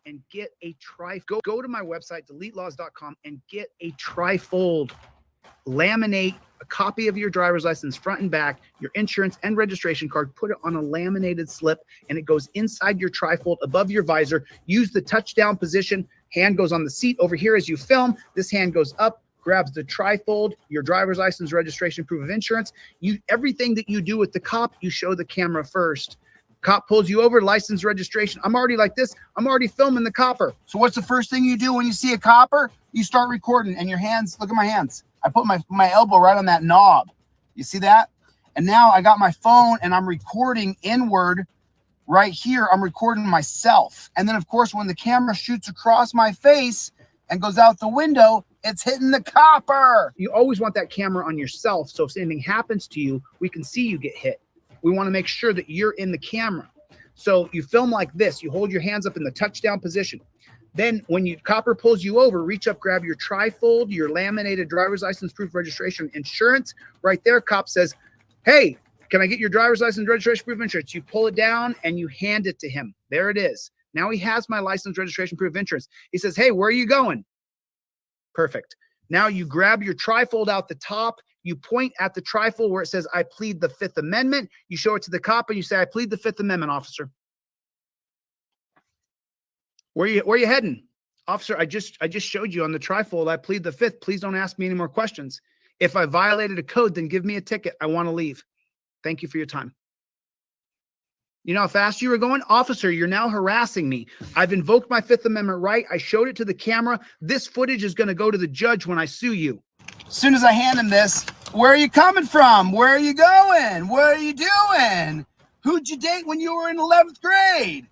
and get a go to my website, deletelaws.com, and get a trifold. Laminate a copy of your driver's license front and back, your insurance and registration card, put it on a laminated slip, and it goes inside your trifold above your visor. Use the touchdown position. Hand goes on the seat over here as you film. This hand goes up, grabs the trifold, your driver's license, registration, proof of insurance. Everything that you do with the cop, you show the camera first. Cop pulls you over, license, registration. I'm already like this. I'm already filming the copper. So what's the first thing you do when you see a copper? You start recording, and your hands, look at my hands. I put my elbow right on that knob. You see that? And now I got my phone, and I'm recording inward right here. I'm recording myself. And then, of course, when the camera shoots across my face and goes out the window, it's hitting the copper. You always want that camera on yourself, so if anything happens to you, we can see you get hit. We want to make sure that you're in the camera. So you film like this. You hold your hands up in the touchdown position. Then when copper pulls you over, reach up, grab your trifold, your laminated driver's license, proof of registration, insurance. Right there, cop says, hey, can I get your driver's license, registration, proof of insurance? You pull it down and you hand it to him. There it is. Now he has my license, registration, proof of insurance. He says, hey, where are you going? Perfect. Now you grab your trifold out the top. You point at the trifold where it says, I plead the Fifth Amendment. You show it to the cop and you say, I plead the Fifth Amendment, officer. Where you heading? Officer, I just showed you on the trifold, I plead the Fifth. Please don't ask me any more questions. If I violated a code, then give me a ticket. I want to leave. Thank you for your time. You know how fast you were going? Officer, you're now harassing me. I've invoked my Fifth Amendment right. I showed it to the camera. This footage is going to go to the judge when I sue you. As soon as I hand him this, where are you coming from? Where are you going? What are you doing? Who'd you date when you were in 11th grade?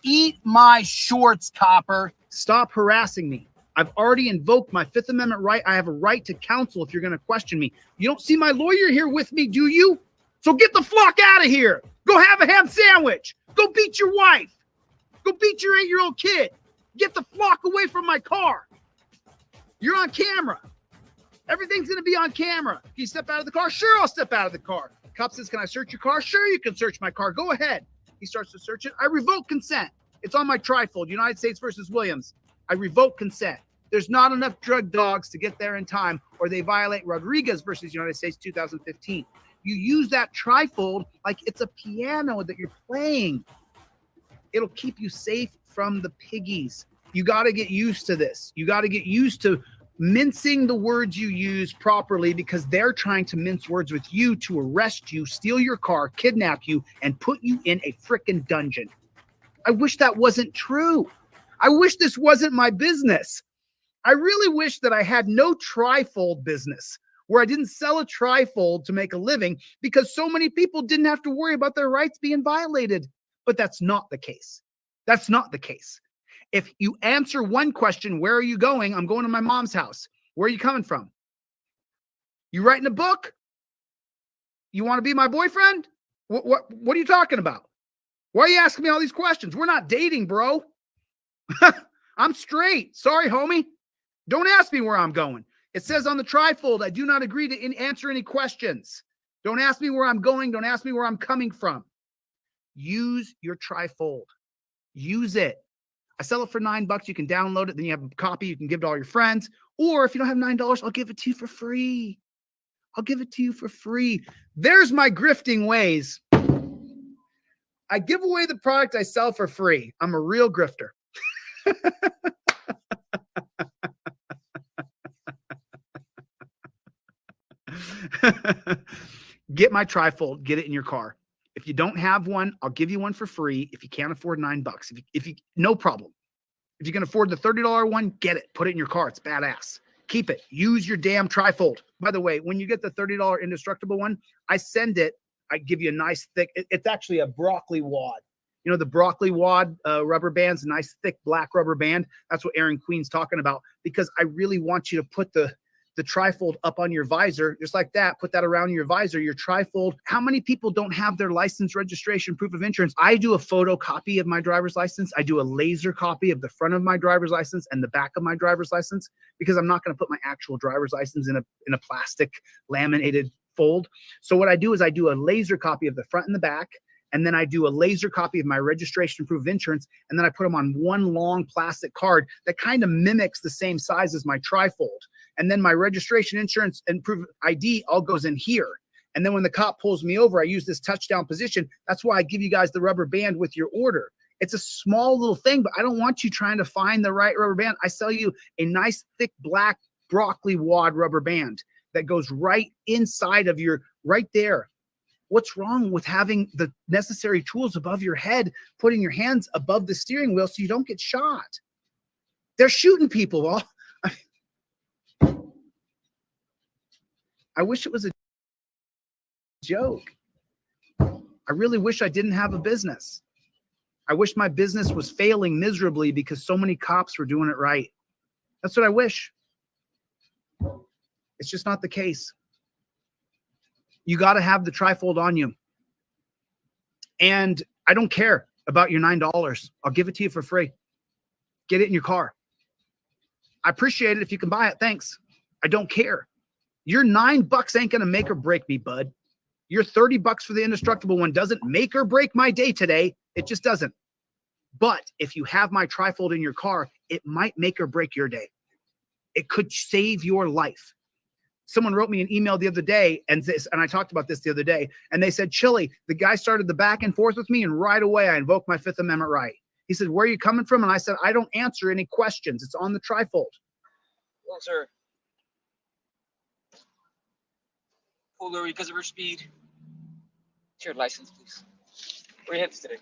Eat my shorts, copper. Stop harassing me. I've already invoked my Fifth Amendment right. I have a right to counsel if you're going to question me. You don't see my lawyer here with me, do you? So get the flock out of here. Go have a ham sandwich. Go beat your wife. Go beat your 8-year-old kid. Get the flock away from my car. You're on camera. Everything's going to be on camera. Can you step out of the car? Sure, I'll step out of the car. Cop says, can I search your car? Sure, you can search my car. Go ahead. He starts to search it. I revoke consent. It's on my trifold, United States versus Williams. I revoke consent. There's not enough drug dogs to get there in time, or they violate Rodriguez versus United States 2015. You use that trifold like it's a piano that you're playing. It'll keep you safe from the piggies. You got to get used to this. You got to get used to mincing the words you use properly, because they're trying to mince words with you to arrest you, steal your car, kidnap you, and put you in a frickin' dungeon. I wish that wasn't true. I wish this wasn't my business. I really wish that I had no trifold business, where I didn't sell a trifold to make a living, because so many people didn't have to worry about their rights being violated. But that's not the case. That's not the case. If you answer one question, where are you going? I'm going to my mom's house. Where are you coming from? You writing a book? You want to be my boyfriend? What are you talking about? Why are you asking me all these questions? We're not dating, bro. I'm straight. Sorry, homie. Don't ask me where I'm going. It says on the trifold, I do not agree to answer any questions. Don't ask me where I'm going. Don't ask me where I'm coming from. Use your trifold. Use it. I sell it for $9. You can download it. Then you have a copy. You can give it to all your friends. Or if you don't have $9, I'll give it to you for free. I'll give it to you for free. There's my grifting ways. I give away the product I sell for free. I'm a real grifter. Get my trifold. Get it in your car. If you don't have one, I'll give you one for free. If you can't afford $9, if you no problem. If you can afford the $30 one, get it. Put it in your car. It's badass. Keep it. Use your damn trifold. By the way, when you get the $30 indestructible one, I send it. I give you a nice thick. It's actually a broccoli wad. You know, the broccoli wad rubber band's a nice thick black rubber band. That's what Aaron Queen's talking about, because I really want you to put the trifold up on your visor, just like that. Put that around your visor, your trifold. How many people don't have their license, registration, proof of insurance? I do a photocopy of my driver's license. I do a laser copy of the front of my driver's license and the back of my driver's license, because I'm not going to put my actual driver's license in a plastic laminated fold. So what I do is I do a laser copy of the front and the back, and then I do a laser copy of my registration proof of insurance, and then I put them on one long plastic card that kind of mimics the same size as my trifold. And then my registration, insurance, and proof of ID all goes in here. And then when the cop pulls me over, I use this touchdown position. That's why I give you guys the rubber band with your order. It's a small little thing, but I don't want you trying to find the right rubber band. I sell you a nice, thick, black broccoli wad rubber band that goes right inside of your, right there. What's wrong with having the necessary tools above your head, putting your hands above the steering wheel so you don't get shot? They're shooting people. Well, I wish it was a joke. I really wish I didn't have a business. I wish my business was failing miserably because so many cops were doing it right. That's what I wish. It's just not the case. You got to have the trifold on you. And I don't care about your $9. I'll give it to you for free. Get it in your car. I appreciate it if you can buy it. Thanks. I don't care. Your $9 ain't going to make or break me, bud. Your $30 for the indestructible one doesn't make or break my day today. It just doesn't. But if you have my trifold in your car, it might make or break your day. It could save your life. Someone wrote me an email the other day, and I talked about this the other day, and they said, Chili, the guy started the back and forth with me, and right away I invoked my Fifth Amendment right. He said, where are you coming from? And I said, I don't answer any questions. It's on the trifold. Well, sir. Pulled over because of her speed. It's your license, please. Where are you headed today?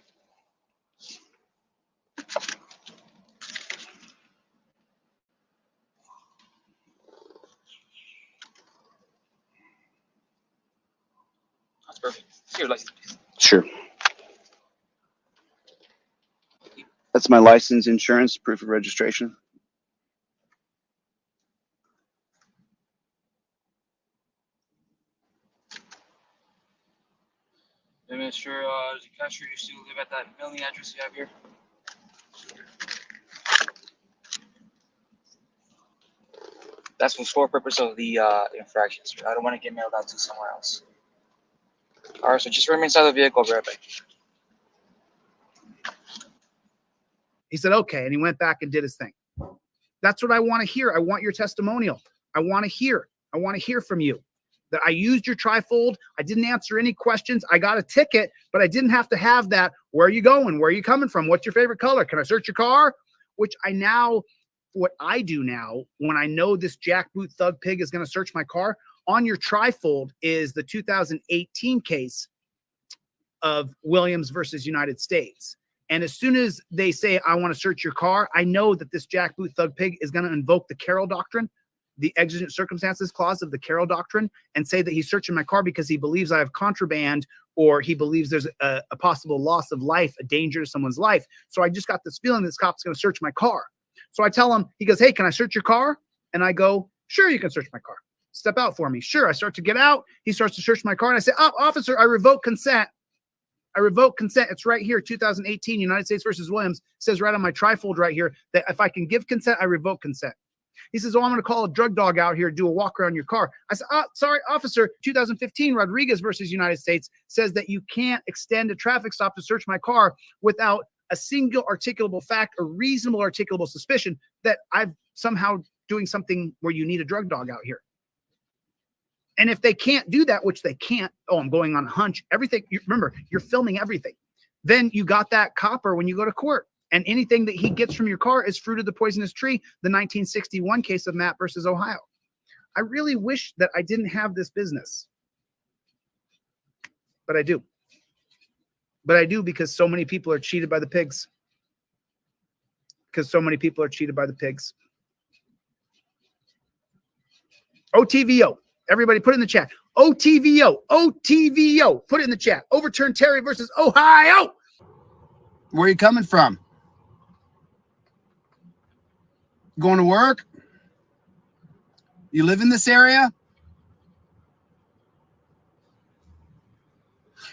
That's perfect. It's your license, please. Sure. That's my license, insurance, proof of registration. Mr. Casher, you still live at that mailing address you have here? That's for purpose of the infraction, sir. I don't want to get mailed out to somewhere else. All right, so just remain inside the vehicle. I'll be right back. He said, okay. And he went back and did his thing. That's what I want to hear. I want your testimonial. I want to hear from you that I used your trifold. I didn't answer any questions. I got a ticket, but I didn't have to have that. Where are you going? Where are you coming from? What's your favorite color? Can I search your car? Which what I do now, when I know this jackboot thug pig is going to search my car, on your trifold is the 2018 case of Williams versus United States. And as soon as they say, I want to search your car, I know that this jackboot thug pig is going to invoke the Carroll Doctrine, the exigent circumstances clause of the Carroll Doctrine, and say that he's searching my car because he believes I have contraband, or he believes there's a possible loss of life, a danger to someone's life. So I just got this feeling this cop's going to search my car. So I tell him, he goes, hey, can I search your car? And I go, sure, you can search my car. Step out for me. Sure. I start to get out. He starts to search my car. And I say, oh, officer, I revoke consent. I revoke consent. It's right here, 2018, United States versus Williams. It says right on my trifold right here that if I can give consent, I revoke consent. He says, oh, I'm going to call a drug dog out here, do a walk around your car. I said, oh, sorry, officer, 2015 Rodriguez versus United States says that you can't extend a traffic stop to search my car without a single articulable fact or reasonable articulable suspicion that I'm somehow doing something where you need a drug dog out here. And if they can't do that, which they can't, oh, I'm going on a hunch, everything, remember, you're filming everything. Then you got that copper when you go to court. And anything that he gets from your car is fruit of the poisonous tree, the 1961 case of Matt versus Ohio. I really wish that I didn't have this business. But I do. But I do because so many people are cheated by the pigs. Because so many people are cheated by the pigs. OTVO. Everybody put it in the chat. OTVO. OTVO. Put it in the chat. Overturn Terry versus Ohio. Where are you coming from? Going to work? You live in this area?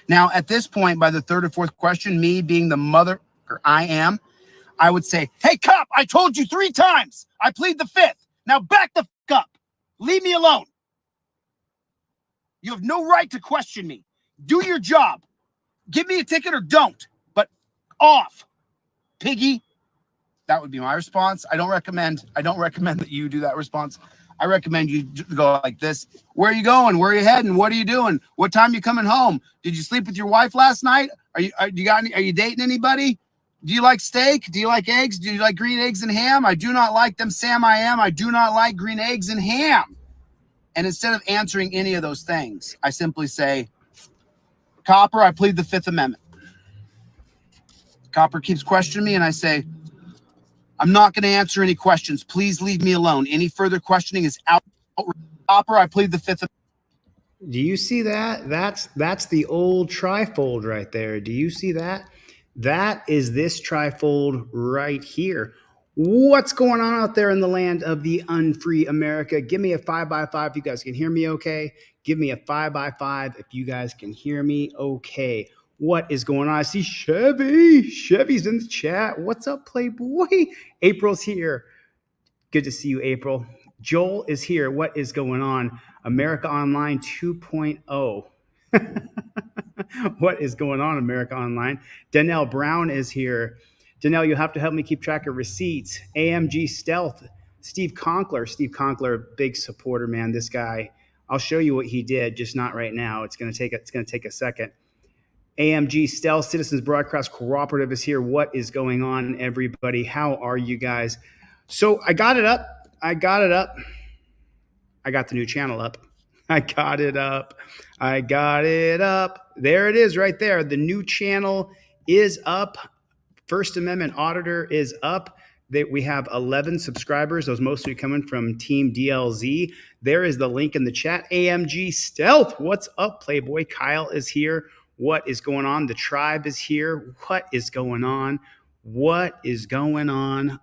Now, at this point, by the third or fourth question, me being the mother, or I would say, hey, cop, I told you 3 times. I plead the 5th. Now back the fuck up. Leave me alone. You have no right to question me. Do your job. give me a ticket or don't, but off, piggy. That would be my response. I don't recommend that you do that response. I recommend you go like this. Where are you going? Where are you heading? What are you doing? What time are you coming home? Did you sleep with your wife last night? Are you dating anybody? Do you like steak? Do you like eggs? Do you like green eggs and ham? I do not like them, Sam. I do not like green eggs and ham. And instead of answering any of those things, I simply say, Copper, I plead the Fifth Amendment. Copper keeps questioning me, and I say, I'm not going to answer any questions. Please leave me alone. Any further questioning is out. Copper, I plead the Fifth Amendment. Do you see that? That's the old trifold right there. Do you see that? That is this trifold right here. What's going on out there in the land of the unfree America? Give me a 5x5 if you guys can hear me okay. Give me a 5x5 if you guys can hear me okay. What is going on? I see Chevy. Chevy's in the chat. What's up, Playboy? April's here. Good to see you, April. Joel is here. What is going on? America Online 2.0. What is going on, America Online? Danielle Brown is here. Danielle, you'll have to help me keep track of receipts. AMG Stealth. Steve Conkler, big supporter, man. This guy, I'll show you what he did, just not right now. It's gonna take a second. AMG Stealth Citizens Broadcast Cooperative is here. What is going on, everybody? How are you guys? So I got it up. I got the new channel up. I got it up. There it is right there. The new channel is up. First Amendment Auditor is up. We have 11 subscribers. Those mostly coming from Team DLZ. There is the link in the chat. AMG Stealth. What's up, Playboy? Kyle is here. What is going on? The tribe is here. What is going on?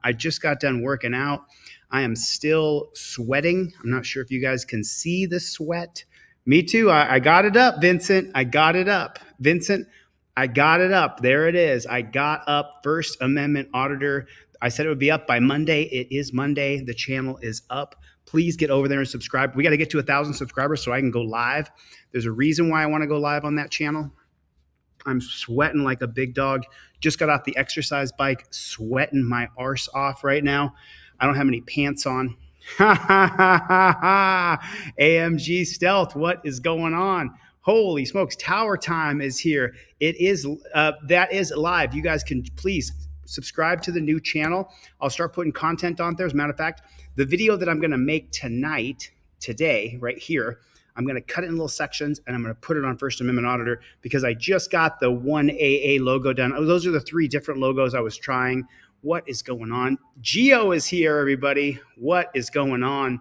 I just got done working out. I am still sweating. I'm not sure if you guys can see the sweat. Me too. I got it up, Vincent. I got it up. There it is. I got up First Amendment Auditor. I said it would be up by Monday. It is Monday. The channel is up. Please get over there and subscribe. We got to get to 1,000 subscribers so I can go live. There's a reason why I want to go live on that channel. I'm sweating like a big dog. Just got off the exercise bike, sweating my arse off right now. I don't have any pants on. AMG Stealth, what is going on? Holy smokes, Tower Time is here. It is, that is live. You guys can please subscribe to the new channel. I'll start putting content on there. As a matter of fact, the video that I'm going to make today, right here, I'm going to cut it in little sections and I'm going to put it on First Amendment Auditor because I just got the 1AA logo done. Those are the 3 different logos I was trying. What is going on? Geo is here, everybody. What is going on?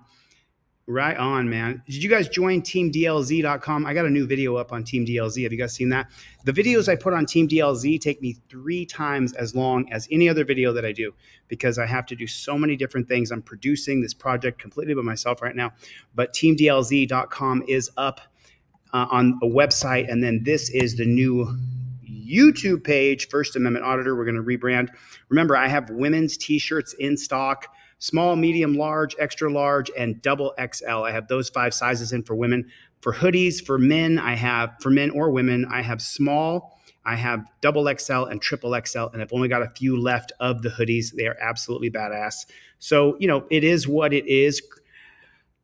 Right on, man. Did you guys join teamdlz.com? I got a new video up on Team DLZ. Have you guys seen that? The videos I put on Team DLZ take me 3 times as long as any other video that I do because I have to do so many different things. I'm producing this project completely by myself right now, but teamdlz.com is up on a website, and then this is the new YouTube page, First Amendment Auditor. We're going to rebrand. Remember, I have women's t-shirts in stock. Small, medium, large, extra large, and double XL. I have those 5 sizes in for women. For hoodies, for men or women, I have small, I have double XL and triple XL, and I've only got a few left of the hoodies. They are absolutely badass. So, it is what it is.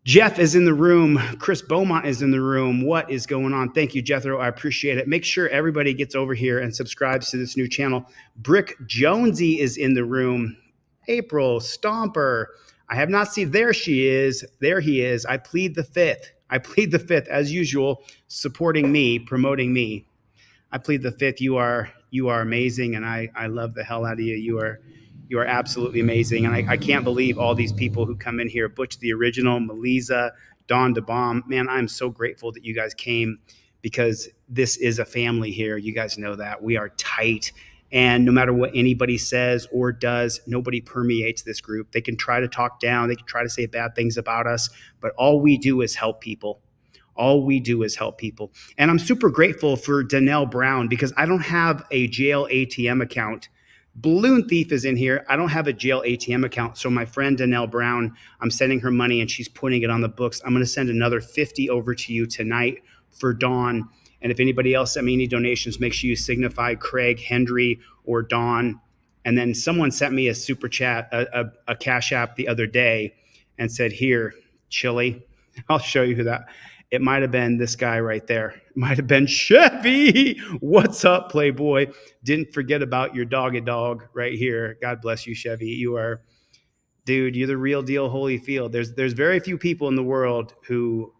Jeff is in the room. Chris Beaumont is in the room. What is going on? Thank you, Jethro. I appreciate it. Make sure everybody gets over here and subscribes to this new channel. Brick Jonesy is in the room. April Stomper. I have not seen. There she is. There he is. I plead the fifth. As usual, supporting me, promoting me. I plead the fifth. You are amazing, and I love the hell out of you. You are absolutely amazing, and I can't believe all these people who come in here. Butch the Original, Melisa, Dawn DeBomb. Man, I'm so grateful that you guys came because this is a family here. You guys know that. We are tight. And no matter what anybody says or does, nobody permeates this group. They can try to talk down. They can try to say bad things about us. But all we do is help people. And I'm super grateful for Danielle Brown because I don't have a jail ATM account. Balloon Thief is in here. I don't have a jail ATM account. So my friend Danielle Brown, I'm sending her money and she's putting it on the books. I'm going to send another 50 over to you tonight for Dawn. And if anybody else sent me any donations, make sure you signify Craig, Hendry, or Don. And then someone sent me a super chat, a Cash App the other day and said, here, Chili. I'll show you who that. It might have been this guy right there. It might have been Chevy. What's up, Playboy? Didn't forget about your doggy dog right here. God bless you, Chevy. You are, dude, you're the real deal, Holyfield. There's very few people in the world who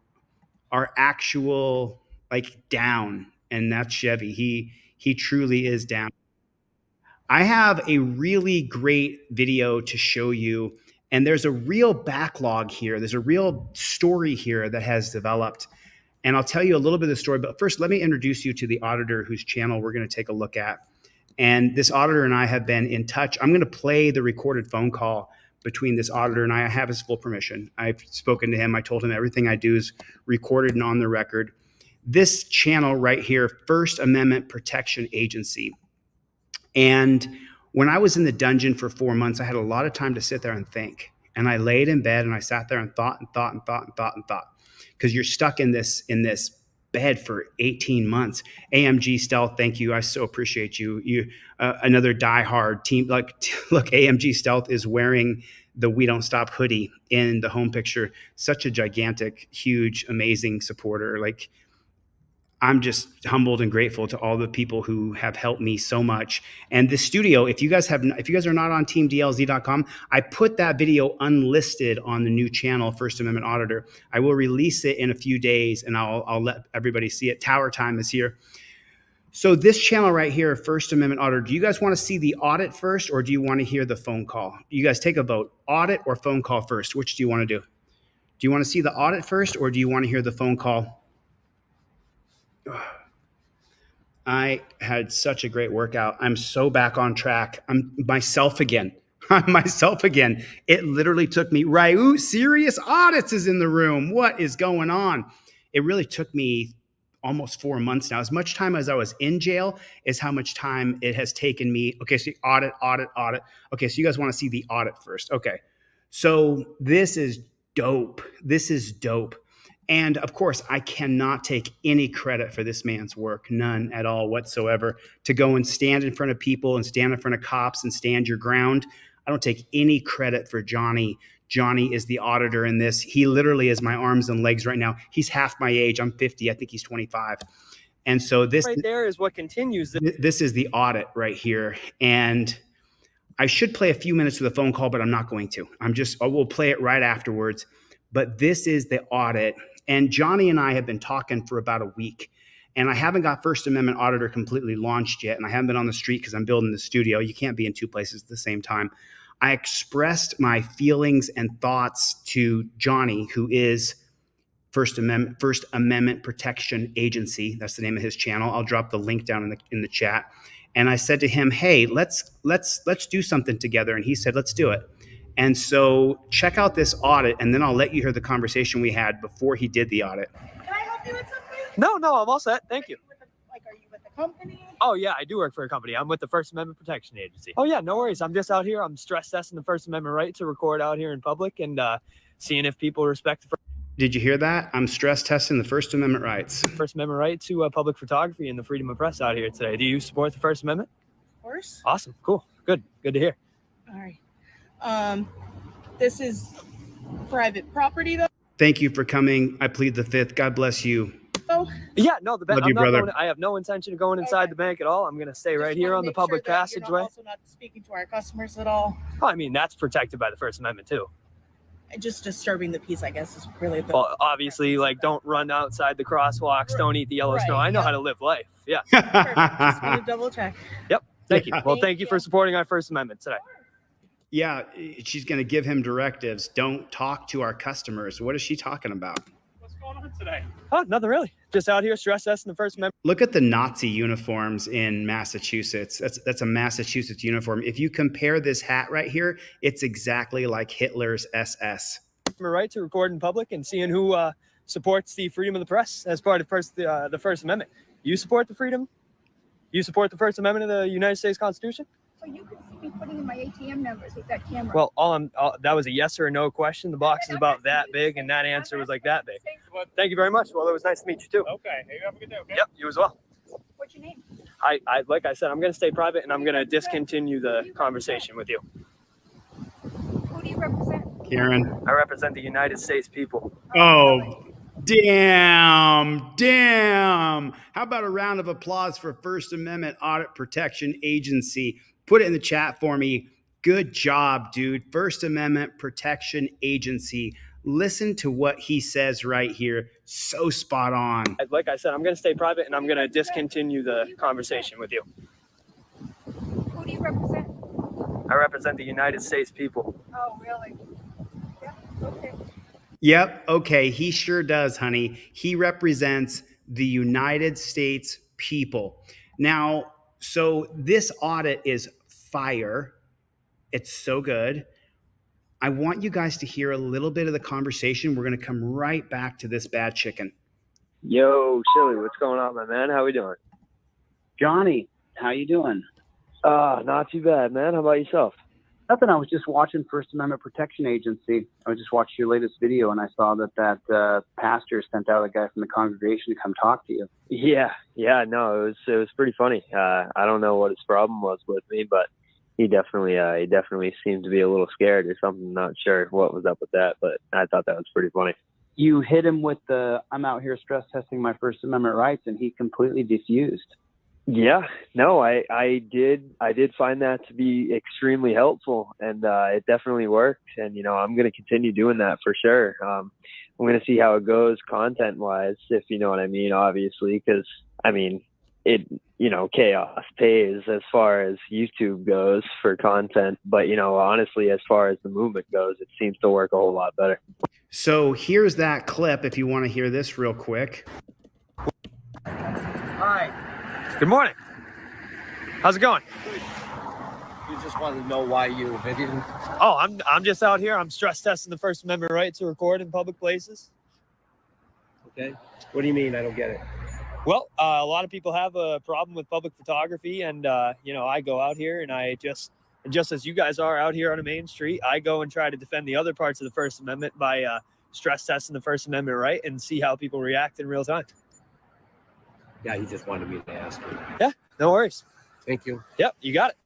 are actual like down, and that's Chevy. He truly is down. I have a really great video to show you, and there's a real backlog here. There's a real story here that has developed, and I'll tell you a little bit of the story. But first, let me introduce you to the auditor whose channel we're going to take a look at. And this auditor and I have been in touch. I'm going to play the recorded phone call between this auditor and I. I have his full permission. I've spoken to him. I told him everything I do is recorded and on the record. This channel right here, First Amendment Protection Agency. And when I was in the dungeon for 4 months, I had a lot of time to sit there and think. And I laid in bed and I sat there and thought. Because you're stuck in this bed for 18 months. AMG Stealth, thank you. I so appreciate you. You another diehard team. Look, AMG Stealth is wearing the We Don't Stop hoodie in the home picture. Such a gigantic, huge, amazing supporter. Like, I'm just humbled and grateful to all the people who have helped me so much. And the studio, if you guys are not on teamdlz.com, I put that video unlisted on the new channel, First Amendment Auditor. I will release it in a few days and I'll let everybody see it. Tower Time is here. So this channel right here, First Amendment Auditor, do you guys want to see the audit first or do you want to hear the phone call? You guys take a vote, audit or phone call first. Which do you want to do? Do you want to see the audit first or do you want to hear the phone call? I had such a great workout. I'm so back on track. I'm myself again. I'm myself again. It literally took me, Ryu Serious Audits is in the room. What is going on? It really took me almost 4 months now. As much time as I was in jail is how much time it has taken me. Okay, so audit. Okay, so you guys want to see the audit first. Okay, so this is dope. This is dope. And of course, I cannot take any credit for this man's work, none at all whatsoever. To go and stand in front of people and stand in front of cops and stand your ground, I don't take any credit for Johnny. Johnny is the auditor in this. He literally is my arms and legs right now. He's half my age. I'm 50. I think he's 25. And so this right there is what continues. This is the audit right here. And I should play a few minutes of the phone call, but I'm not going to. I will play it right afterwards. But this is the audit. And Johnny and I have been talking for about a week. And I haven't got First Amendment Auditor completely launched yet. And I haven't been on the street because I'm building the studio. You can't be in two places at the same time. I expressed my feelings and thoughts to Johnny, who is First Amendment Protection Agency. That's the name of his channel. I'll drop the link down in the chat. And I said to him, hey, let's do something together. And he said, let's do it. And so check out this audit, and then I'll let you hear the conversation we had before he did the audit. Can I help you with something? No, I'm all set. Thank you. Are you with the company? Oh, yeah, I do work for a company. I'm with the First Amendment Protection Agency. Oh, yeah, no worries. I'm just out here. I'm stress testing the First Amendment right to record out here in public and seeing if people respect the Did you hear that? I'm stress testing the First Amendment rights. First Amendment right to public photography and the freedom of press out here today. Do you support the First Amendment? Of course. Awesome. Cool. Good to hear. All right. This is private property, though. Thank you for coming. I plead the fifth. God bless you. Oh, Yeah, no, the bank. Love you, brother. I have no intention of going inside the bank at all. I'm going to stay right here on the public passageway. You're also not speaking to our customers at all. Oh, I mean, that's protected by the First Amendment, too. Just disturbing the peace, I guess, is really the. Well, obviously, like, don't run outside the crosswalks. Don't eat the yellow snow. I know how to live life. Yeah. Perfect. Just want to double check. Yep. Thank you. Well, Thank thank you you. for supporting our First Amendment today. Yeah, she's going to give him directives. Don't talk to our customers. What is she talking about? What's going on today? Oh, nothing really. Just out here stress testing the First Amendment. Look at the Nazi uniforms in Massachusetts. That's a Massachusetts uniform. If you compare this hat right here, it's exactly like Hitler's SS. Right to record in public and seeing who supports the freedom of the press as part of the First Amendment. You support the freedom? You support the First Amendment of the United States Constitution? So you can see me putting in my ATM numbers with that camera. Well, that was a yes or a no question. The box is about that big, and that answer was like that big. Thank you very much. Well, it was nice to meet you too. Okay. Hey, you have a good day. Okay. Yep, you as well. What's your name? I like I said, I'm going to stay private and I'm going to discontinue the conversation with you. Who do you represent? Karen. I represent the United States people. Oh, damn. How about a round of applause for First Amendment Audit Protection Agency? Put it in the chat for me. Good job, dude. First Amendment Protection Agency. Listen to what he says right here. So spot on. Like I said, I'm going to stay private and I'm going to discontinue the conversation with you. Who do you represent? I represent the United States people. Oh, really? Yeah, okay. Yep. Okay. He sure does, honey. He represents the United States people. Now, so this audit is fire. It's so good. I want you guys to hear a little bit of the conversation. We're going to come right back to this bad chicken. Yo, Silly, what's going on, my man? How we doing? Johnny, how you doing? Not too bad, man. How about yourself? Nothing. I was just watching First Amendment Protection Agency. I just watched your latest video, and I saw that pastor sent out a guy from the congregation to come talk to you. Yeah, no, it was pretty funny. I don't know what his problem was with me, but he definitely seemed to be a little scared or something. Not sure what was up with that, but I thought that was pretty funny. You hit him with the "I'm out here stress testing my First Amendment rights," and he completely diffused. Yeah, no, I did find that to be extremely helpful, and it definitely worked. And I'm going to continue doing that for sure. I'm going to see how it goes content wise, if you know what I mean. Obviously, because chaos pays as far as YouTube goes for content, but honestly, as far as the movement goes, it seems to work a whole lot better. So here's that clip if you want to hear this real quick. Hi. Good morning. How's it going? You just want to know why you videoed? Oh, I'm just out here. I'm stress testing the First Amendment right to record in public places. Okay. What do you mean? I don't get it. Well, a lot of people have a problem with public photography, and I go out here and just as you guys are out here on a main street, I go and try to defend the other parts of the First Amendment by stress testing the First Amendment right and see how people react in real time. Yeah, he just wanted me to ask you. Yeah, no worries. Thank you. Yep, you got it.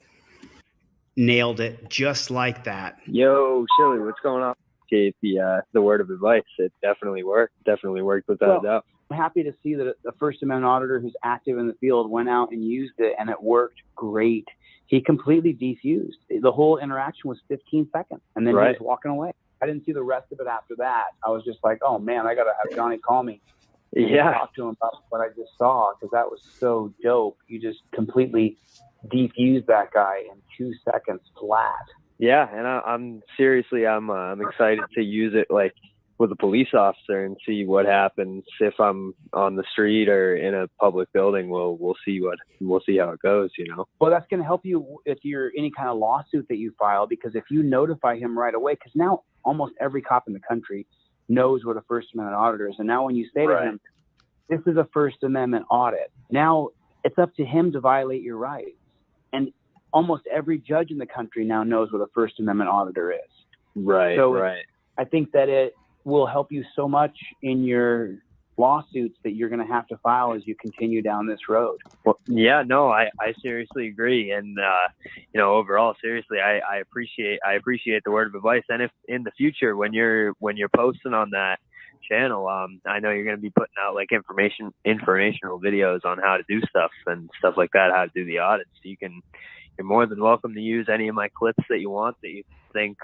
Nailed it. Just like that. Yo, Silly, what's going on? Gave the word of advice. It definitely worked. Definitely worked without a doubt. I'm happy to see that a First Amendment auditor who's active in the field went out and used it, and it worked great. He completely defused. The whole interaction was 15 seconds, and then he was walking away. I didn't see the rest of it after that. I was just like, oh, man, I got to have Johnny call me. Yeah. Talk to him about what I just saw, because that was so dope. You just completely defused that guy in 2 seconds flat. Yeah, and I'm seriously, I'm excited to use it like with a police officer and see what happens if I'm on the street or in a public building. We'll see how it goes. Well, that's going to help you if you're any kind of lawsuit that you file, because if you notify him right away, because now almost every cop in the country knows what a First Amendment auditor is, and now when you say to him, "This is a First Amendment audit," now it's up to him to violate your rights. And almost every judge in the country now knows what a First Amendment auditor is. Right. So I think that it will help you so much in your lawsuits that you're going to have to file as you continue down this road. Well, yeah, no, I seriously agree. And, overall, seriously, I appreciate the word of advice. And if in the future, when you're posting on that channel, I know you're going to be putting out like informational videos on how to do stuff and stuff like that, how to do the audits. You're more than welcome to use any of my clips that you want that you think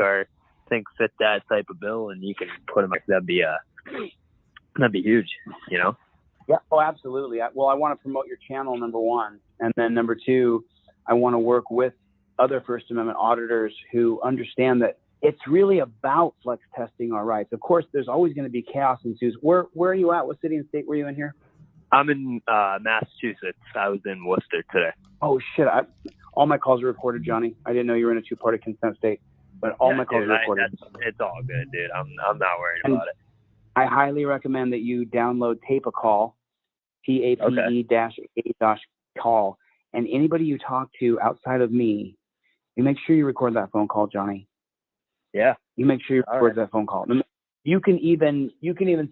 fit that type of bill, and you can put them. That'd be huge, Yeah. Oh, absolutely. I want to promote your channel, number one, and then number two, I want to work with other First Amendment auditors who understand that it's really about flex testing our rights. Of course, there's always going to be chaos ensues. Where are you at? What city and state were you in here? I'm in Massachusetts. I was in Worcester today. Oh shit! All my calls are recorded, Johnny. I didn't know you were in a two-party consent state, but all my calls are recorded. It's all good, dude. I'm not worried about it. I highly recommend that you download Tape a Call, TAPE-A-call, and anybody you talk to outside of me, you make sure you record that phone call, Johnny. Yeah. You make sure you record that phone call. You can even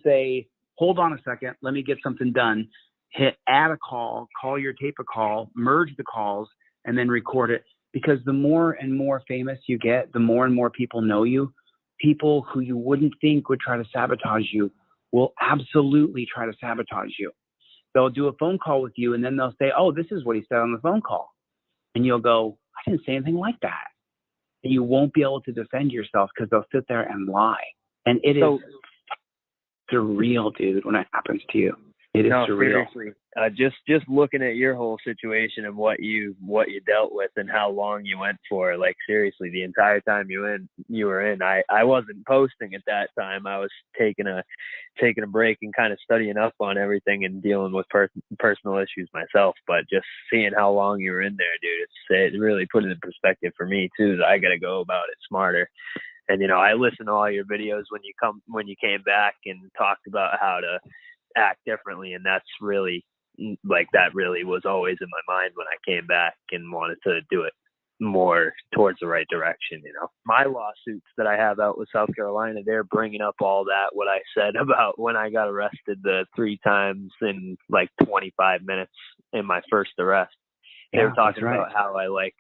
say, hold on a second, let me get something done, hit add a call, call your tape a call, merge the calls, and then record it. Because the more and more famous you get, the more and more people know you. People who you wouldn't think would try to sabotage you will absolutely try to sabotage you. They'll do a phone call with you, and then they'll say, oh, this is what he said on the phone call. And you'll go, I didn't say anything like that. And you won't be able to defend yourself because they'll sit there and lie. And it is surreal, dude, when it happens to you. It is surreal. Seriously. Just looking at your whole situation and what you dealt with and how long you went for, like seriously, the entire time you were in. I wasn't posting at that time. I was taking a break and kind of studying up on everything and dealing with personal issues myself. But just seeing how long you were in there, dude, it really put it in perspective for me too. That I got to go about it smarter. And I listened to all your videos when you came back and talked about how to act differently, and that's really that really was always in my mind when I came back and wanted to do it more towards the right direction. My lawsuits that I have out with South Carolina, they're bringing up all that, what I said about when I got arrested the 3 times in like 25 minutes in my first arrest. They were talking about how I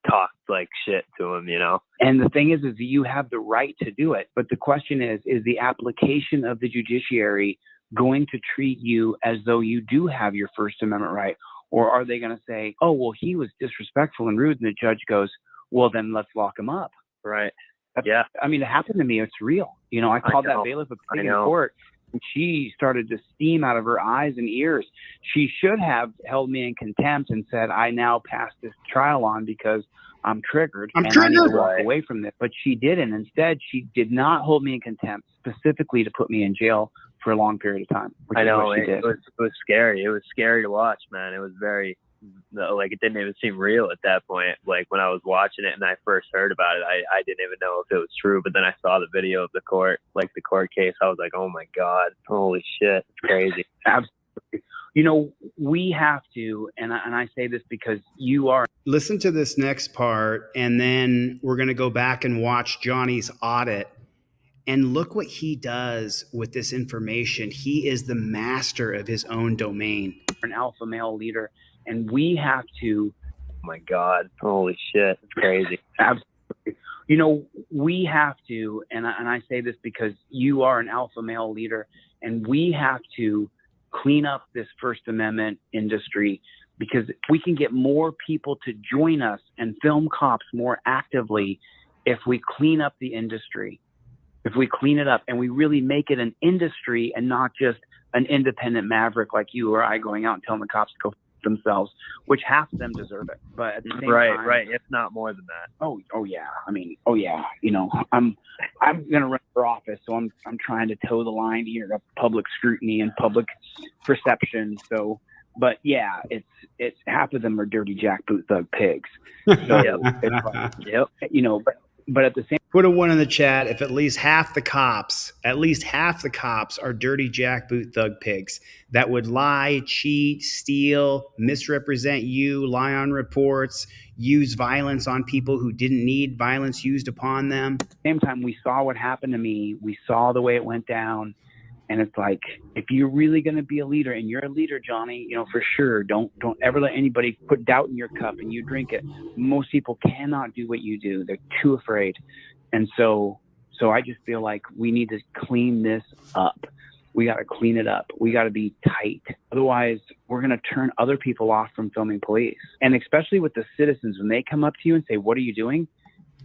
talked like shit to him, And the thing is you have the right to do it. But the question is the application of the judiciary going to treat you as though you do have your First Amendment right? Or are they going to say, oh, well, he was disrespectful and rude. And the judge goes, well, then let's lock him up. Right. Yeah. I mean, it happened to me. It's real. I called that bailiff a pig in court. And she started to steam out of her eyes and ears. She should have held me in contempt and said, I now pass this trial on because I'm triggered. I need to walk away from this. But she didn't. Instead, she did not hold me in contempt specifically to put me in jail for a long period of time. I know it was scary. It was scary to watch, man. It was very it didn't even seem real at that point. Like when I was watching it and I first heard about it, I didn't even know if it was true. But then I saw the video of the court case. I was like, oh my God, holy shit, it's crazy. Absolutely. We have to, and I say this because you are. Listen to this next part, and then we're going to go back and watch Johnny's audit. And look what he does with this information. He is the master of his own domain. An alpha male leader, and we have to. Oh my God, holy shit, it's crazy. Absolutely. We have to, and I say this because you are an alpha male leader, and we have to clean up this First Amendment industry, because we can get more people to join us and film cops more actively if we clean up the industry. If we clean it up and we really make it an industry and not just an independent maverick like you or I going out and telling the cops to go f themselves, which half of them deserve it. But at the same time, right, if not more than that. Oh yeah. I mean, oh yeah. I'm gonna run for office, so I'm trying to toe the line here of public scrutiny and public perception. So, but yeah, it's half of them are dirty jackboot thug pigs. So it's like, yep. But at the same. Put a 1 in the chat if at least half the cops are dirty jackboot thug pigs that would lie, cheat, steal, misrepresent you, lie on reports, use violence on people who didn't need violence used upon them. At the same time, we saw what happened to me. We saw the way it went down. And it's like, if you're really going to be a leader, and you're a leader, Johnny, for sure, don't ever let anybody put doubt in your cup and you drink it. Most people cannot do what you do. They're too afraid. And so I just feel like we need to clean this up. We got to clean it up. We got to be tight. Otherwise, we're going to turn other people off from filming police. And especially with the citizens, when they come up to you and say, what are you doing?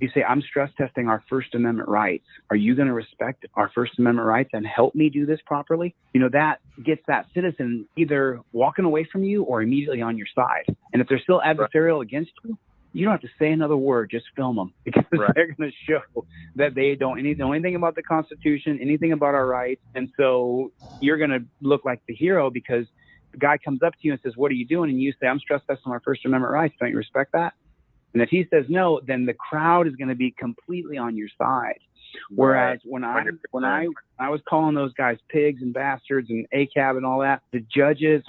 You say, I'm stress testing our First Amendment rights. Are you going to respect our First Amendment rights and help me do this properly? That gets that citizen either walking away from you or immediately on your side. And if they're still adversarial against you, you don't have to say another word. Just film them, because they're going to show that they don't know anything about the Constitution, anything about our rights. And so you're going to look like the hero, because the guy comes up to you and says, what are you doing? And you say, I'm stress testing our First Amendment rights. Don't you respect that? And if he says no, then the crowd is going to be completely on your side. Whereas when I was calling those guys pigs and bastards and ACAB and all that, the judges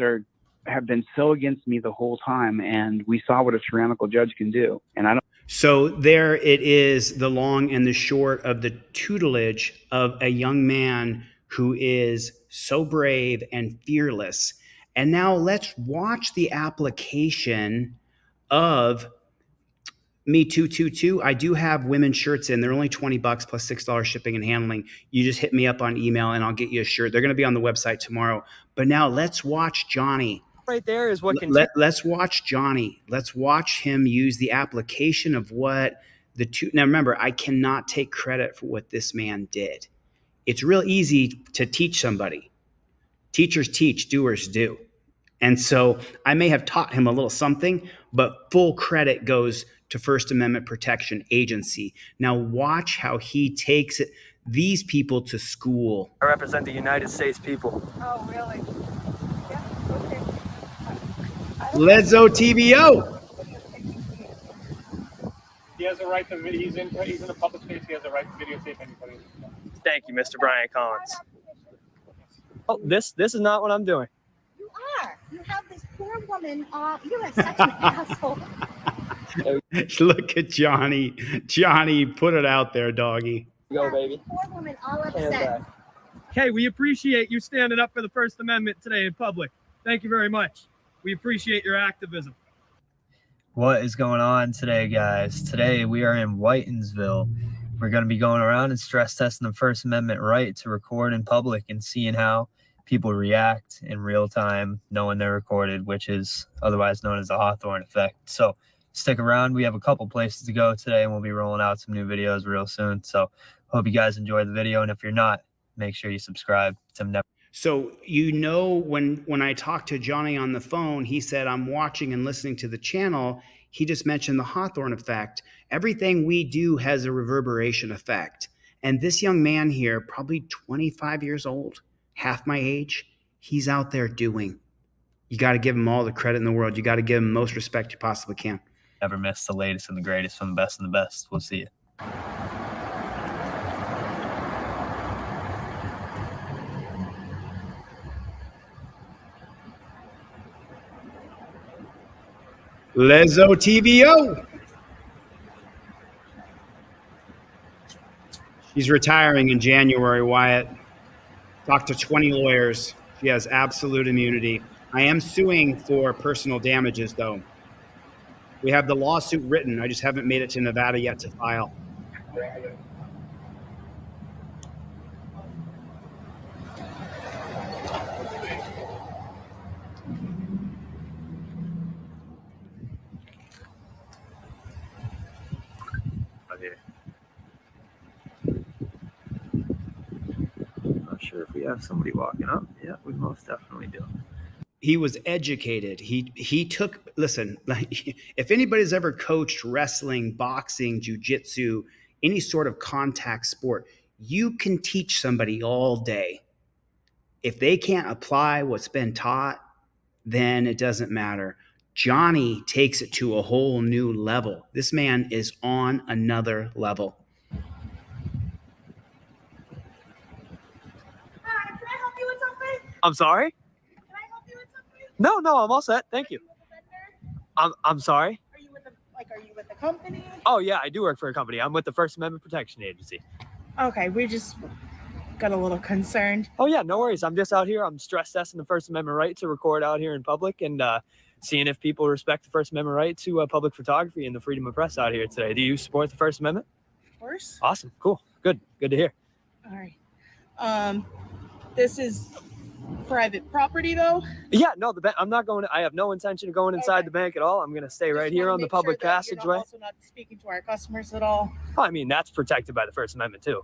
have been so against me the whole time, and we saw what a tyrannical judge can do. And I don't. So there it is, the long and the short of the tutelage of a young man who is so brave and fearless. And now let's watch the application of Me 222. I do have women's shirts in. They're only $20 plus $6 shipping and handling. You just hit me up on email and I'll get you a shirt. They're going to be on the website tomorrow. But now let's watch Johnny. Right there is what can Let's watch Johnny. Let's watch him use the application of what the two. Now remember, I cannot take credit for what this man did. It's real easy to teach somebody. Teachers teach, doers do. And so I may have taught him a little something, but full credit goes to First Amendment Protection Agency. Now watch how he takes these people to school. I represent the United States people. Oh, really? Yeah, okay. Lezzo TVO. He has a right to. He's in a public space. He has a right to videotape anybody. Thank you, Mr. Brian Collins. Oh, this is not what I'm doing. You are. You have this poor woman. You have such an asshole. Look at Johnny. Johnny, put it out there, doggy. Go, baby. Poor woman, all upset. Hey, we appreciate you standing up for the First Amendment today in public. Thank you very much. We appreciate your activism. What is going on today, guys? Today we are in Whitensville. We're going to be going around and stress testing the First Amendment right to record in public and seeing how people react in real time, knowing they're recorded, which is otherwise known as the Hawthorne effect. So stick around. We have a couple places to go today, and we'll be rolling out some new videos real soon. So hope you guys enjoy the video. And if you're not, make sure you subscribe to So, you know, when I talked to Johnny on the phone, he said, I'm watching and listening to the channel. He just mentioned the Hawthorne effect. Everything we do has a reverberation effect. And this young man here, probably 25 years old, half my age, he's out there doing. You got to give him all the credit in the world. You got to give him most respect you possibly can. Never miss the latest and the greatest from the best and the best. We'll see you. Lezzo TVO. She's retiring in January, Wyatt. Talked to 20 lawyers. She has absolute immunity. I am suing for personal damages, though. We have the lawsuit written. I just haven't made it to Nevada yet to file. Not sure if we have somebody walking up. Yeah, we most definitely do. He was educated. He took, listen, like, if anybody's ever coached wrestling, boxing, jiu-jitsu, any sort of contact sport, you can teach somebody all day. If they can't apply what's been taught, then it doesn't matter. Johnny takes it to a whole new level. This man is on another level. Hi, can I help you with something? I'm sorry? Can I help you with something? No, I'm all set. Thank you. Are you with a vendor? I'm sorry? Are you with the company? Oh, yeah, I do work for a company. I'm with the First Amendment Protection Agency. Okay, we just got a little concerned. Oh, yeah, no worries. I'm just out here. I'm stress testing the First Amendment right to record out here in public and seeing if people respect the First Amendment right to public photography and the freedom of press out here today. Do you support the First Amendment? Of course. Awesome. Cool. Good to hear. All right. This is private property, though. Yeah, no, the bank. I'm not going. I have no intention of going inside the bank at all. I'm going to stay right here on the public passageway. You're also not speaking to our customers at all. Oh, I mean, that's protected by the First Amendment too.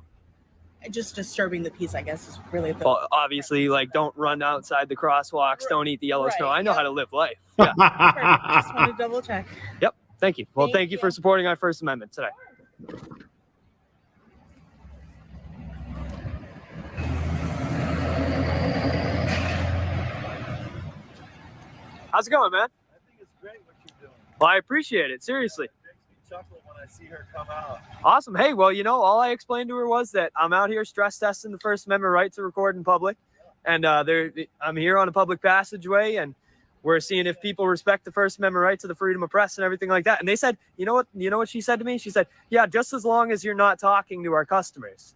Just disturbing the peace, I guess, is really the. Well, obviously, like, don't run outside the crosswalks. Don't eat the yellow snow. I know how to live life. Yeah. Perfect. Just want to double check. Yep. Thank you. Well, thank you for supporting our First Amendment today. How's it going, man? I think it's great what you're doing. Well, I appreciate it. Seriously. It makes me chuckle when I see her come out. Awesome. Hey, well, you know, all I explained to her was that I'm out here stress testing the First Amendment right to record in public. And I'm here on a public passageway, and we're seeing if people respect the First Amendment right to the freedom of press and everything like that. And they said, you know what she said to me? She said, yeah, just as long as you're not talking to our customers.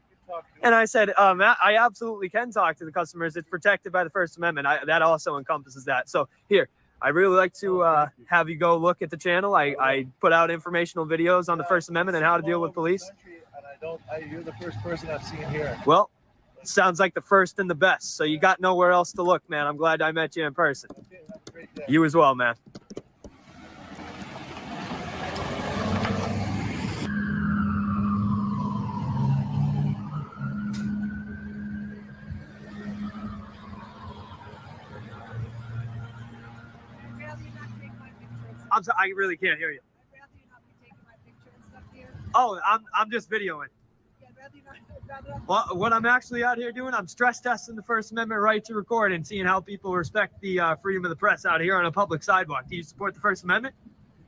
And I said, I absolutely can talk to the customers. It's protected by the First Amendment. That also encompasses that. So here, I really like to have you go look at the channel. I put out informational videos on the First Amendment and how to deal with police. You're the first person I've seen here. Well, sounds like the first and the best. So you got nowhere else to look, man. I'm glad I met you in person. You as well, man. I'm sorry, I really can't hear you. I'd rather you not be taking my picture and stuff here. Oh, I'm just videoing. Yeah, I'd rather you not. I'd rather Well, what I'm actually out here doing, I'm stress testing the First Amendment right to record and seeing how people respect the freedom of the press out here on a public sidewalk. Do you support the First Amendment?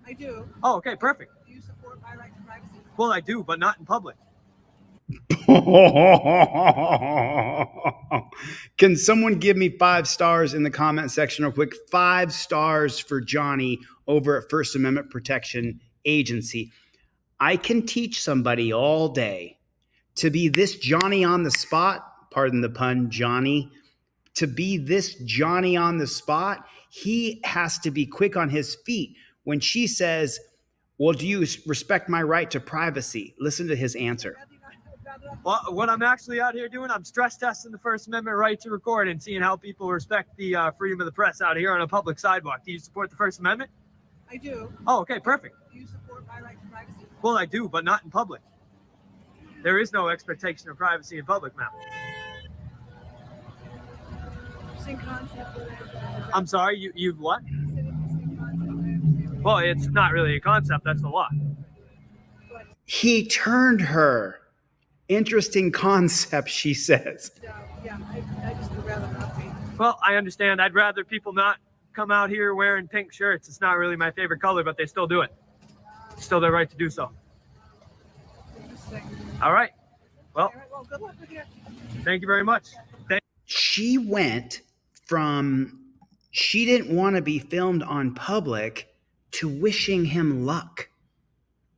I do. Oh, okay, perfect. Do you support my right to privacy? Well, I do, but not in public. Can someone give me 5 stars in the comment section real quick? 5 stars for Johnny over at First Amendment Protection Agency. I can teach somebody all day to be this Johnny on the spot, pardon the pun, Johnny, to be this Johnny on the spot. He has to be quick on his feet. When she says, well, do you respect my right to privacy? Listen to his answer. Well, what I'm actually out here doing, I'm stress testing the First Amendment right to record and seeing how people respect the freedom of the press out here on a public sidewalk. Do you support the First Amendment? I do. Oh, okay, perfect. Do you support my right to privacy? Well, I do, but not in public. There is no expectation of privacy in public, ma'am. Interesting concept. I'm sorry, you've what? It's an interesting concept. I understand. Well, it's not really a concept, that's the law. He turned her. Interesting concept, she says. Yeah, I just would rather not be. Well, I understand. I'd rather people not come out here wearing pink shirts. It's not really my favorite color, but they still do it. It's still their right to do so. Interesting. All right. Well, All right, well, good luck with you. thank you very much. She went from she didn't want to be filmed on public to wishing him luck.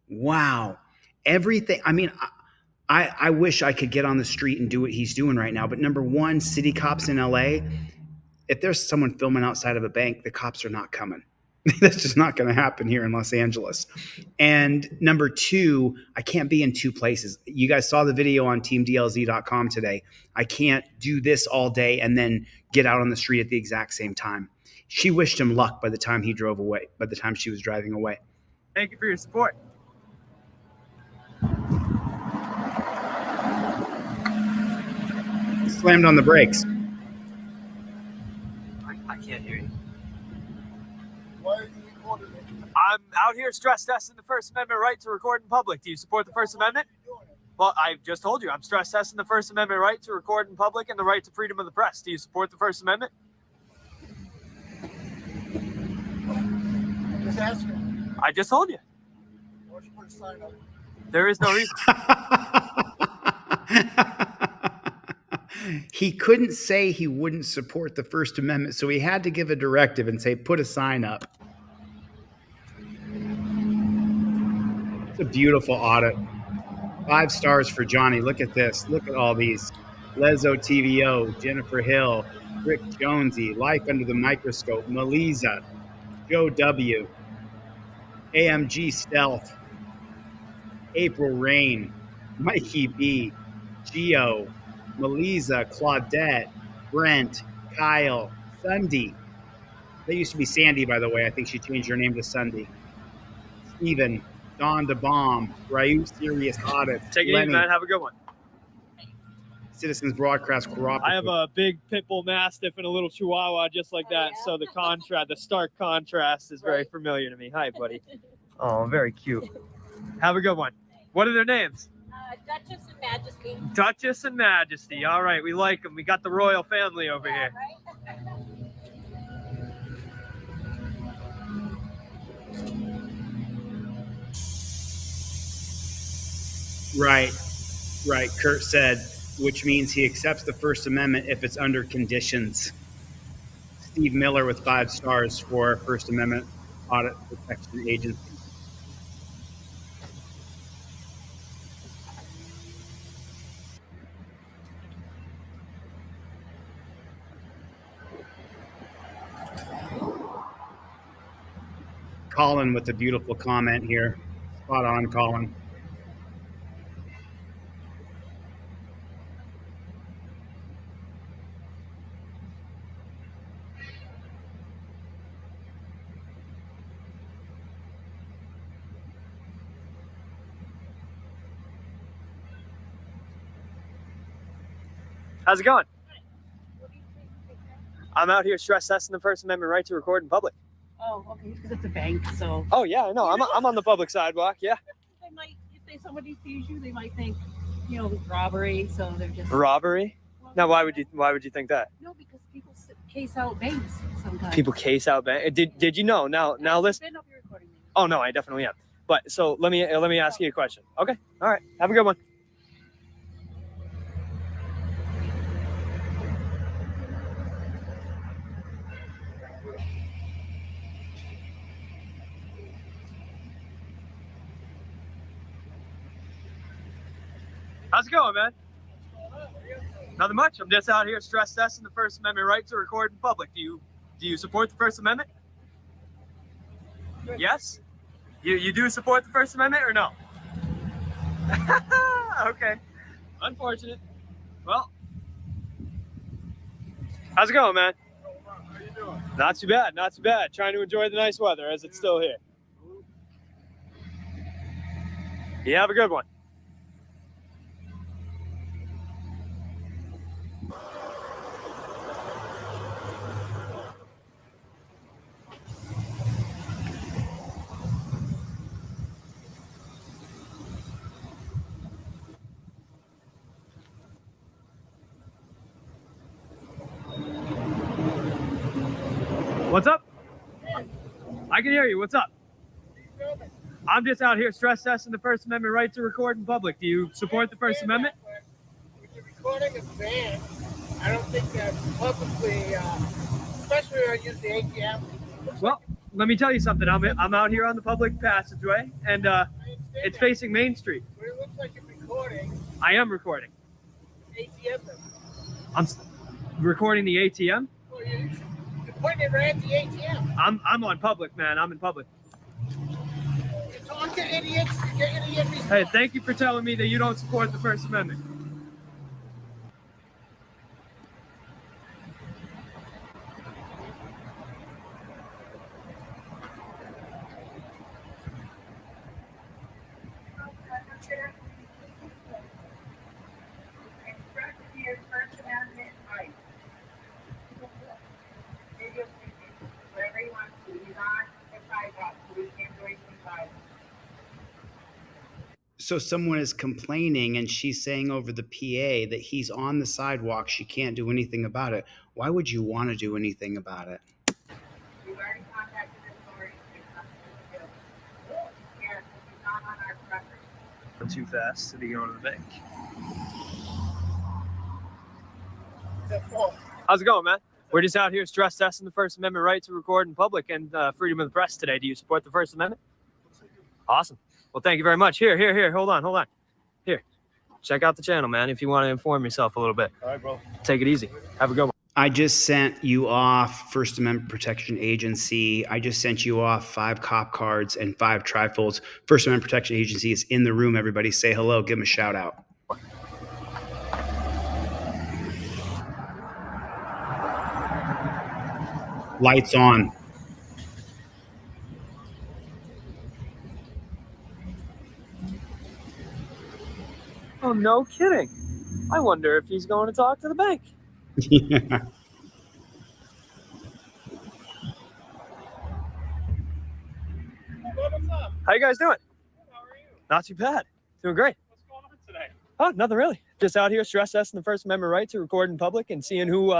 Wow. Everything. I mean, I wish I could get on the street and do what he's doing right now. But number one, city cops in LA, if there's someone filming outside of a bank, the cops are not coming. That's just not going to happen here in Los Angeles. And number two, I can't be in 2 places. You guys saw the video on teamdlz.com today. I can't do this all day and then get out on the street at the exact same time. She wished him luck by the time he drove away, by the time she was driving away. Thank you for your support. Slammed on the brakes. I can't hear you. Why are you recording me? I'm out here stress testing the First Amendment right to record in public. Do you support the First Amendment? Well, I just told you, I'm stress testing the First Amendment right to record in public and the right to freedom of the press. Do you support the First Amendment? Just asking. I just told you. Why don't you put a sign up? There is no reason. He couldn't say he wouldn't support the First Amendment, so he had to give a directive and say, put a sign up. It's a beautiful audit. 5 stars for Johnny. Look at this. Look at all these. Lezo TVO, Jennifer Hill, Rick Jonesy, Life Under the Microscope, Melisa, Joe W., AMG Stealth, April Rain, Mikey B, Geo, Melisa, Claudette, Brent, Kyle, Sunday. They used to be Sandy, by the way. I think she changed her name to Sunday. Steven, Don DeBomb, Ryu Serious Audit, Take it easy, man. Have a good one. Citizens Broadcast Cooperative. I have a big pit bull mastiff and a little chihuahua just like that. So the contrast, the stark contrast is very familiar to me. Hi, buddy. Oh, very cute. Have a good one. What are their names? Duchess and Majesty. Duchess and Majesty. All right, we like them. We got the royal family over here. Right. Kurt said, which means he accepts the First Amendment if it's under conditions. Steve Miller with 5 stars for First Amendment Audit Protection Agency. Colin with a beautiful comment here. Spot on, Colin. How's it going? I'm out here stress testing the First Amendment right to record in public. Oh, okay, because it's a bank, so. Oh yeah, I know. I'm on the public sidewalk. Yeah. They might, if somebody sees you, they might think, robbery. So they're just Robbery? Now, why would you think that? No, because people case out banks sometimes. People case out bank. Did you know? Now listen. Oh no, I definitely am. But so let me ask you a question. Okay. All right. Have a good one. How's it going, man? Nothing much. I'm just out here stress testing the First Amendment right to record in public. Do you support the First Amendment? Yes? You do support the First Amendment or no? Okay. Unfortunate. Well, how's it going, man? How you doing? Not too bad, not too bad. Trying to enjoy the nice weather as it's still here. You have a good one. What's up? I can hear you. What's up? I'm just out here stress testing the First Amendment right to record in public. Do you support the First Amendment? When you're recording a van, I don't think that's publicly, especially when I use the ATM. Well, let me tell you something. I'm out here on the public passageway, and it's facing Main Street. But it looks like you're recording I am recording. ATM number. I'm recording the ATM. Well, you're pointing it right at the ATM. I'm on public, man. I'm in public. You talk to idiots, you get idiot response. Hey, thank you for telling me that you don't support the First Amendment. So someone is complaining and she's saying over the PA that he's on the sidewalk. She can't do anything about it. Why would you want to do anything about it? We've already contacted the authorities. There's nothing to do. Yes, it's not on our record. Too fast to be going to the bank. How's it going, man? We're just out here stress testing the First Amendment right to record in public and freedom of the press today. Do you support the First Amendment? Awesome. Well, thank you very much. Here. Hold on. Here. Check out the channel, man, if you want to inform yourself a little bit. All right, bro. Take it easy. Have a good one. I just sent you off First Amendment Protection Agency. I just sent you off 5 cop cards and 5 trifolds. First Amendment Protection Agency is in the room. Everybody say hello. Give them a shout out. Lights on. Oh, no kidding. I wonder if he's going to talk to the bank. Yeah. What's up? How you guys doing? How are you? Not too bad. Doing great. What's going on today? Oh, nothing really. Just out here stress testing the First Amendment right to record in public and seeing who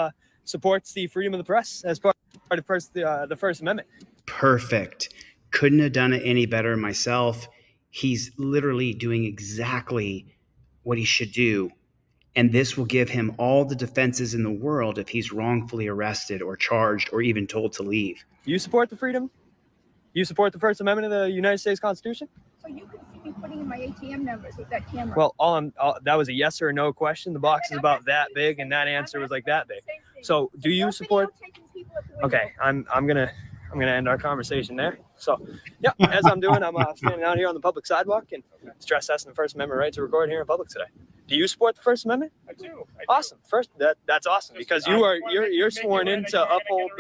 supports the freedom of the press as part of the First Amendment. Perfect. Couldn't have done it any better myself. He's literally doing exactly what he should do. And this will give him all the defenses in the world if he's wrongfully arrested or charged or even told to leave. You support the freedom? You support the First Amendment of the United States Constitution? So you can see me putting in my ATM numbers with that camera. Well, that was a yes or no question. The box is about that big, and that answer was like that big. So, do you support? Okay, I'm gonna end our conversation there. So, yeah, as I'm doing, I'm standing out here on the public sidewalk and stress testing the First Amendment right to record here in public today. Do you support the First Amendment? I do. Awesome. First, that's awesome because you're sworn in to uphold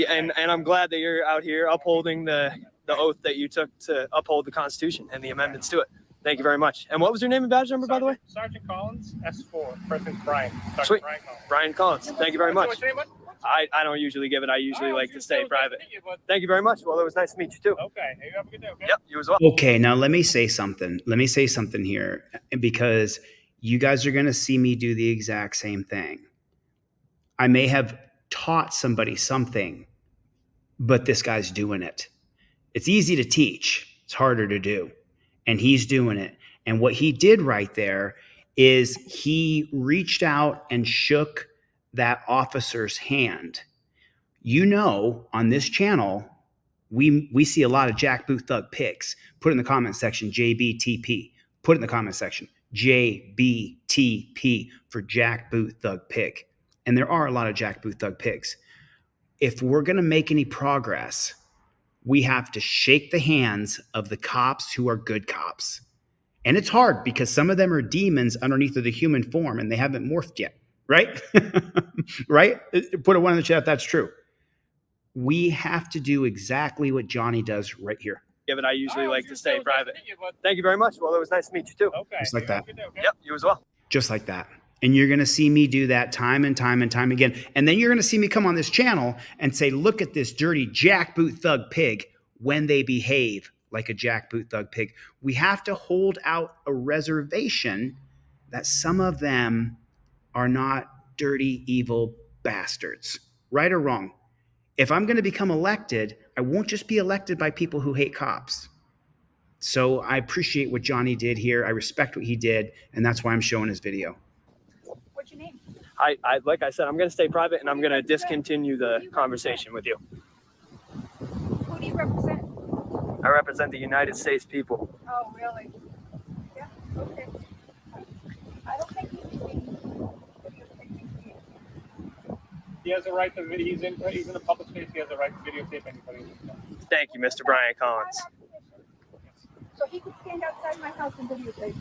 and I'm glad that you're out here upholding the oath that you took to uphold the Constitution and the amendments to it. Thank you very much. And what was your name and badge number, by the way? Sergeant Collins, S4. First name's Brian. Sergeant Sweet. Brian Collins. Brian Collins. Thank you very much. What's your name, bud? I don't usually give it. I usually like to stay private. Nice to meet you, bud. Thank you very much. Well, it was nice to meet you too. Okay. Hey, you have a good day, okay? Yep, you as well. Okay, now let me say something. Let me say something here because you guys are going to see me do the exact same thing. I may have taught somebody something, but this guy's doing it. It's easy to teach. It's harder to do. And he's doing it. And what he did right there is he reached out and shook that officer's hand. You know, on this channel, we see a lot of jackboot thug pics. Put it in the comment section, JBTP. Put it in the comment section, JBTP for jackboot thug pic. And there are a lot of jackboot thug pics. If we're going to make any progress, we have to shake the hands of the cops who are good cops. And it's hard because some of them are demons underneath of the human form and they haven't morphed yet, right? Right? Put a one in the chat. That's true. We have to do exactly what Johnny does right here. Yeah, but I usually like to stay private. Thank you very much. Well, it was nice to meet you too. Okay. Just like that. Yep, you as well. Just like that. And you're going to see me do that time and time and time again. And then you're going to see me come on this channel and say, look at this dirty jackboot thug pig when they behave like a jackboot thug pig. We have to hold out a reservation that some of them are not dirty, evil bastards. Right or wrong? If I'm going to become elected, I won't just be elected by people who hate cops. So I appreciate what Johnny did here. I respect what he did. And that's why I'm showing his video. What's your name? I like I said, I'm going to stay private and I'm going to discontinue the conversation with you. Who do you represent? I represent the United States people. Oh, really? Yeah, okay. I don't think you should be videotaping. He has a right to video. He's in a public space. He has a right to videotape anybody. Thank you, Mr. Brian Collins. So he could stand outside my house and videotape.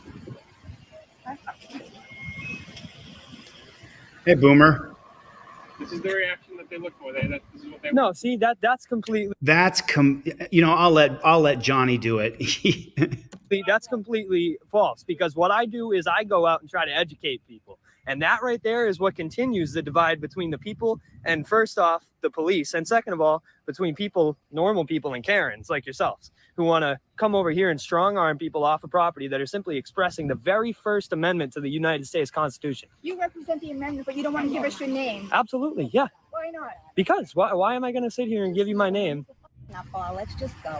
Huh? Hey, Boomer. This is the reaction that they look for. This is what they No, see that's completely I'll let Johnny do it. that's completely false because what I do is I go out and try to educate people. And that right there is what continues the divide between the people and first off, the police. And second of all, between people, normal people and Karens like yourselves who want to come over here and strong arm people off of property that are simply expressing the very First Amendment to the United States Constitution. You represent the amendment, but you don't want to give us your name. Absolutely. Yeah. Why not? Because why am I going to sit here and give you my name? Now, Paul, let's just go.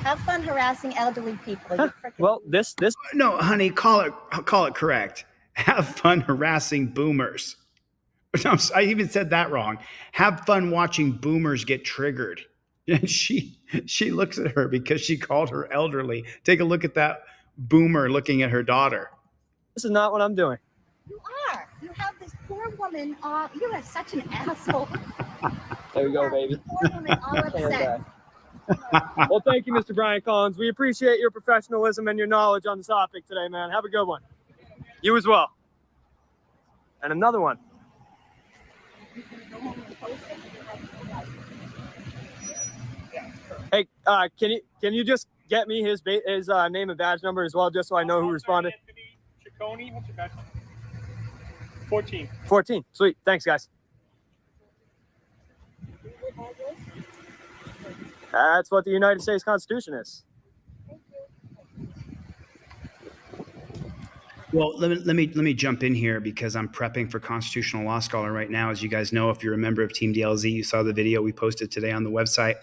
Have fun harassing elderly people. You frickin- Well, this No, honey, call it correct. Have fun harassing boomers. I even said that wrong. Have fun watching boomers get triggered. And she looks at her because she called her elderly. Take a look at that boomer looking at her daughter. This is not what I'm doing. You are. You have this poor woman. You are such an asshole. There we go, baby. Poor woman all upset. Well, thank you, Mr. Brian Collins. We appreciate your professionalism and your knowledge on the topic today, man. Have a good one. You as well. And another one. Hey, can you just get me his name and badge number as well, just so I know who responded? Ciccone, what's your badge? 14. 14. Sweet. Thanks, guys. That's what the United States Constitution is. Well, let me jump in here because I'm prepping for Constitutional Law Scholar right now. As you guys know, if you're a member of Team DLZ, you saw the video we posted today on the website.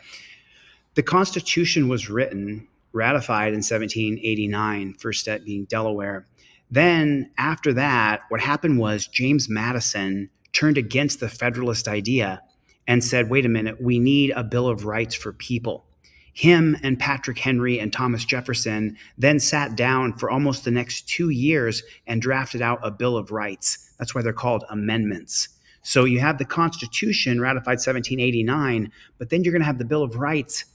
The Constitution was ratified in 1789, first step being Delaware. Then after that, what happened was James Madison turned against the Federalist idea and said, wait a minute, we need a Bill of Rights for people. Him and Patrick Henry and Thomas Jefferson then sat down for almost the next 2 years and drafted out a Bill of Rights. That's why they're called amendments. So you have the Constitution ratified 1789, but then you're going to have the Bill of Rights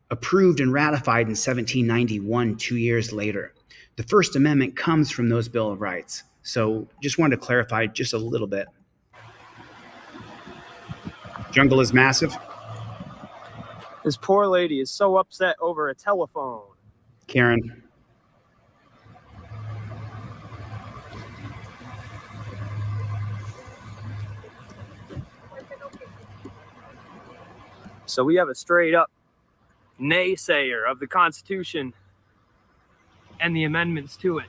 approved and ratified in 1791, 2 years later. The First Amendment comes from those Bill of Rights. So just wanted to clarify just a little bit. Jungle is massive. This poor lady is so upset over a telephone. Karen. So we have a straight up naysayer of the Constitution and the amendments to it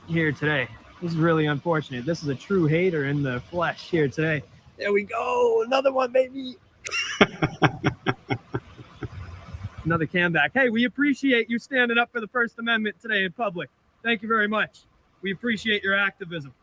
here today. This is really unfortunate. This is a true hater in the flesh here today. There we go. Another one, baby. Another comeback. Hey, we appreciate you standing up for the First Amendment today in public. Thank you very much. We appreciate your activism.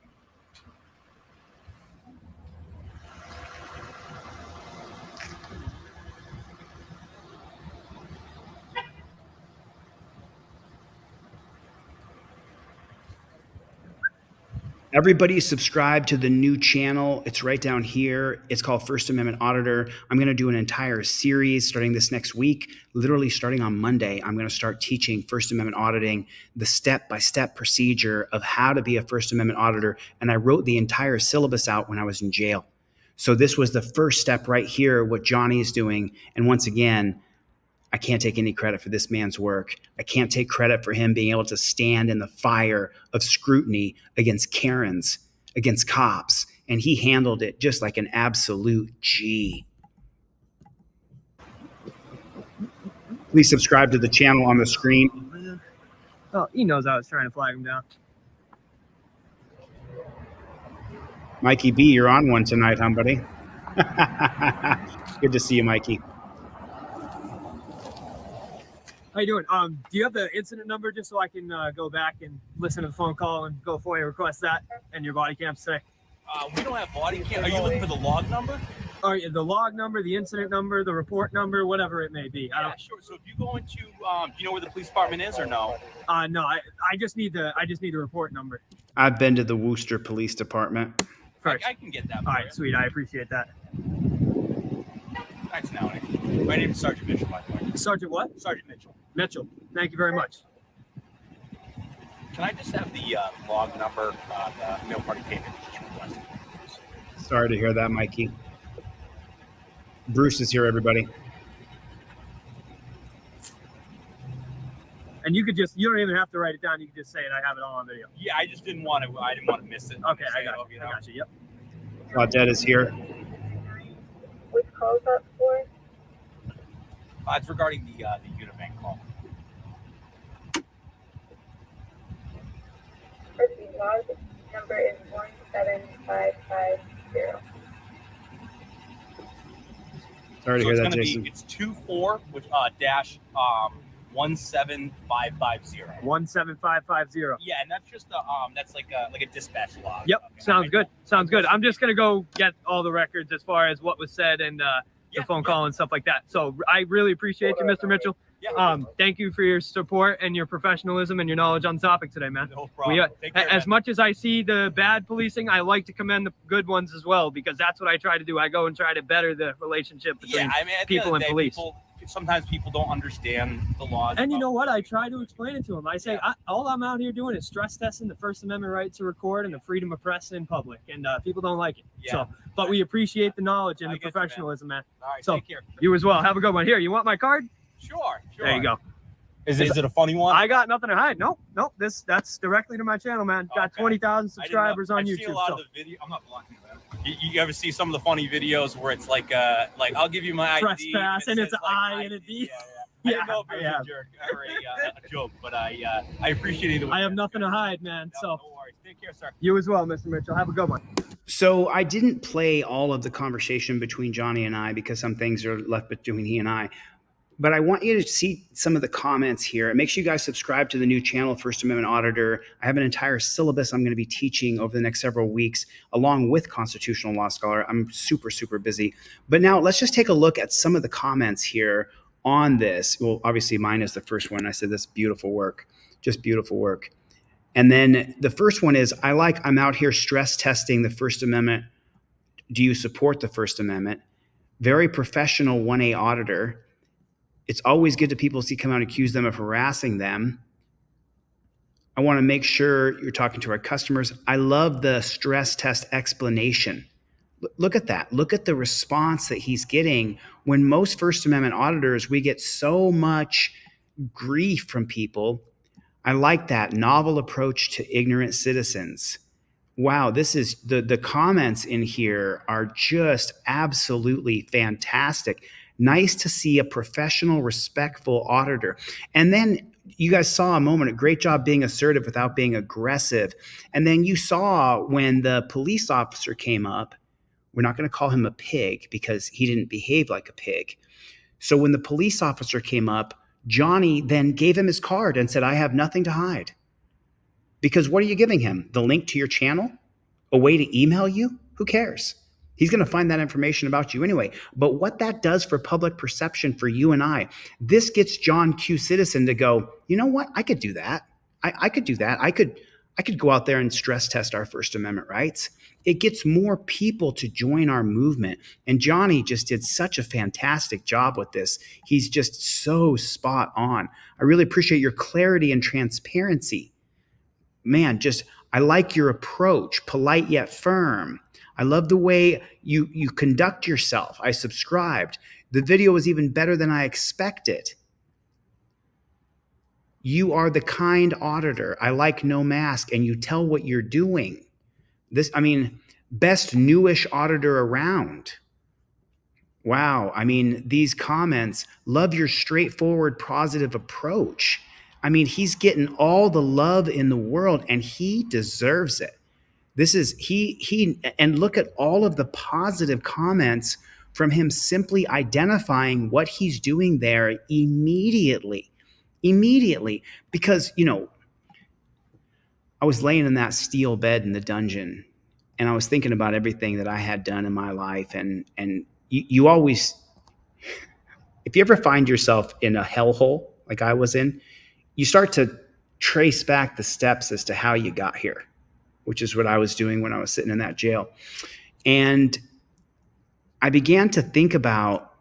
Everybody subscribe to the new channel. It's right down here. It's called First Amendment Auditor. I'm going to do an entire series starting this next week. Literally starting on Monday, I'm going to start teaching First Amendment auditing, the step-by-step procedure of how to be a First Amendment auditor. And I wrote the entire syllabus out when I was in jail. So this was the first step right here, what Johnny is doing. And once again, I can't take any credit for this man's work. I can't take credit for him being able to stand in the fire of scrutiny against Karens, against cops, and he handled it just like an absolute G. Please subscribe to the channel on the screen. Oh, he knows I was trying to flag him down. Mikey B, you're on one tonight, huh, buddy? Good to see you, Mikey. How you doing? Do you have the incident number just so I can go back and listen to the phone call and go FOIA request that and your body cams today? We don't have body cam. Are you looking for the log number? Oh, yeah, the log number, the incident number, the report number, whatever it may be. Yeah, sure. So if you go into, do you know where the police department is or no? No, I just need the report number. I've been to the Worcester Police Department. I can get that. All right, sweet. I appreciate that. Thanks, now. My name is Sergeant Mitchell, by the way. Sergeant what? Sergeant Mitchell. Mitchell. Thank you very much. Can I just have the log number, the mail party payment just requested? Sorry to hear that, Mikey. Bruce is here, everybody. And you don't even have to write it down. You can just say it. I have it all on video. Yeah, I just didn't want to miss it. Okay, I got you. I got you. Yep. Claudette is here. Which call is that for? It's regarding the Unibank call. The log number is 17550. Sorry to hear that, Jason. It's 24 which dash 17550. 17550. Yeah, and that's just that's like a dispatch log. Yep. Okay. Sounds good. Sounds good. I'm just gonna go get all the records as far as what was said and the phone call and stuff like that. So I really appreciate you, Mr. Mitchell. Yeah. Thank you for your support and your professionalism and your knowledge on the topic today, man. No problem. Take care, as man. much as I see the bad policing, I like to commend the good ones as well, because that's what I try to do. I go and try to better the relationship between people and police. Sometimes people don't understand the laws. And you know what? I try to explain it to them. I say, all I'm out here doing is stress testing the First Amendment right to record and the freedom of press in public. And people don't like it. Yeah. So, but we appreciate the knowledge and the professionalism, man. All right, So, take care. you as well. Have a good one. Here, you want my card? Sure. There you go. Is it a funny one? I got nothing to hide. Nope. That's directly to my channel, man. Got 20,000 subscribers on I've YouTube. seen a lot of the video. I'm not blocking that. You ever see some of the funny videos where it's like I'll give you my ID. Trespass, and it's says, I and a D. I didn't know if it was a jerk or a joke, but I appreciate it. I have nothing to hide, man. So no worries. Take care, sir. You as well, Mr. Mitchell. Have a good one. So I didn't play all of the conversation between Johnny and I because some things are left between he and I. But I want you to see some of the comments here. Make sure you guys subscribe to the new channel, First Amendment Auditor. I have an entire syllabus I'm going to be teaching over the next several weeks, along with Constitutional Law Scholar. I'm super, super busy. But now let's just take a look at some of the comments here on this. Well, obviously mine is the first one. I said, this beautiful work, just beautiful work. And then the first one is, I'm out here stress testing the First Amendment Do you support the First Amendment? Very professional 1A auditor. It's always good to people see come out and accuse them of harassing them. I want to make sure you're talking to our customers. I love the stress test explanation. Look at that. Look at the response that he's getting. When most First Amendment auditors, we get so much grief from people. I like that novel approach to ignorant citizens. Wow, this is the comments in here are just absolutely fantastic. Nice to see a professional, respectful auditor. And then you guys saw a moment, a great job being assertive without being aggressive. And then you saw when the police officer came up, we're not going to call him a pig because he didn't behave like a pig. So when the police officer came up, Johnny then gave him his card and said, I have nothing to hide. Because what are you giving him? The link to your channel? A way to email you? Who cares? He's going to find that information about you anyway. But what that does for public perception for you and I, this gets John Q. Citizen to go, you know what? I could do that. I could do that. I could go out there and stress test our First Amendment rights. It gets more people to join our movement. And Johnny just did such a fantastic job with this. He's just so spot on. I really appreciate your clarity and transparency. Man, I like your approach, polite yet firm. I love the way you conduct yourself. I subscribed. The video was even better than I expected. You are the kind auditor. I like no mask, and you tell what you're doing. Best newish auditor around. Wow. These comments, love your straightforward, positive approach. He's getting all the love in the world, and he deserves it. And look at all of the positive comments from him simply identifying what he's doing there immediately. Because, I was laying in that steel bed in the dungeon, and I was thinking about everything that I had done in my life. And you always, if you ever find yourself in a hellhole like I was in, you start to trace back the steps as to how you got here, which is what I was doing when I was sitting in that jail. And I began to think about,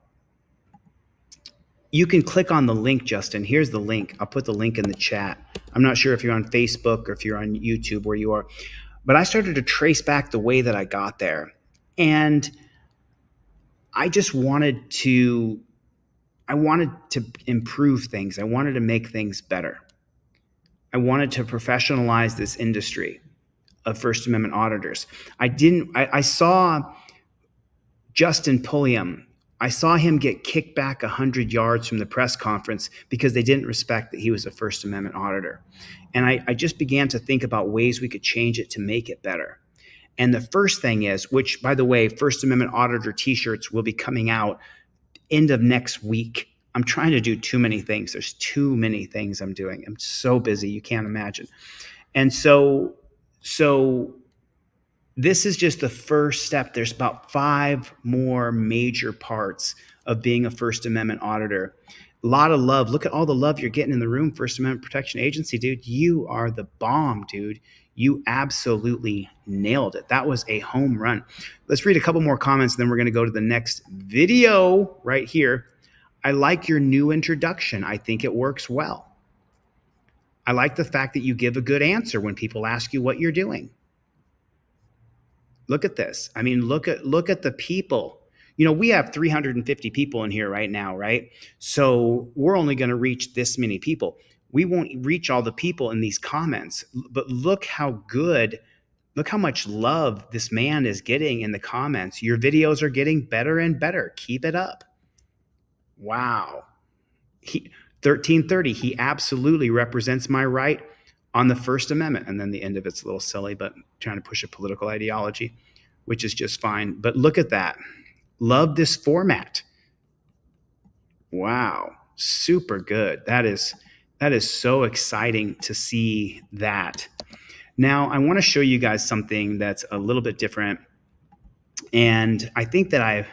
you can click on the link, Justin. Here's the link. I'll put the link in the chat. I'm not sure if you're on Facebook or if you're on YouTube, where you are, but I started to trace back the way that I got there. And I just wanted to improve things. I wanted to make things better. I wanted to professionalize this industry of First Amendment auditors. I saw Justin Pulliam. I saw him get kicked back 100 yards from the press conference because they didn't respect that he was a First Amendment auditor. And I just began to think about ways we could change it to make it better. And the first thing is, which, by the way, First Amendment auditor t-shirts will be coming out end of next week. I'm trying to do too many things. There's too many things I'm doing. I'm so busy, you can't imagine. And so this is just the first step. There's about 5 more major parts of being a First Amendment auditor. A lot of love. Look at all the love you're getting in the room, First Amendment Protection Agency, dude. You are the bomb, dude. You absolutely nailed it. That was a home run. Let's read a couple more comments, and then we're going to go to the next video right here. I like your new introduction. I think it works well. I like the fact that you give a good answer when people ask you what you're doing. Look at this. Look at the people. We have 350 people in here right now, right? So we're only going to reach this many people. We won't reach all the people in these comments, but look how much love this man is getting in the comments. Your videos are getting better and better. Keep it up. Wow. 1330, he absolutely represents my right on the First Amendment. And then the end of it's a little silly, but trying to push a political ideology, which is just fine. But look at that. Love this format. Wow. Super good. That is so exciting to see that. Now, I want to show you guys something that's a little bit different. And I think that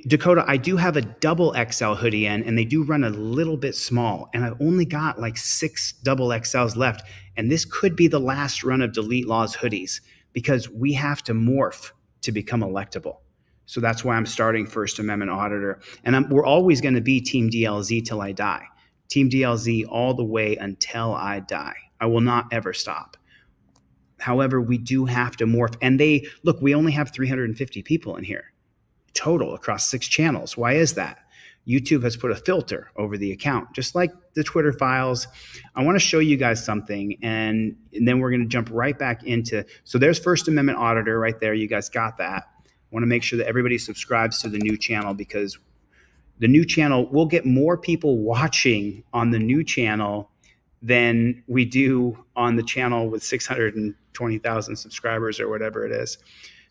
Dakota, I do have a double XL hoodie in, and they do run a little bit small. And I've only got like 6 double XLs left. And this could be the last run of Delete Laws hoodies. because we have to morph to become electable. So that's why I'm starting First Amendment Auditor. And we're always going to be Team DLZ till I die. Team DLZ all the way until I die. I will not ever stop. However, we do have to morph. And look, we only have 350 people in here total across 6 channels. Why is that? YouTube has put a filter over the account, just like the Twitter files. I want to show you guys something, and then we're going to jump right back into, so there's First Amendment Auditor right there. You guys got that. I want to make sure that everybody subscribes to the new channel, because the new channel, we'll get more people watching on the new channel than we do on the channel with 620,000 subscribers or whatever it is.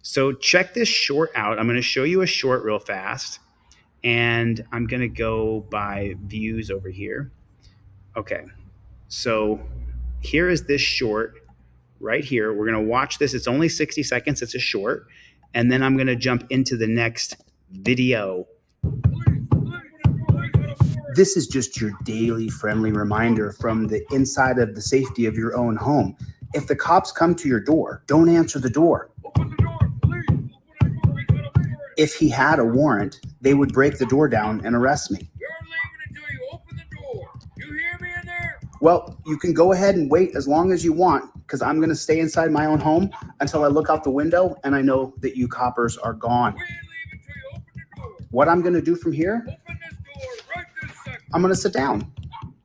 So check this short out. I'm going to show you a short real fast, and I'm going to go by views over here. Okay, so here is this short right here. We're going to watch this. It's only 60 seconds. It's a short. And then I'm going to jump into the next video. This is just your daily friendly reminder from the inside of the safety of your own home. If the cops come to your door, don't answer the door. If he had a warrant, they would break the door down and arrest me. You're leaving until you open the door. You hear me in there? Well, you can go ahead and wait as long as you want, because I'm going to stay inside my own home until I look out the window and I know that you coppers are gone. We ain't leaving until you open the door. What I'm going to do from here, open this door right this second. I'm going to sit down.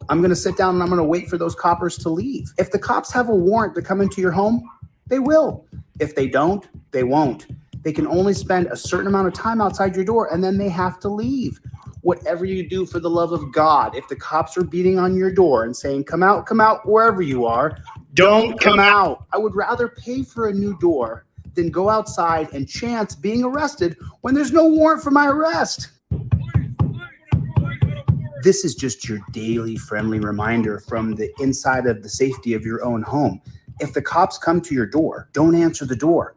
I'm going to sit down and I'm going to wait for those coppers to leave. If the cops have a warrant to come into your home, they will. If they don't, they won't. They can only spend a certain amount of time outside your door, and then they have to leave. Whatever you do, for the love of God, if the cops are beating on your door and saying, come out, wherever you are, don't come out. I would rather pay for a new door than go outside and chance being arrested when there's no warrant for my arrest. This is just your daily friendly reminder from the inside of the safety of your own home. If the cops come to your door, don't answer the door.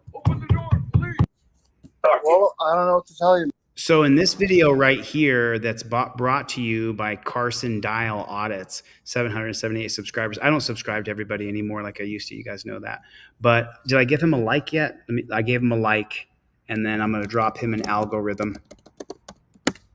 Well, I don't know what to tell you. So in this video right here, that's brought to you by Carson Dial Audits, 778 subscribers. I don't subscribe to everybody anymore like I used to. You guys know that. But did I give him a like yet? I gave him a like, and then I'm going to drop him an algorithm.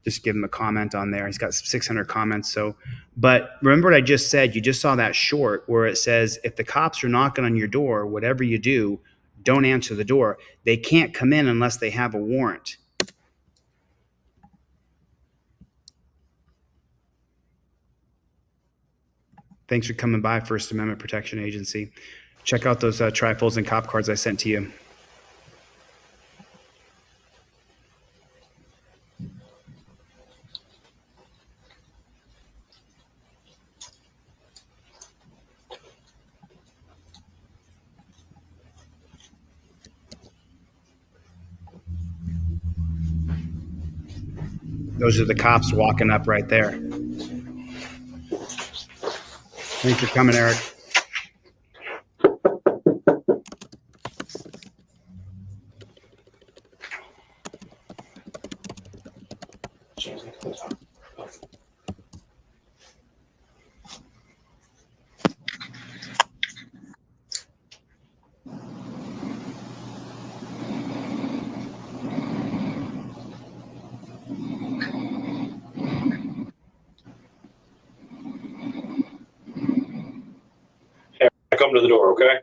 Just give him a comment on there. He's got 600 comments. So, but remember what I just said. You just saw that short where it says, if the cops are knocking on your door, whatever you do, don't answer the door. They can't come in unless they have a warrant. Thanks for coming by, First Amendment Protection Agency. Check out those trifolds and cop cards I sent to you. Those are the cops walking up right there. Thanks for coming, Eric. Come to the door, okay?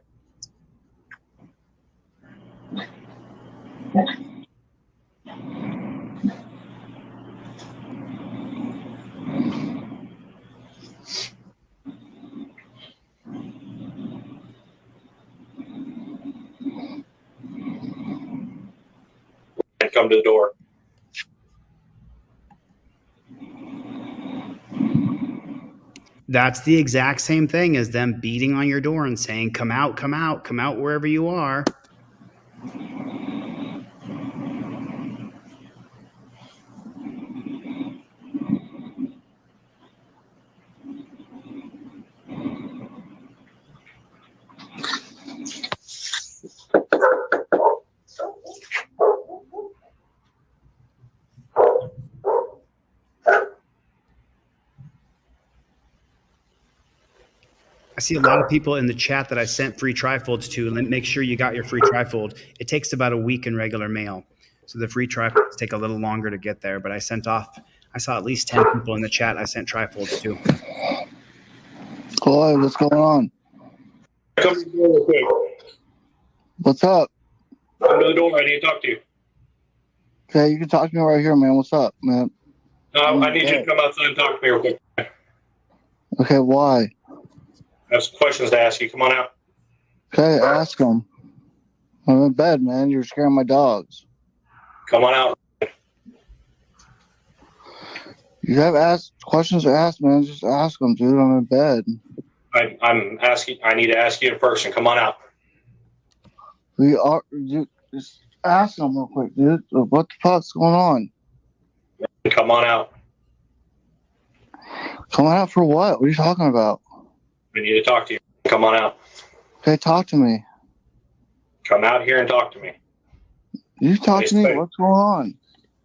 Come to the door. That's the exact same thing as them beating on your door and saying, come out wherever you are. I see a lot of people in the chat that I sent free trifolds to. Make sure you got your free trifold. It takes about a week in regular mail. So the free trifolds take a little longer to get there, but I saw at least 10 people in the chat I sent trifolds to. Hello, what's going on? Come to the door real quick. What's up? Come to the door. I need to talk to you. Okay, you can talk to me right here, man. What's up, man? I need you to come outside and talk to me real quick. Okay, why? I have some questions to ask you. Come on out. Okay, ask them. I'm in bed, man. You're scaring my dogs. Come on out. You have questions to ask, man. Just ask them, dude. I'm in bed. I'm asking. I need to ask you in person. Come on out. Just ask them real quick, dude. What the fuck's going on? Come on out. Come on out for what? What are you talking about? I need to talk to you. Come on out. Okay, talk to me. Come out here and talk to me. You talk to me? What's going on?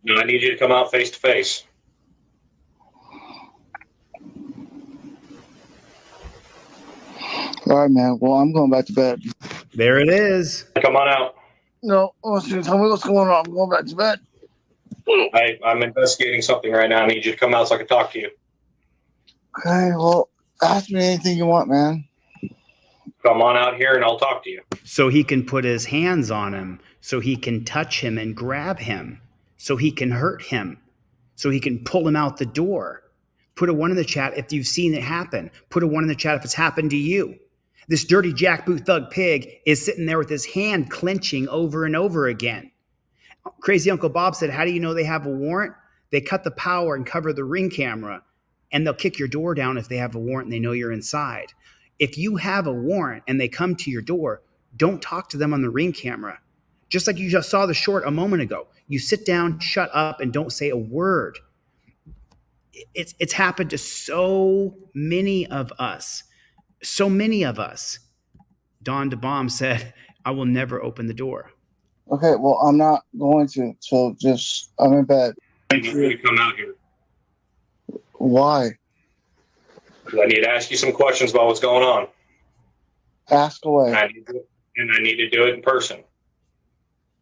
No, I need you to come out face to face. All right, man. Well, I'm going back to bed. There it is. Come on out. No, tell me what's going on. I'm going back to bed. I'm investigating something right now. I need you to come out so I can talk to you. Okay, well, ask me anything you want, man. Come on out here and I'll talk to you. So he can put his hands on him, so he can touch him and grab him, so he can hurt him, so he can pull him out the door. Put a 1 in the chat if you've seen it happen. Put a 1 in the chat if it's happened to you. This dirty jackboot thug pig is sitting there with his hand clenching over and over again. Crazy Uncle Bob said, how do you know they have a warrant? They cut the power and cover the ring camera, and they'll kick your door down if they have a warrant and they know you're inside. If you have a warrant and they come to your door, don't talk to them on the ring camera. Just like you just saw the short a moment ago. You sit down, shut up, and don't say a word. It's happened to so many of us. So many of us. Don DeBomb said, I will never open the door. Okay, well, I'm not going to. So I'm in bed. I need you to come out here. Why? I need to ask you some questions about what's going on. Ask away. And I need to do it in person.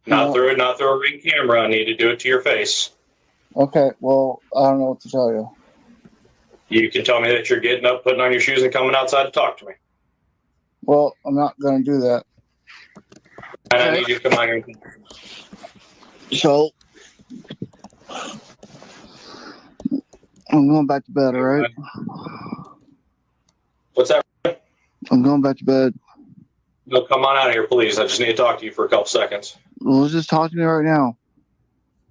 Not through a ring camera. I need to do it to your face. Okay, well, I don't know what to tell you. You can tell me that you're getting up, putting on your shoes, and coming outside to talk to me. Well, I'm not going to do that. And I need you to come out here. So, I'm going back to bed, all right? What's that? I'm going back to bed. No, come on out of here, please. I just need to talk to you for a couple seconds. Well, just talk to me right now.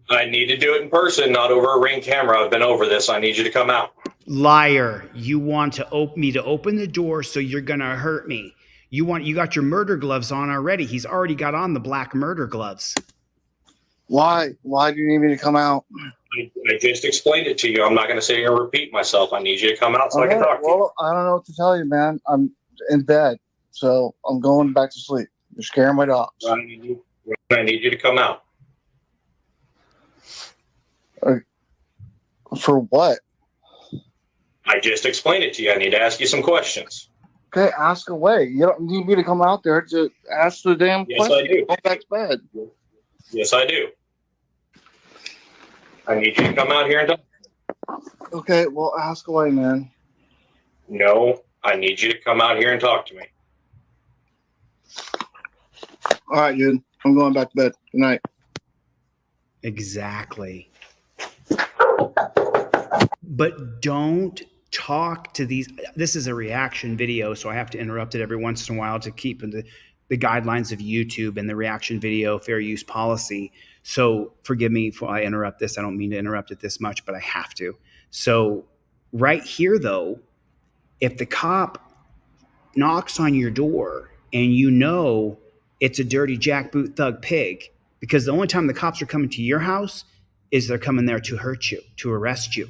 I need to do it in person, not over a ring camera. I've been over this. I need you to come out. Liar. You want to me to open the door, so you're going to hurt me. You got your murder gloves on already. He's already got on the black murder gloves. Why? Why do you need me to come out? I just explained it to you. I'm not going to sit here and repeat myself. I need you to come out so I can talk to you. Well, I don't know what to tell you, man. I'm in bed, so I'm going back to sleep. You're scaring my dogs. I need you to come out. For what? I just explained it to you. I need to ask you some questions. Okay, ask away. You don't need me to come out there to ask the damn Yes, question. I do. Go back to bed. Yes, I do. I need you to come out here and talk. Okay, well, ask away, man. No, I need you to come out here and talk to me. All right, dude. I'm going back to bed. Good night. Exactly. But don't talk to these. This is a reaction video, so I have to interrupt it every once in a while to keep in the guidelines of YouTube and the reaction video fair use policy. So forgive me if I interrupt this. I don't mean to interrupt it this much, but I have to. So right here, though, if the cop knocks on your door and you know it's a dirty jackboot thug pig, because the only time the cops are coming to your house is they're coming there to hurt you, to arrest you.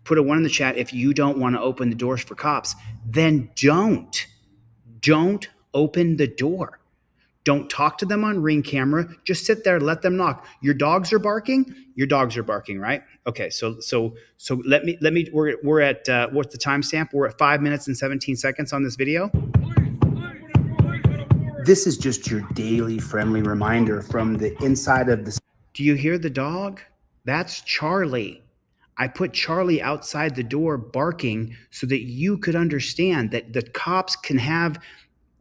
Put a 1 in the chat if you don't want to open the doors for cops. Then don't open the door. Don't talk to them on Ring camera. Just sit there, let them knock. Your dogs are barking. Your dogs are barking, right? Okay, so let me. We're at what's the timestamp? We're at 5 minutes and 17 seconds on this video. This is just your daily friendly reminder from the inside of the. Do you hear the dog? That's Charlie. I put Charlie outside the door barking so that you could understand that the cops can have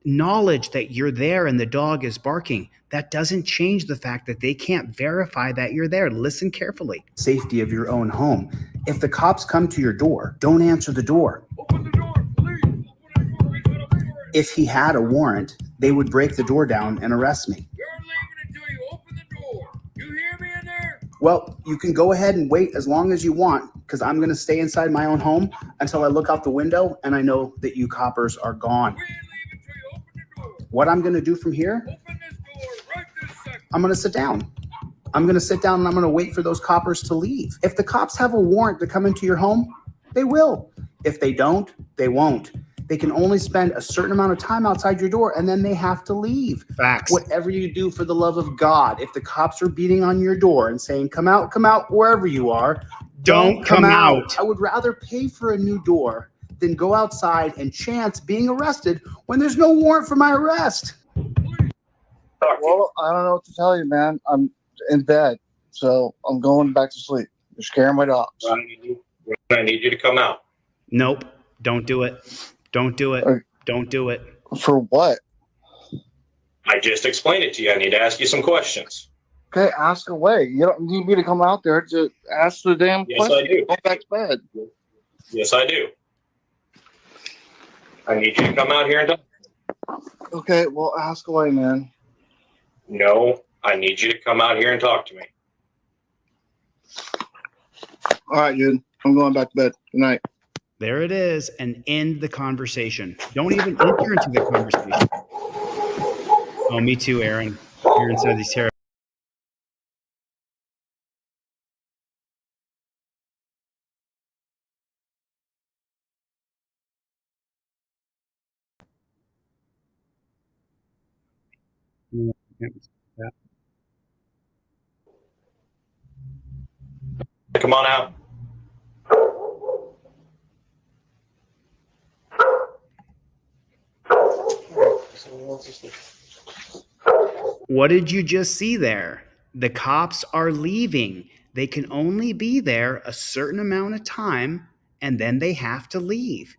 knowledge that you're there and the dog is barking. That doesn't change the fact that they can't verify that you're there. Listen carefully. Safety of your own home. If the cops come to your door, don't answer the door. Open the door, please. Open the door. We got a warrant. If he had a warrant, they would break the door down and arrest me. You're leaving until you open the door. You hear me in there? Well, you can go ahead and wait as long as you want, because I'm going to stay inside my own home until I look out the window and I know that you coppers are gone. What I'm going to do from here, I'm going to sit down. I'm going to sit down and I'm going to wait for those coppers to leave. If the cops have a warrant to come into your home, they will. If they don't, they won't. They can only spend a certain amount of time outside your door and then they have to leave. Facts. Whatever you do, for the love of God, if the cops are beating on your door and saying, come out, wherever you are, don't come out. I would rather pay for a new door than go outside and chance being arrested when there's no warrant for my arrest. Well, I don't know what to tell you, man. I'm in bed, so I'm going back to sleep. You're scaring my dogs. I need you to come out. Nope. Don't do it. Don't do it. Don't do it. For what? I just explained it to you. I need to ask you some questions. Okay, ask away. You don't need me to come out there to ask the damn Yes, question. I do. Go back to bed. Yes, I do. I need you to come out here and talk. Okay, well, ask away, man. No, I need you to come out here and talk to me. All right, dude. I'm going back to bed. Good night. There it is, and end the conversation. Don't even enter into the conversation. Oh, me too, Aaron. Aaron said he's terrible. Come on out. What did you just see there? The cops are leaving. They can only be there a certain amount of time, and then they have to leave.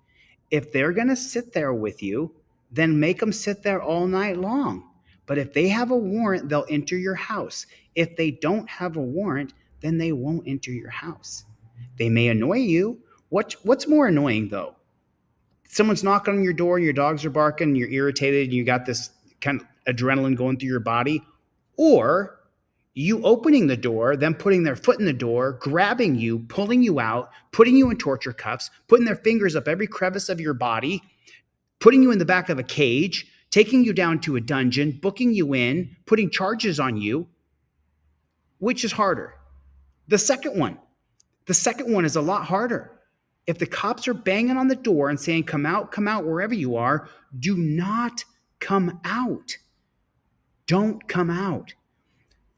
If they're going to sit there with you, then make them sit there all night long. But if they have a warrant, they'll enter your house. If they don't have a warrant, then they won't enter your house. They may annoy you. What's more annoying, though? Someone's knocking on your door and your dogs are barking and you're irritated and you got this kind of adrenaline going through your body, or you opening the door, them putting their foot in the door, grabbing you, pulling you out, putting you in torture cuffs, putting their fingers up every crevice of your body, putting you in the back of a cage, taking you down to a dungeon, booking you in, putting charges on you. Which is harder? The second one. The second one is a lot harder. If the cops are banging on the door and saying, come out, wherever you are, do not come out. Don't come out.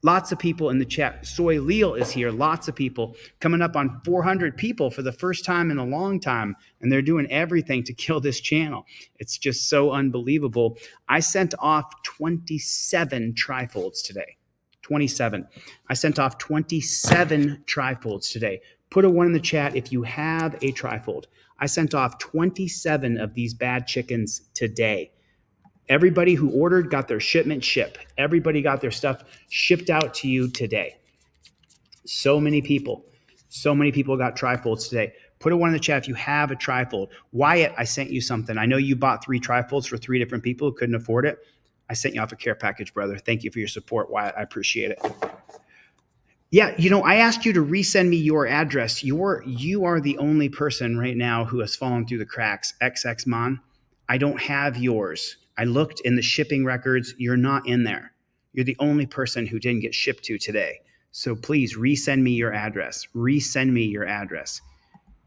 Lots of people in the chat. Soy Leal is here. Lots of people coming up on 400 people for the first time in a long time. And they're doing everything to kill this channel. It's just so unbelievable. I sent off 27 trifolds today. 27. I sent off 27 trifolds today. Put a 1 in the chat if you have a trifold. I sent off 27 of these bad chickens today. Everybody who ordered got their shipment shipped. Everybody got their stuff shipped out to you today. So many people got trifolds today. Put a 1 in the chat if you have a trifold. Wyatt, I sent you something. I know you bought 3 trifolds for 3 different people who couldn't afford it. I sent you off a care package, brother. Thank you for your support, Wyatt. I appreciate it. Yeah, I asked you to resend me your address. You are the only person right now who has fallen through the cracks. XXMon, I don't have yours. I looked in the shipping records. You're not in there. You're the only person who didn't get shipped to today. So please resend me your address. Resend me your address.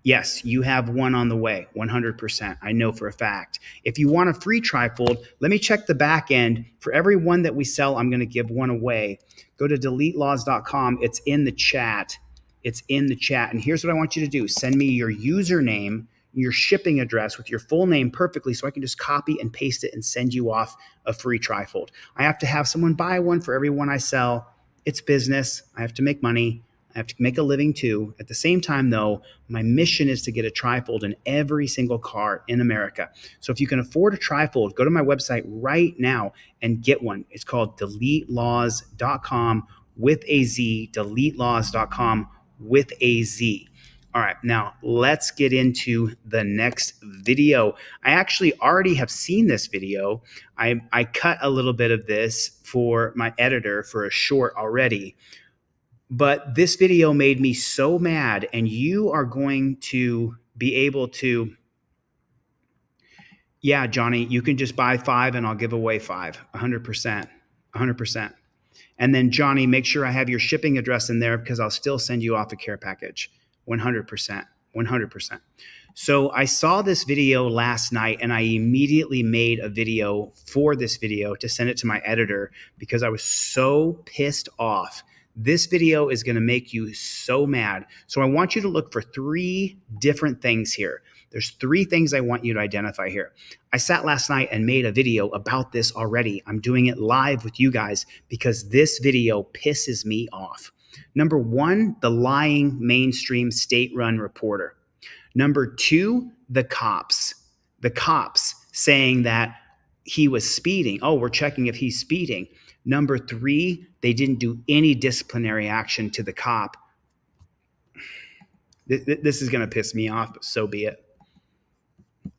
Yes, you have one on the way, 100%. I know for a fact. If you want a free trifold, let me check the back end. For every one that we sell, I'm going to give one away. Go to deletelaws.com. It's in the chat. It's in the chat. And here's what I want you to do. Send me your username, your shipping address with your full name perfectly so I can just copy and paste it and send you off a free trifold. I have to have someone buy one for every one I sell. It's business. I have to make money. I have to make a living too. At the same time, though, my mission is to get a trifold in every single car in America. So if you can afford a trifold, go to my website right now and get one. It's called deletelaws.com with a Z, deletelaws.com with a Z. All right, now let's get into the next video. I actually already have seen this video. I cut a little bit of this for my editor for a short already. But this video made me so mad, and you are going to be able to, yeah, Johnny, you can just buy 5 and I'll give away 5, 100%, 100%. And then Johnny, make sure I have your shipping address in there because I'll still send you off a care package, 100%, 100%. So I saw this video last night and I immediately made a video for this video to send it to my editor because I was so pissed off. This video is going to make you so mad. So I want you to look for 3 different things here. There's 3 things I want you to identify here. I sat last night and made a video about this already. I'm doing it live with you guys because this video pisses me off. Number 1, the lying mainstream state-run reporter. Number 2, the cops. The cops saying that he was speeding. Oh, we're checking if he's speeding. Number 3, they didn't do any disciplinary action to the cop. This is going to piss me off, but so be it.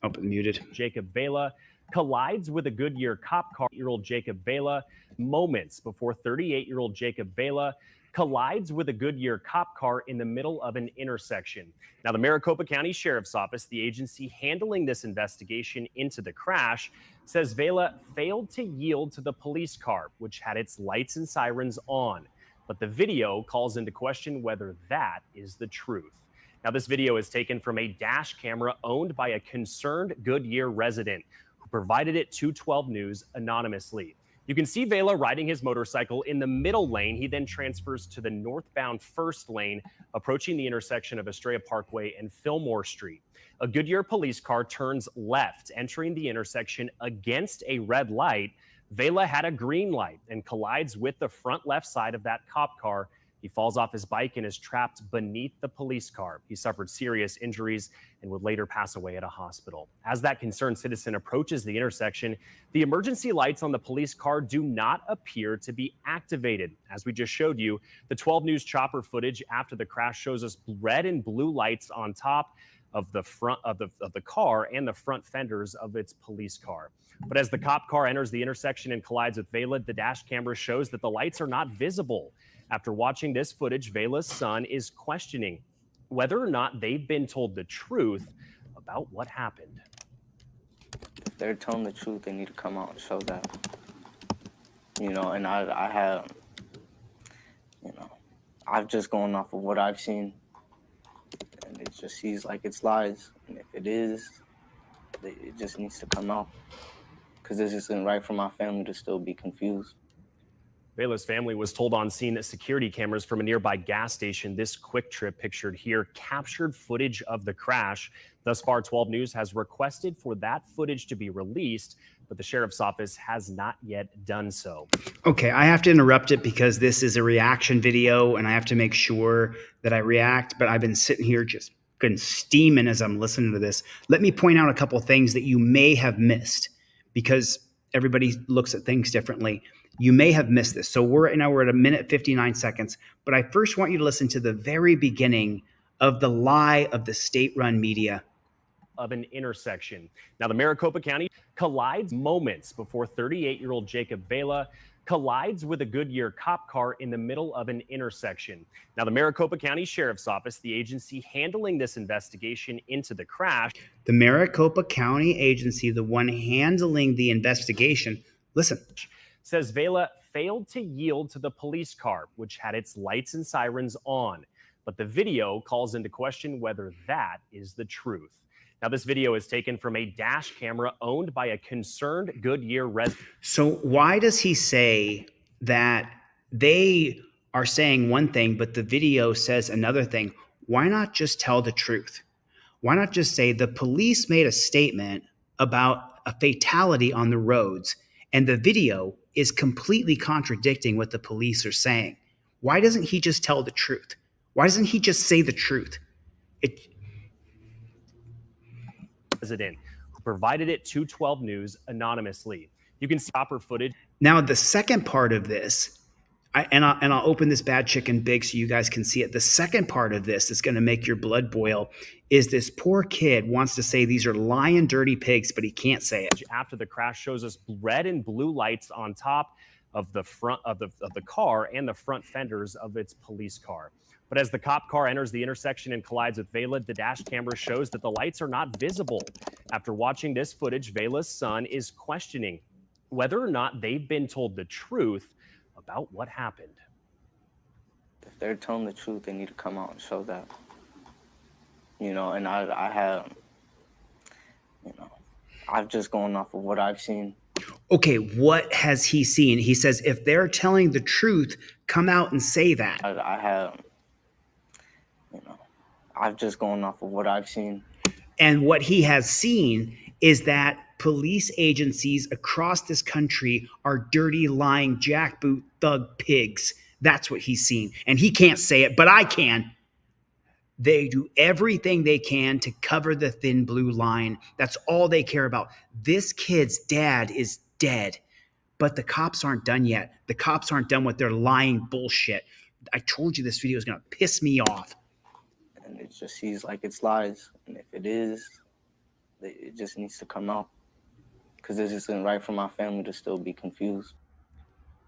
Oh, it's muted. Jacob Vela collides with a Goodyear cop car. 38-year-old Jacob Vela, moments before 38-year-old Jacob Vela collides with a Goodyear cop car in the middle of an intersection. Now, the Maricopa County Sheriff's Office, the agency handling this investigation into the crash, says Vela failed to yield to the police car, which had its lights and sirens on. But the video calls into question whether that is the truth. Now, this video is taken from a dash camera owned by a concerned Goodyear resident who provided it to 12 News anonymously. You can see Vela riding his motorcycle in the middle lane. He then transfers to the northbound first lane, approaching the intersection of Estrella Parkway and Fillmore Street. A Goodyear police car turns left, entering the intersection against a red light. Vela had a green light and collides with the front left side of that cop car. He falls off his bike and is trapped beneath the police car. He suffered serious injuries and would later pass away at a hospital. As that concerned citizen approaches the intersection, the emergency lights on the police car do not appear to be activated. As we just showed you, the 12 News chopper footage after the crash shows us red and blue lights on top of the front of the car and the front fenders of its police car. But as the cop car enters the intersection and collides with Vela, the dash camera shows that the lights are not visible. After watching this footage, Vela's son is questioning whether or not they've been told the truth about what happened. If they're telling the truth, they need to come out and show that. You know, and I have, you know, I've just gone off of what I've seen. And it just seems like it's lies. And if it is, it just needs to come out. Because this isn't right for my family to still be confused. Vela's family was told on scene that security cameras from a nearby gas station, this Quick Trip pictured here, captured footage of the crash. Thus far, 12 News has requested for that footage to be released, but the sheriff's office has not yet done so. Okay, I have to interrupt it because this is a reaction video and I have to make sure that I react, but I've been sitting here just steaming as I'm listening to this. Let me point out a couple of things that you may have missed because everybody looks at things differently. You may have missed this. So we're at 1:59 seconds, but I first want you to listen to the very beginning of the lie of the state-run media. Of an intersection. Now, the Maricopa County collides moments before 38-year-old Jacob Vela collides with a Goodyear cop car in the middle of an intersection. Now, the Maricopa County Sheriff's Office, the agency handling this investigation into the crash. The Maricopa County agency, the one handling the investigation, listen, says Vela failed to yield to the police car, which had its lights and sirens on. But the video calls into question whether that is the truth. Now, this video is taken from a dash camera owned by a concerned Goodyear resident. So why does he say that they are saying one thing, but the video says another thing? Why not just tell the truth? Why not just say the police made a statement about a fatality on the roads, and the video is completely contradicting what the police are saying? Why doesn't he just tell the truth? Why doesn't he just say the truth? President who provided it to 12 News anonymously. You can see proper footage. Now, the second part of this, I'll open this bad chicken big so you guys can see it. The second part of this that's going to make your blood boil is this poor kid wants to say these are lying dirty pigs, but he can't say it. After the crash shows us red and blue lights on top of the front of the car and the front fenders of its police car. But as the cop car enters the intersection and collides with Vela, the dash camera shows that the lights are not visible. After watching this footage, Vela's son is questioning whether or not they've been told the truth about what happened. If they're telling the truth, they need to come out and show that. You know, and I have, you know, I've just gone off of what I've seen. Okay, what has he seen? He says, if they're telling the truth, come out and say that. I have, you know, I've just gone off of what I've seen. And what he has seen is that police agencies across this country are dirty, lying, jackboot thug pigs. That's what he's seen. And he can't say it, but I can. They do everything they can to cover the thin blue line. That's all they care about. This kid's dad is dead, but the cops aren't done yet. The cops aren't done with their lying bullshit. I told you this video is going to piss me off. And it just seems like it's lies. And if it is, it just needs to come out. Because it isn't right for my family to still be confused.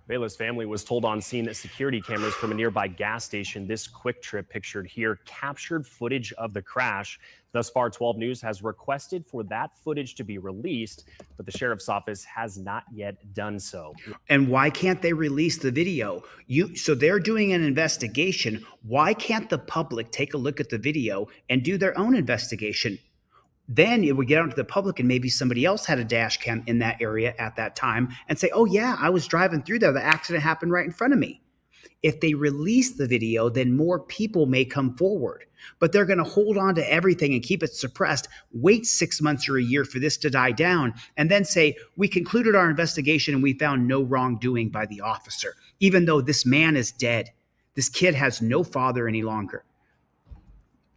Vela's family was told on scene that security cameras from a nearby gas station, this Quick Trip pictured here, captured footage of the crash. Thus far, 12 News has requested for that footage to be released, but the sheriff's office has not yet done so. And why can't they release the video? So they're doing an investigation. Why can't the public take a look at the video and do their own investigation? Then it would get out to the public and maybe somebody else had a dash cam in that area at that time and say, oh yeah, I was driving through there. The accident happened right in front of me. If they release the video, then more people may come forward. But they're going to hold on to everything and keep it suppressed, wait 6 months or a year for this to die down, and then say, we concluded our investigation and we found no wrongdoing by the officer, even though this man is dead. This kid has no father any longer.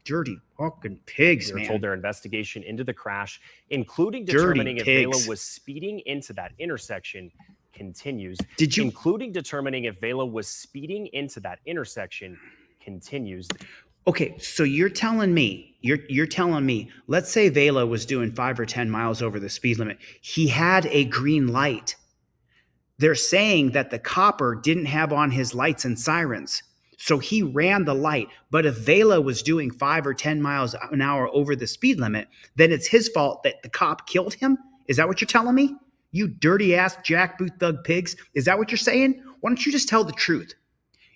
Dirty fucking pigs, We man. were told their investigation into the crash, including determining if Vela was speeding into that intersection, continues. Including determining if Vela was speeding into that intersection, continues. Okay, so you're telling me, let's say Vela was doing 5 or 10 miles over the speed limit. He had a green light. They're saying that the copper didn't have on his lights and sirens. So he ran the light. But if Vela was doing 5 or 10 miles an hour over the speed limit, then it's his fault that the cop killed him? Is that what you're telling me? You dirty ass jackboot thug pigs. Is that what you're saying? Why don't you just tell the truth?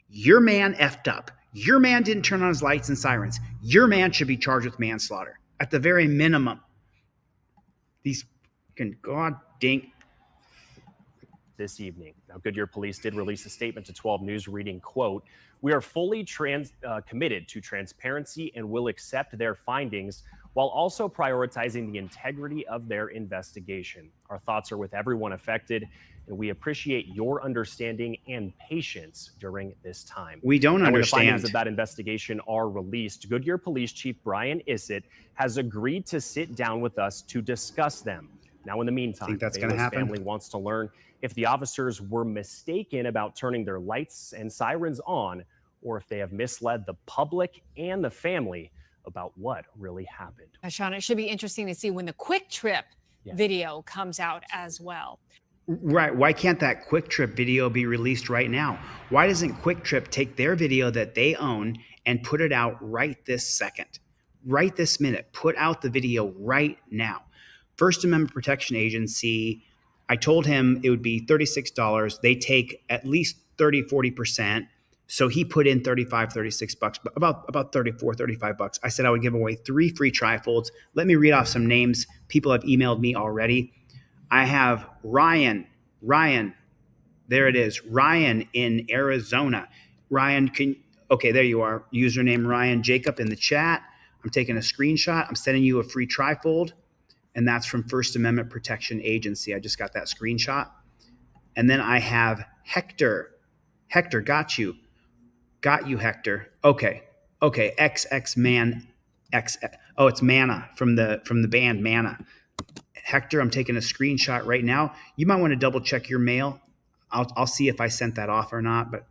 Your man effed up. Your man didn't turn on his lights and sirens. Your man should be charged with manslaughter at the very minimum. These fucking god dang. This evening. Now, Goodyear Police did release a statement to 12 News reading, quote, we are fully committed to transparency and will accept their findings while also prioritizing the integrity of their investigation. Our thoughts are with everyone affected, and we appreciate your understanding and patience during this time. We don't When the understand. findings of that investigation are released, Goodyear Police Chief Brian Issett has agreed to sit down with us to discuss them. Now, in the meantime, Think that's gonna Vela's happen? family wants to learn if the officers were mistaken about turning their lights and sirens on, or if they have misled the public and the family about what really happened. Sean, it should be interesting to see when the Quick Trip video comes out as well. Right. Why can't that Quick Trip video be released right now? Why doesn't Quick Trip take their video that they own and put it out right this second? Right this minute. Put out the video right now. First Amendment Protection Agency, I told him it would be $36. They take at least 30, 40%. So he put in 35, 36 bucks, about 34, 35 bucks. I said I would give away 3 free trifolds. Let me read off some names. People have emailed me already. I have Ryan, there it is. Ryan in Arizona. Ryan, okay, there you are. Username Ryan Jacob in the chat. I'm taking a screenshot. I'm sending you a free trifold, and that's from First Amendment Protection Agency. I just got that screenshot. And then I have Hector. Hector, got you. Got you, Hector. Okay. XX Man. X. Oh, it's Mana from the band Mana. Hector, I'm taking a screenshot right now. You might want to double check your mail. I'll see if I sent that off or not. But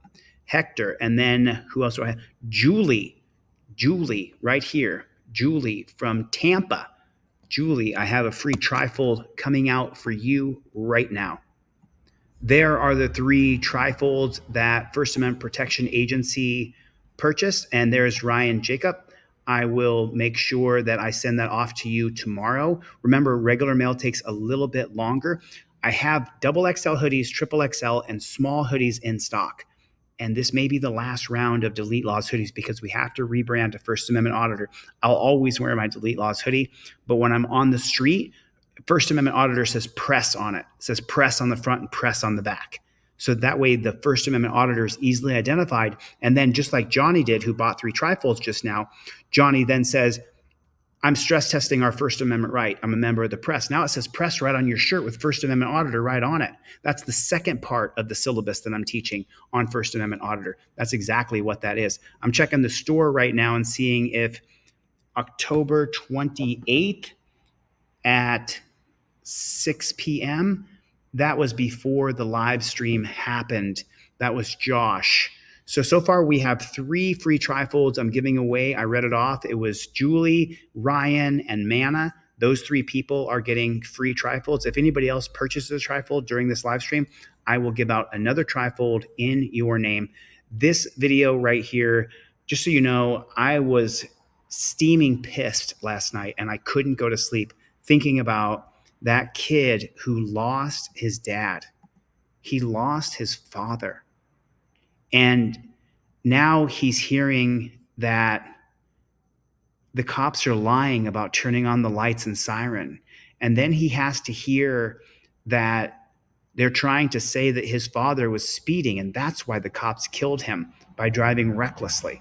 Hector, and then who else do I have? Julie, right here. Julie from Tampa. Julie, I have a free trifold coming out for you right now. There are the 3 trifolds that First Amendment Protection Agency purchased, and there's Ryan Jacob. I will make sure that I send that off to you tomorrow. Remember, regular mail takes a little bit longer. I have double XL hoodies, triple XL, and small hoodies in stock. And this may be the last round of Delete Laws hoodies because we have to rebrand to First Amendment Auditor. I'll always wear my Delete Laws hoodie, but when I'm on the street, First Amendment Auditor says press on it. It says press on the front and press on the back. So that way the First Amendment Auditor is easily identified. And then just like Johnny did, who bought 3 trifolds just now, Johnny then says, I'm stress testing our First Amendment right. I'm a member of the press. Now it says press right on your shirt with First Amendment Auditor right on it. That's the second part of the syllabus that I'm teaching on First Amendment Auditor. That's exactly what that is. I'm checking the store right now and seeing if October 28th at 6 p.m., that was before the live stream happened. That was Josh. So far we have 3 free trifolds I'm giving away. I read it off. It was Julie, Ryan, and Mana. Those 3 people are getting free trifolds. If anybody else purchases a trifold during this live stream, I will give out another trifold in your name. This video right here, just so you know, I was steaming pissed last night and I couldn't go to sleep thinking about that kid who lost his dad. He lost his father. And now he's hearing that the cops are lying about turning on the lights and siren. And then he has to hear that they're trying to say that his father was speeding, and that's why the cops killed him by driving recklessly.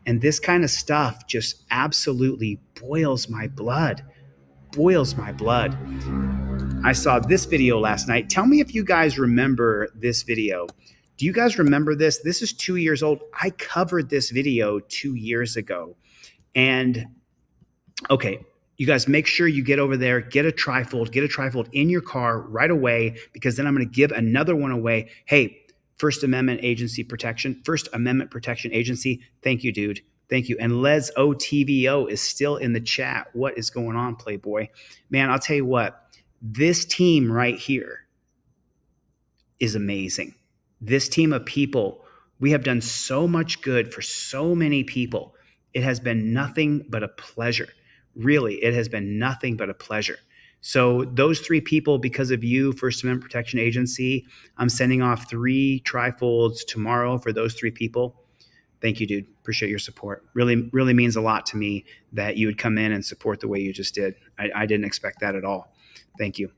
And this kind of stuff just absolutely boils my blood. I saw this video last night. Tell me if you guys remember this video. Do you guys remember this? This is 2 years old. I covered this video 2 years ago. And okay, you guys make sure you get over there, get a trifold in your car right away, because then I'm going to give another one away. Hey, First Amendment Protection Agency. Thank you, dude. Thank you. And Les OTVO is still in the chat. What is going on, Playboy? Man, I'll tell you what, this team right here is amazing. This team of people, we have done so much good for so many people. It has been nothing but a pleasure. Really, it has been nothing but a pleasure. So those 3 people, because of you, First Amendment Protection Agency, I'm sending off 3 trifolds tomorrow for those 3 people. Thank you, dude. Appreciate your support. Really, really means a lot to me that you would come in and support the way you just did. I didn't expect that at all. Thank you.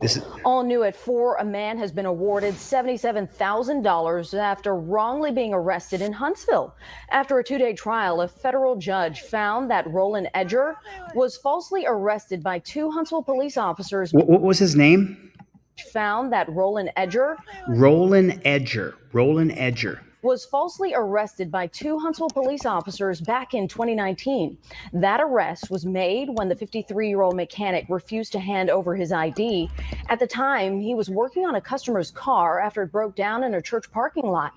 This is all new at 4. A man has been awarded $77,000 after wrongly being arrested in Huntsville. After a 2-day trial, a federal judge found that Roland Edger was falsely arrested by 2 Huntsville police officers. What was his name? Found that Roland Edger was falsely arrested by 2 Huntsville police officers back in 2019. That arrest was made when the 53-year-old mechanic refused to hand over his ID. At the time, he was working on a customer's car after it broke down in a church parking lot.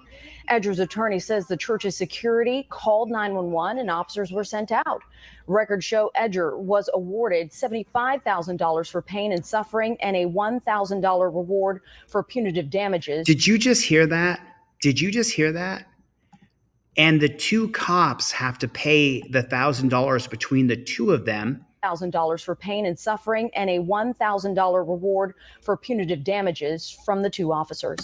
Edger's attorney says the church's security called 911 and officers were sent out. Records show Edger was awarded $75,000 for pain and suffering and a $1,000 reward for punitive damages. Did you just hear that? And the 2 cops have to pay the $1,000 between the 2 of them. $1,000 for pain and suffering and a $1,000 reward for punitive damages from the 2 officers.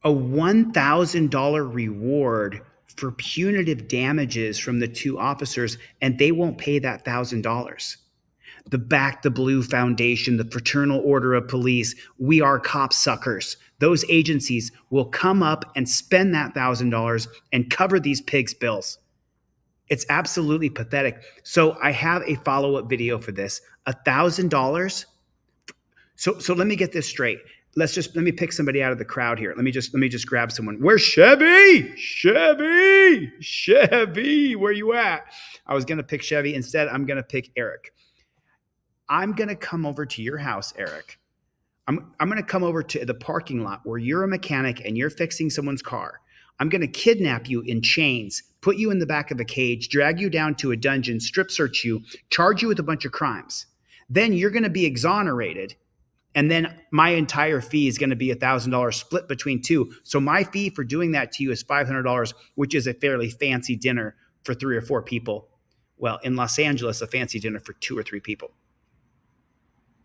a $1,000 reward for punitive damages from the two officers, and they won't pay that $1,000. The Back the Blue Foundation, the Fraternal Order of Police, We Are Cop Suckers. Those agencies will come up and spend that $1,000 and cover these pigs' bills. It's absolutely pathetic. So I have a follow-up video for this. $1,000. So let me get this straight. Let me pick somebody out of the crowd here. Let me just grab someone. Where's Chevy? Chevy, where you at? I was gonna pick Chevy. Instead, I'm gonna pick Eric. I'm gonna come over to your house, Eric. I'm gonna come over to the parking lot where you're a mechanic and you're fixing someone's car. I'm gonna kidnap you in chains, put you in the back of a cage, drag you down to a dungeon, strip search you, charge you with a bunch of crimes. Then you're gonna be exonerated. And then my entire fee is going to be $1,000 split between two. So my fee for doing that to you is $500, which is a fairly fancy dinner for 3 or 4 people. Well, in Los Angeles, a fancy dinner for 2 or 3 people.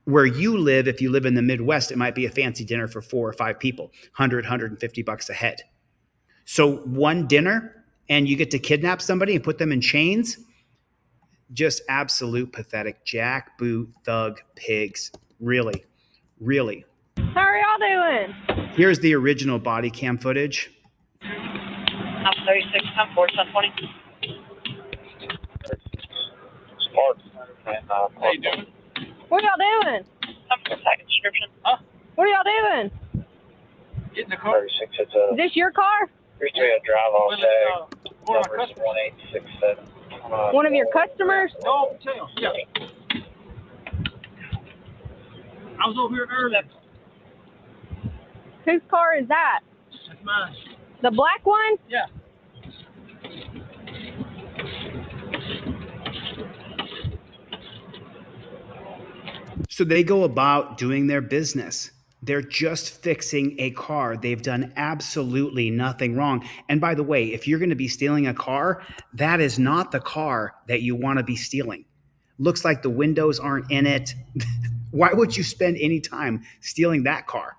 Where you live, if you live in the Midwest, it might be a fancy dinner for 4 or 5 people, $100, $150 a head. So one dinner and you get to kidnap somebody and put them in chains. Just absolute pathetic. Jackboot thug pigs. Really. Really. How are y'all doing? Here's the original body cam footage. I'm 36, I'm 4, 20. Smart. How you doing? What are y'all doing? I'm for second description. What are y'all doing? Get in the car. 36, it's Is this your car? 33 a drive all day. Number's 1867. One of your customers? Oh, yeah. I was over here earlier. Whose car is that? That's mine. The black one? Yeah. So they go about doing their business. They're just fixing a car. They've done absolutely nothing wrong. And by the way, if you're going to be stealing a car, that is not the car that you want to be stealing. Looks like the windows aren't in it. Why would you spend any time stealing that car?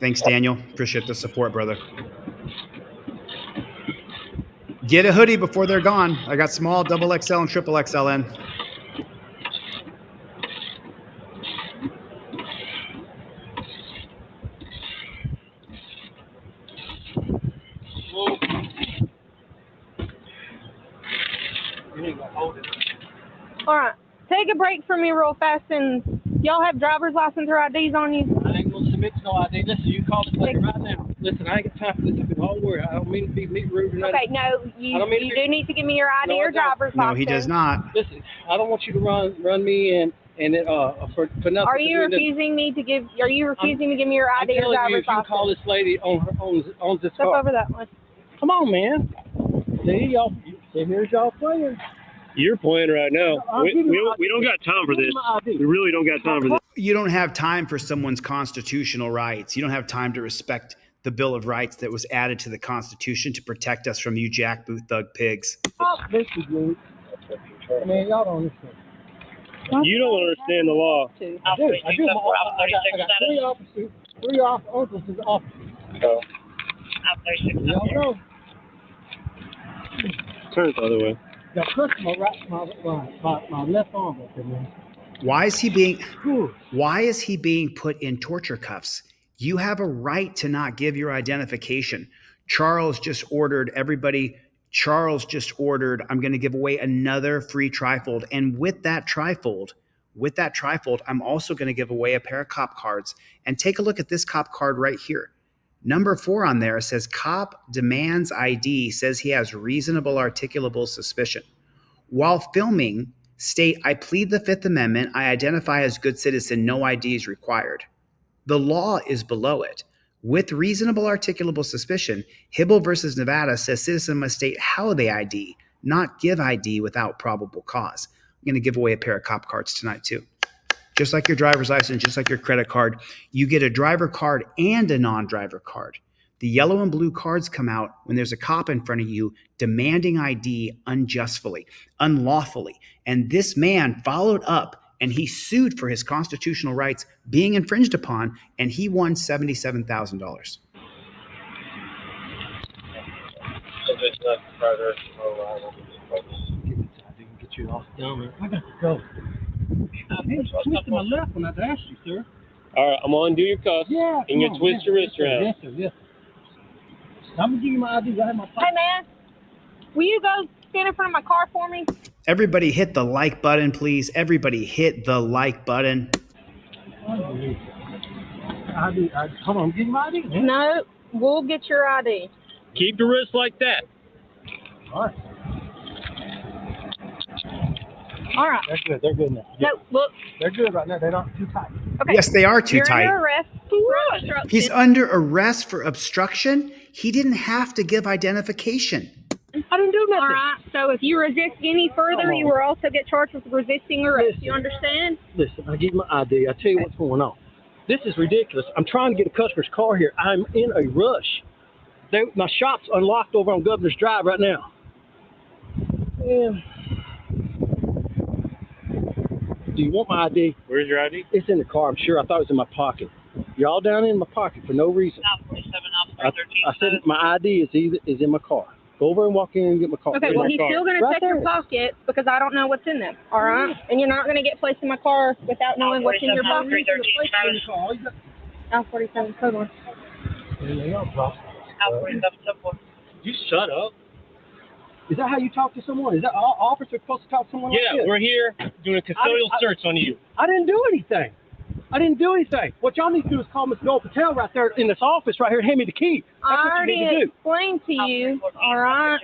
Thanks, Daniel. Appreciate the support, brother. Get a hoodie before they're gone. I got small, double XL, and triple XL in. All right. Take a break from me real fast, and y'all have driver's license or IDs on you? I ain't gonna submit to no ID. Listen, you call the place right now. Listen, I ain't got time for this. Don't worry. I don't mean to be rude or nothing. Okay, no, you do need to give me your ID or driver's license. No, he does not. Listen, I don't want you to run me in and for nothing. Are you refusing me to give? Are you refusing to give me your ID or driver's license? You call this lady on this Step car. over that one. Come on, man. See y'all. Here's y'all playing. You're playing right now. We don't got time for this. We really don't got time for this. You don't have time for someone's constitutional rights. You don't have time to respect the Bill of Rights that was added to the Constitution to protect us from you jackboot thug pigs. Oh, this is rude. Man, y'all don't understand. You don't understand the law. I do. I got 3 officers in the office. Y'all know. Turn the other way. The customer my left arm up there, man. Why is he being put in torture cuffs? You have a right to not give your identification. Charles just ordered, I'm going to give away another free trifold. And with that trifold, I'm also going to give away a pair of cop cards. And take a look at this cop card right here. Number 4 on there says cop demands ID, says he has reasonable articulable suspicion. While filming, state, I plead the 5th Amendment. I identify as good citizen. No ID is required. The law is below it. With reasonable articulable suspicion, Hibble versus Nevada says citizen must state how they ID, not give ID without probable cause. I'm going to give away a pair of cop cards tonight too. Just like your driver's license, just like your credit card, you get a driver card and a non-driver card. The yellow and blue cards come out when there's a cop in front of you demanding ID unjustly, unlawfully. And this man followed up and he sued for his constitutional rights being infringed upon, and he won $77,000. Get you off down there. I got to go. Twist to my left when I asked you, sir. All right, I'm gonna undo your cuff. Yeah. And you twist your wrist around. Yes, sir. Yes. I'm gonna give you my ID. I have my pocket. Hey, man, will you go stand in front of my car for me? Everybody hit the like button, please. Everybody hit the like button. ID. Hold on, I'm getting my ID. Man. No, we'll get your ID. Keep your wrist like that. All right. All right. They're good. They're good now. No, look. They're good right now. They're not too tight. Okay. Yes, they are too You're tight. under arrest for obstruction. He's under arrest for obstruction. He didn't have to give identification. I didn't do nothing. All right. So if you resist any further, you will also get charged with resisting arrest. You understand? Listen, I give you my ID. I tell you what's going on. This is ridiculous. I'm trying to get a customer's car here. I'm in a rush. My shop's unlocked over on Governor's Drive right now. Yeah. Do you want my ID? Where's your ID? It's in the car, I'm sure. I thought it was in my pocket. Y'all down in my pocket for no reason. I said my ID is in my car. Go over and walk in and get my car. Okay, well, he's still going to check your pocket because I don't know what's in them, all right? And you're not going to get placed in my car without knowing what's in your pocket. Al 47, code one. You shut up. Is that how you talk to someone? Is that all officers supposed to talk to someone like this? Yeah, we're here doing a custodial search on you. I didn't do anything. I didn't do anything. What y'all need to do is call Ms. Noel Patel right there in this office right here and hand me the key. That's I what you already need to do. explained to you, all right?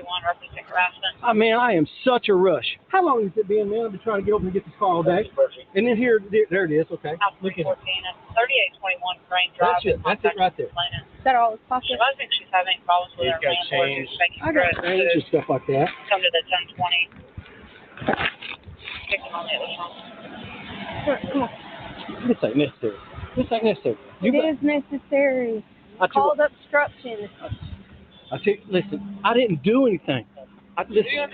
Oh, man, I am such a rush. How long has it been, man? I've been trying to get over and get this car all day. And then here, there it is. Okay. Look at it. 3821 Crane Drive. That's it right there. Is that all his pocket? I think she's having problems with her landlord. I got change and stuff like that. Come to the 1020. Pick him on the other phone. Come on. This ain't necessary. This ain't necessary. It is necessary. Called obstruction. Listen, I didn't do anything. Please, Yes,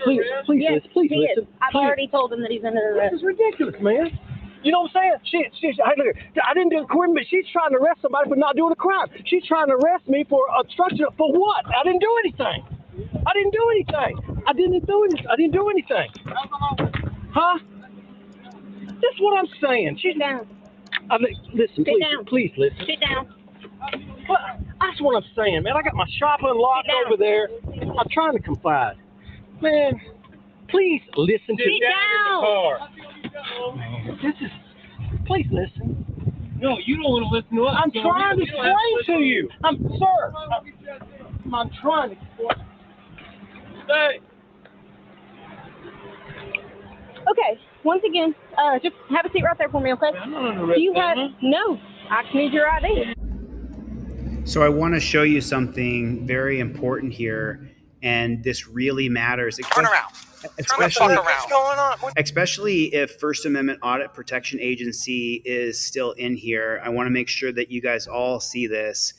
please he listen. is. I've already told him that he's under arrest. This is ridiculous, man. You know what I'm saying? I didn't do a crime, but she's trying to arrest somebody for not doing a crime. She's trying to arrest me for obstruction. For what? I didn't do anything. I didn't do anything. Huh? That's what I'm saying. Sit down. I mean, listen, please listen. Sit down. Well, that's what I'm saying, man. I got my shop unlocked over there. I'm trying to confide. Man, please listen to me. Sit down. This is, please listen. No, you don't want to listen to us. I'm trying to explain to you. I'm trying to explain. Hey. Okay, once again, just have a seat right there for me, okay? I'm not under arrest, No, I just need your ID. So I want to show you something very important here, and this really matters. Turn around. Especially, What's going on? especially if First Amendment Audit Protection Agency is still in here. I want to make sure that you guys all see this.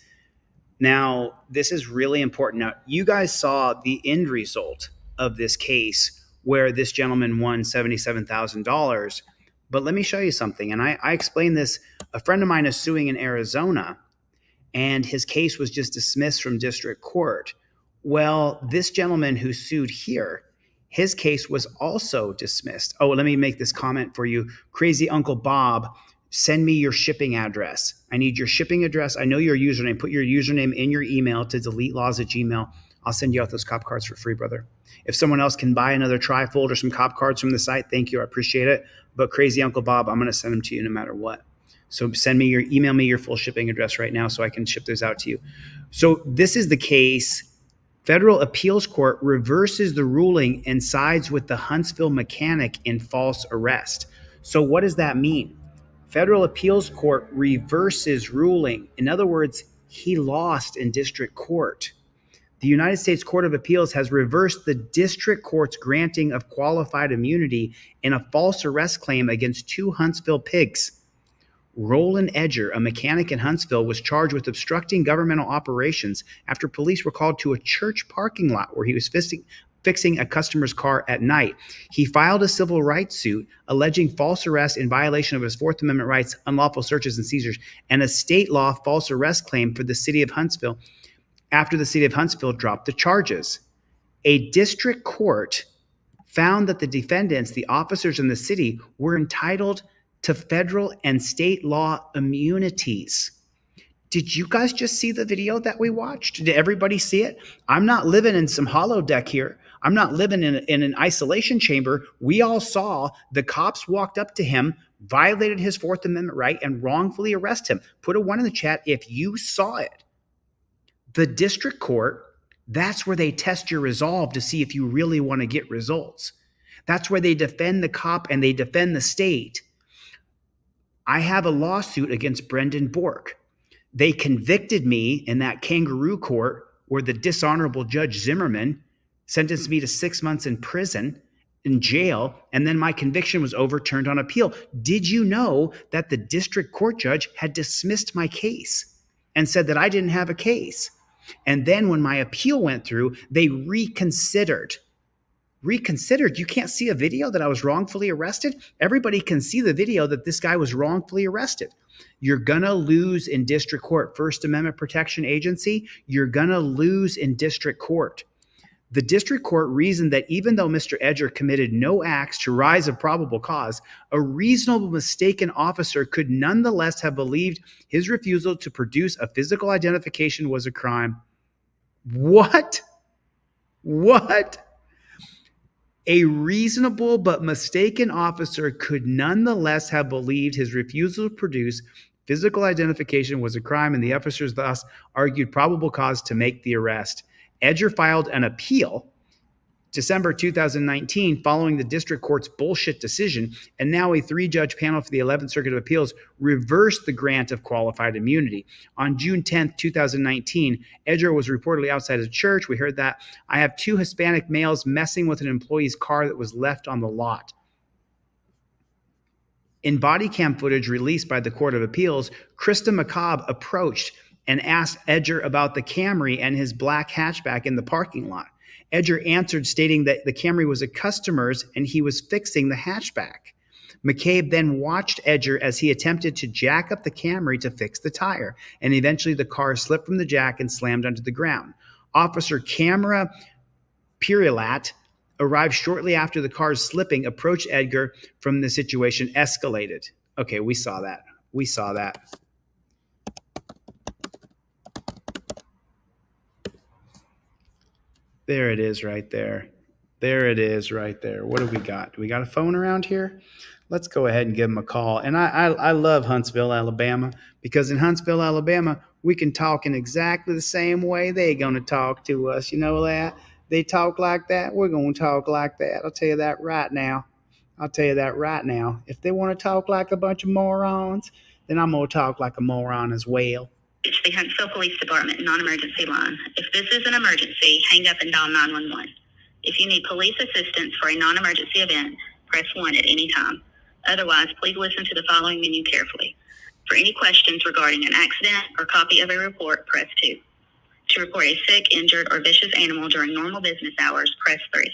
Now, this is really important. Now, you guys saw the end result of this case where this gentleman won $77,000. But let me show you something. And I explained this. A friend of mine is suing in Arizona, and his case was just dismissed from district court. Well, this gentleman who sued here, his case was also dismissed. Oh, let me make this comment for you. Crazy Uncle Bob, send me your shipping address. I need your shipping address. I know your username. Put your username in your email to deletelaws@gmail.com. I'll send you out those cop cards for free, brother. If someone else can buy another trifold or some cop cards from the site, thank you. I appreciate it. But Crazy Uncle Bob, I'm going to send them to you no matter what. So email me your full shipping address right now so I can ship those out to you. So this is the case. Federal Appeals Court reverses the ruling and sides with the Huntsville mechanic in false arrest. So what does that mean? Federal Appeals Court reverses ruling. In other words, he lost in district court. The United States Court of Appeals has reversed the district court's granting of qualified immunity in a false arrest claim against two Huntsville pigs. Roland Edger, a mechanic in Huntsville, was charged with obstructing governmental operations after police were called to a church parking lot where he was fixing a customer's car at night. He filed a civil rights suit alleging false arrest in violation of his Fourth Amendment rights, unlawful searches and seizures, and a state law false arrest claim for the city of Huntsville after the city of Huntsville dropped the charges. A district court found that the defendants, the officers in the city, were entitled to federal and state law immunities. Did you guys just see the video that we watched? Did everybody see it? I'm not living in some holodeck here. I'm not living in an isolation chamber. We all saw the cops walked up to him, violated his Fourth Amendment right, and wrongfully arrested him. Put a 1 in the chat if you saw it. The district court, that's where they test your resolve to see if you really want to get results. That's where they defend the cop and they defend the state. I have a lawsuit against Brendan Bork. They convicted me in that kangaroo court where the dishonorable Judge Zimmerman sentenced me to 6 months in prison, in jail, and then my conviction was overturned on appeal. Did you know that the district court judge had dismissed my case and said that I didn't have a case? And then when my appeal went through, they reconsidered. You can't see a video that I was wrongfully arrested? Everybody can see the video that this guy was wrongfully arrested. You're going to lose in district court. First Amendment Protection Agency, you're going to lose in district court. The district court reasoned that even though Mr. Edger committed no acts to rise of probable cause, a reasonable mistaken officer could nonetheless have believed his refusal to produce a physical identification was a crime. What? A reasonable but mistaken officer could nonetheless have believed his refusal to produce physical identification was a crime, and the officers thus argued probable cause to make the arrest. Edger filed an appeal December 2019 following the district court's bullshit decision, and now a 3-judge panel for the 11th Circuit of Appeals reversed the grant of qualified immunity. On June 10th, 2019, Edger was reportedly outside a church. We heard that. I have 2 Hispanic males messing with an employee's car that was left on the lot. In body cam footage released by the Court of Appeals, Krista McCobb approached and asked Edger about the Camry and his black hatchback in the parking lot. Edger answered, stating that the Camry was a customer's and he was fixing the hatchback. McCabe then watched Edger as he attempted to jack up the Camry to fix the tire, and eventually the car slipped from the jack and slammed onto the ground. Officer Camera Pirilat arrived shortly after the car's slipping, approached Edgar from the situation escalated. Okay, we saw that. There it is right there. What do we got? Do we got a phone around here? Let's go ahead and give them a call. And I love Huntsville, Alabama, because in Huntsville, Alabama, we can talk in exactly the same way they're going to talk to us. You know that? They talk like that. We're going to talk like that. I'll tell you that right now. If they want to talk like a bunch of morons, then I'm going to talk like a moron as well. Reach the Huntsville Police Department non-emergency line. If this is an emergency, hang up and dial 911. If you need police assistance for a non-emergency event, press 1 at any time. Otherwise, please listen to the following menu carefully. For any questions regarding an accident or copy of a report, press 2. To report a sick, injured, or vicious animal during normal business hours, press 3.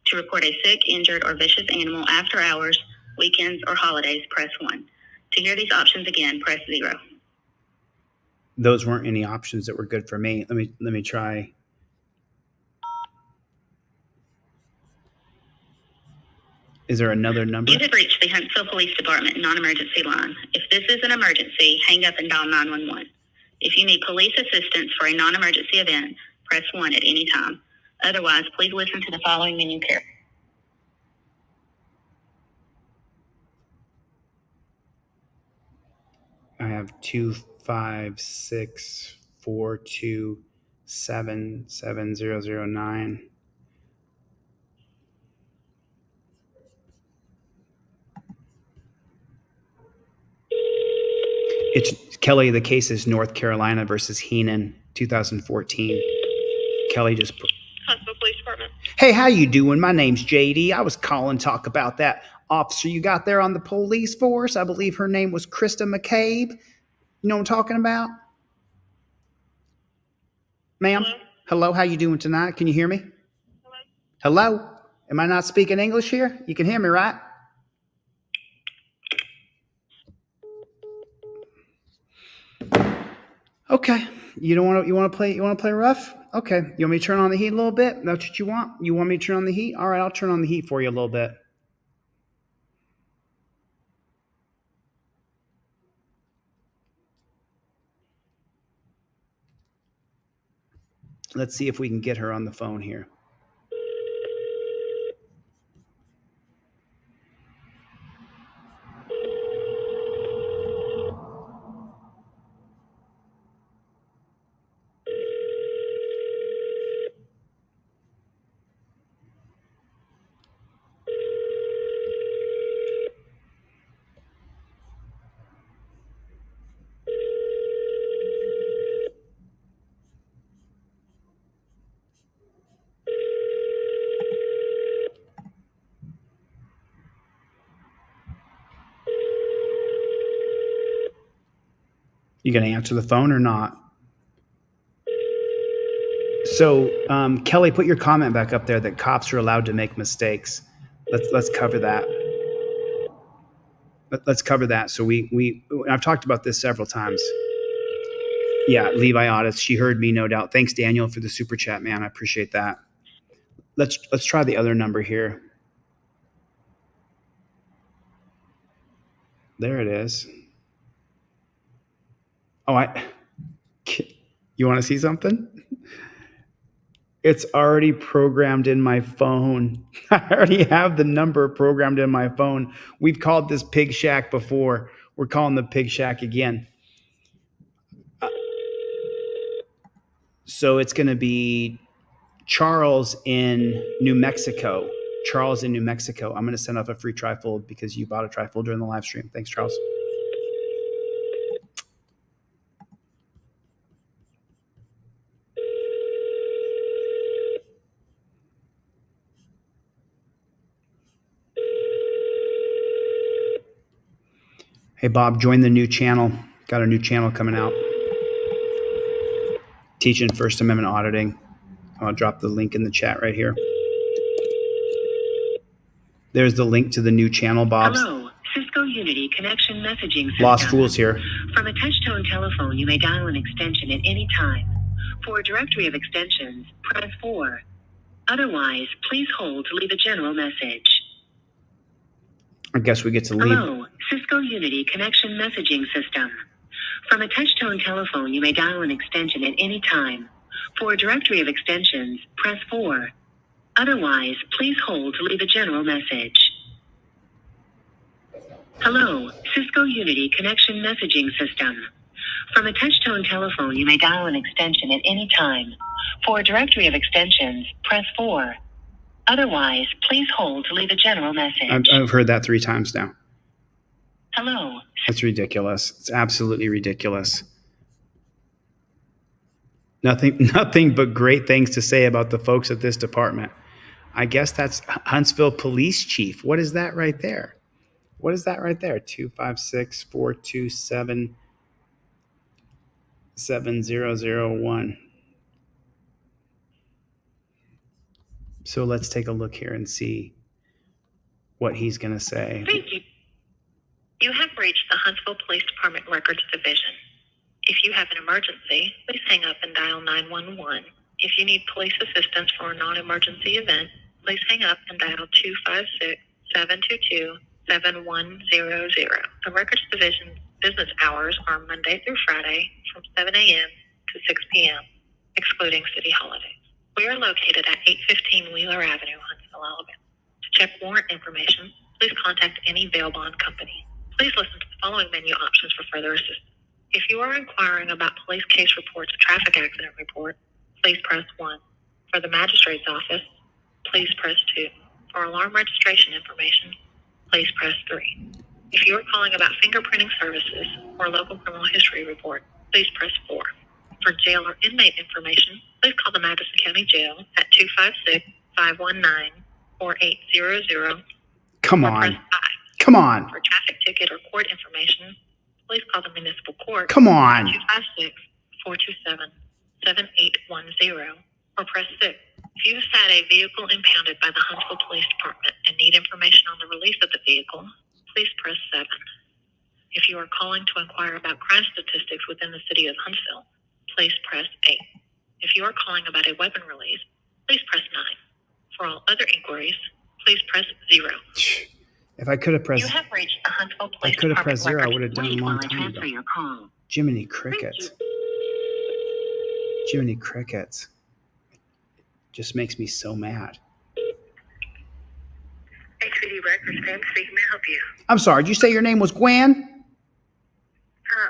To report a sick, injured, or vicious animal after hours, weekends, or holidays, press 1. To hear these options again, press 0. Those weren't any options that were good for me. Let me try. Is there another number? You have reached the Huntsville Police Department non-emergency line. If this is an emergency, hang up and dial 911. If you need police assistance for a non-emergency event, press 1 at any time. Otherwise, please listen to the following menu carefully. I have 25642777009. It's Kelly. The case is North Carolina versus Heenan, 2014. Kelly just put. Huntsville Police Department. Hey, how you doing? My name's JD. I was calling to talk about that officer you got there on the police force. I believe her name was Krista McCabe. You know what I'm talking about? Ma'am? Hello, how you doing tonight? Can you hear me? Hello? Am I not speaking English here? You can hear me, right? Okay. You want to play rough? Okay. You want me to turn on the heat a little bit? That's what you want? You want me to turn on the heat? All right, I'll turn on the heat for you a little bit. Let's see if we can get her on the phone here. You going to answer the phone or not? So, Kelly, put your comment back up there that cops are allowed to make mistakes. Let's cover that. Let's cover that. So I've talked about this several times. Yeah, Levi Otis. She heard me, no doubt. Thanks, Daniel, for the super chat, man. I appreciate that. Let's try the other number here. There it is. Oh, you want to see something? It's already programmed in my phone. I already have the number programmed in my phone. We've called this Pig Shack before. We're calling the Pig Shack again. So it's going to be Charles in New Mexico. Charles in New Mexico. I'm going to send off a free trifold because you bought a trifold during the live stream. Thanks, Charles. Hey, Bob, join the new channel. Got a new channel coming out. Teaching First Amendment auditing. I'll drop the link in the chat right here. There's the link to the new channel, Bob. Hello, Cisco Unity Connection Messaging System. Lost Fools here. From a touch-tone telephone, you may dial an extension at any time. For a directory of extensions, press 4. Otherwise, please hold to leave a general message. I guess we get to leave. Hello, Cisco Unity Connection Messaging System. From a touch-tone telephone, you may dial an extension at any time. For a directory of extensions, press 4. Otherwise, please hold to leave a general message. Hello, Cisco Unity Connection Messaging System. From a touch-tone telephone, you may dial an extension at any time. For a directory of extensions, press 4. Otherwise, please hold to leave a general message. I've heard that 3 times now. Hello. That's ridiculous. It's absolutely ridiculous. Nothing but great things to say about the folks at this department. I guess that's Huntsville Police Chief. What is that right there? What is that right there? 256-427-7001. So let's take a look here and see what he's going to say. Thank you. You have reached the Huntsville Police Department Records Division. If you have an emergency, please hang up and dial 911. If you need police assistance for a non-emergency event, please hang up and dial 256-722-7100. The Records Division's business hours are Monday through Friday from 7 a.m. to 6 p.m., excluding city holidays. We are located at 815 Wheeler Avenue, Huntsville, Alabama. To check warrant information, please contact any bail bond company. Please listen to the following menu options for further assistance. If you are inquiring about police case reports or traffic accident report, please press 1. For the magistrate's office, please press 2. For alarm registration information, please press 3. If you are calling about fingerprinting services or local criminal history report, please press 4. For jail or inmate information, please call the Madison County Jail at 256-519-4800. Come or on. press 5. Come on. For traffic ticket or court information, please call the municipal court. Come on. 256-427-7810 or press 6. If you have had a vehicle impounded by the Huntsville Police Department and need information on the release of the vehicle, please press 7. If you are calling to inquire about crime statistics within the city of Huntsville, please press 8. If you are calling about a weapon release, please press 9. For all other inquiries, please press 0. If I could have pressed, You have reached the Huntsville I Police could have Department pressed 0, I record. would have done it a Wait long while I time transfer ago. your call. Jiminy Crickets. Jiminy Crickets. Just makes me so mad. HPD Records, Pam speaking. May I help you? I'm sorry, did you say your name was Gwen?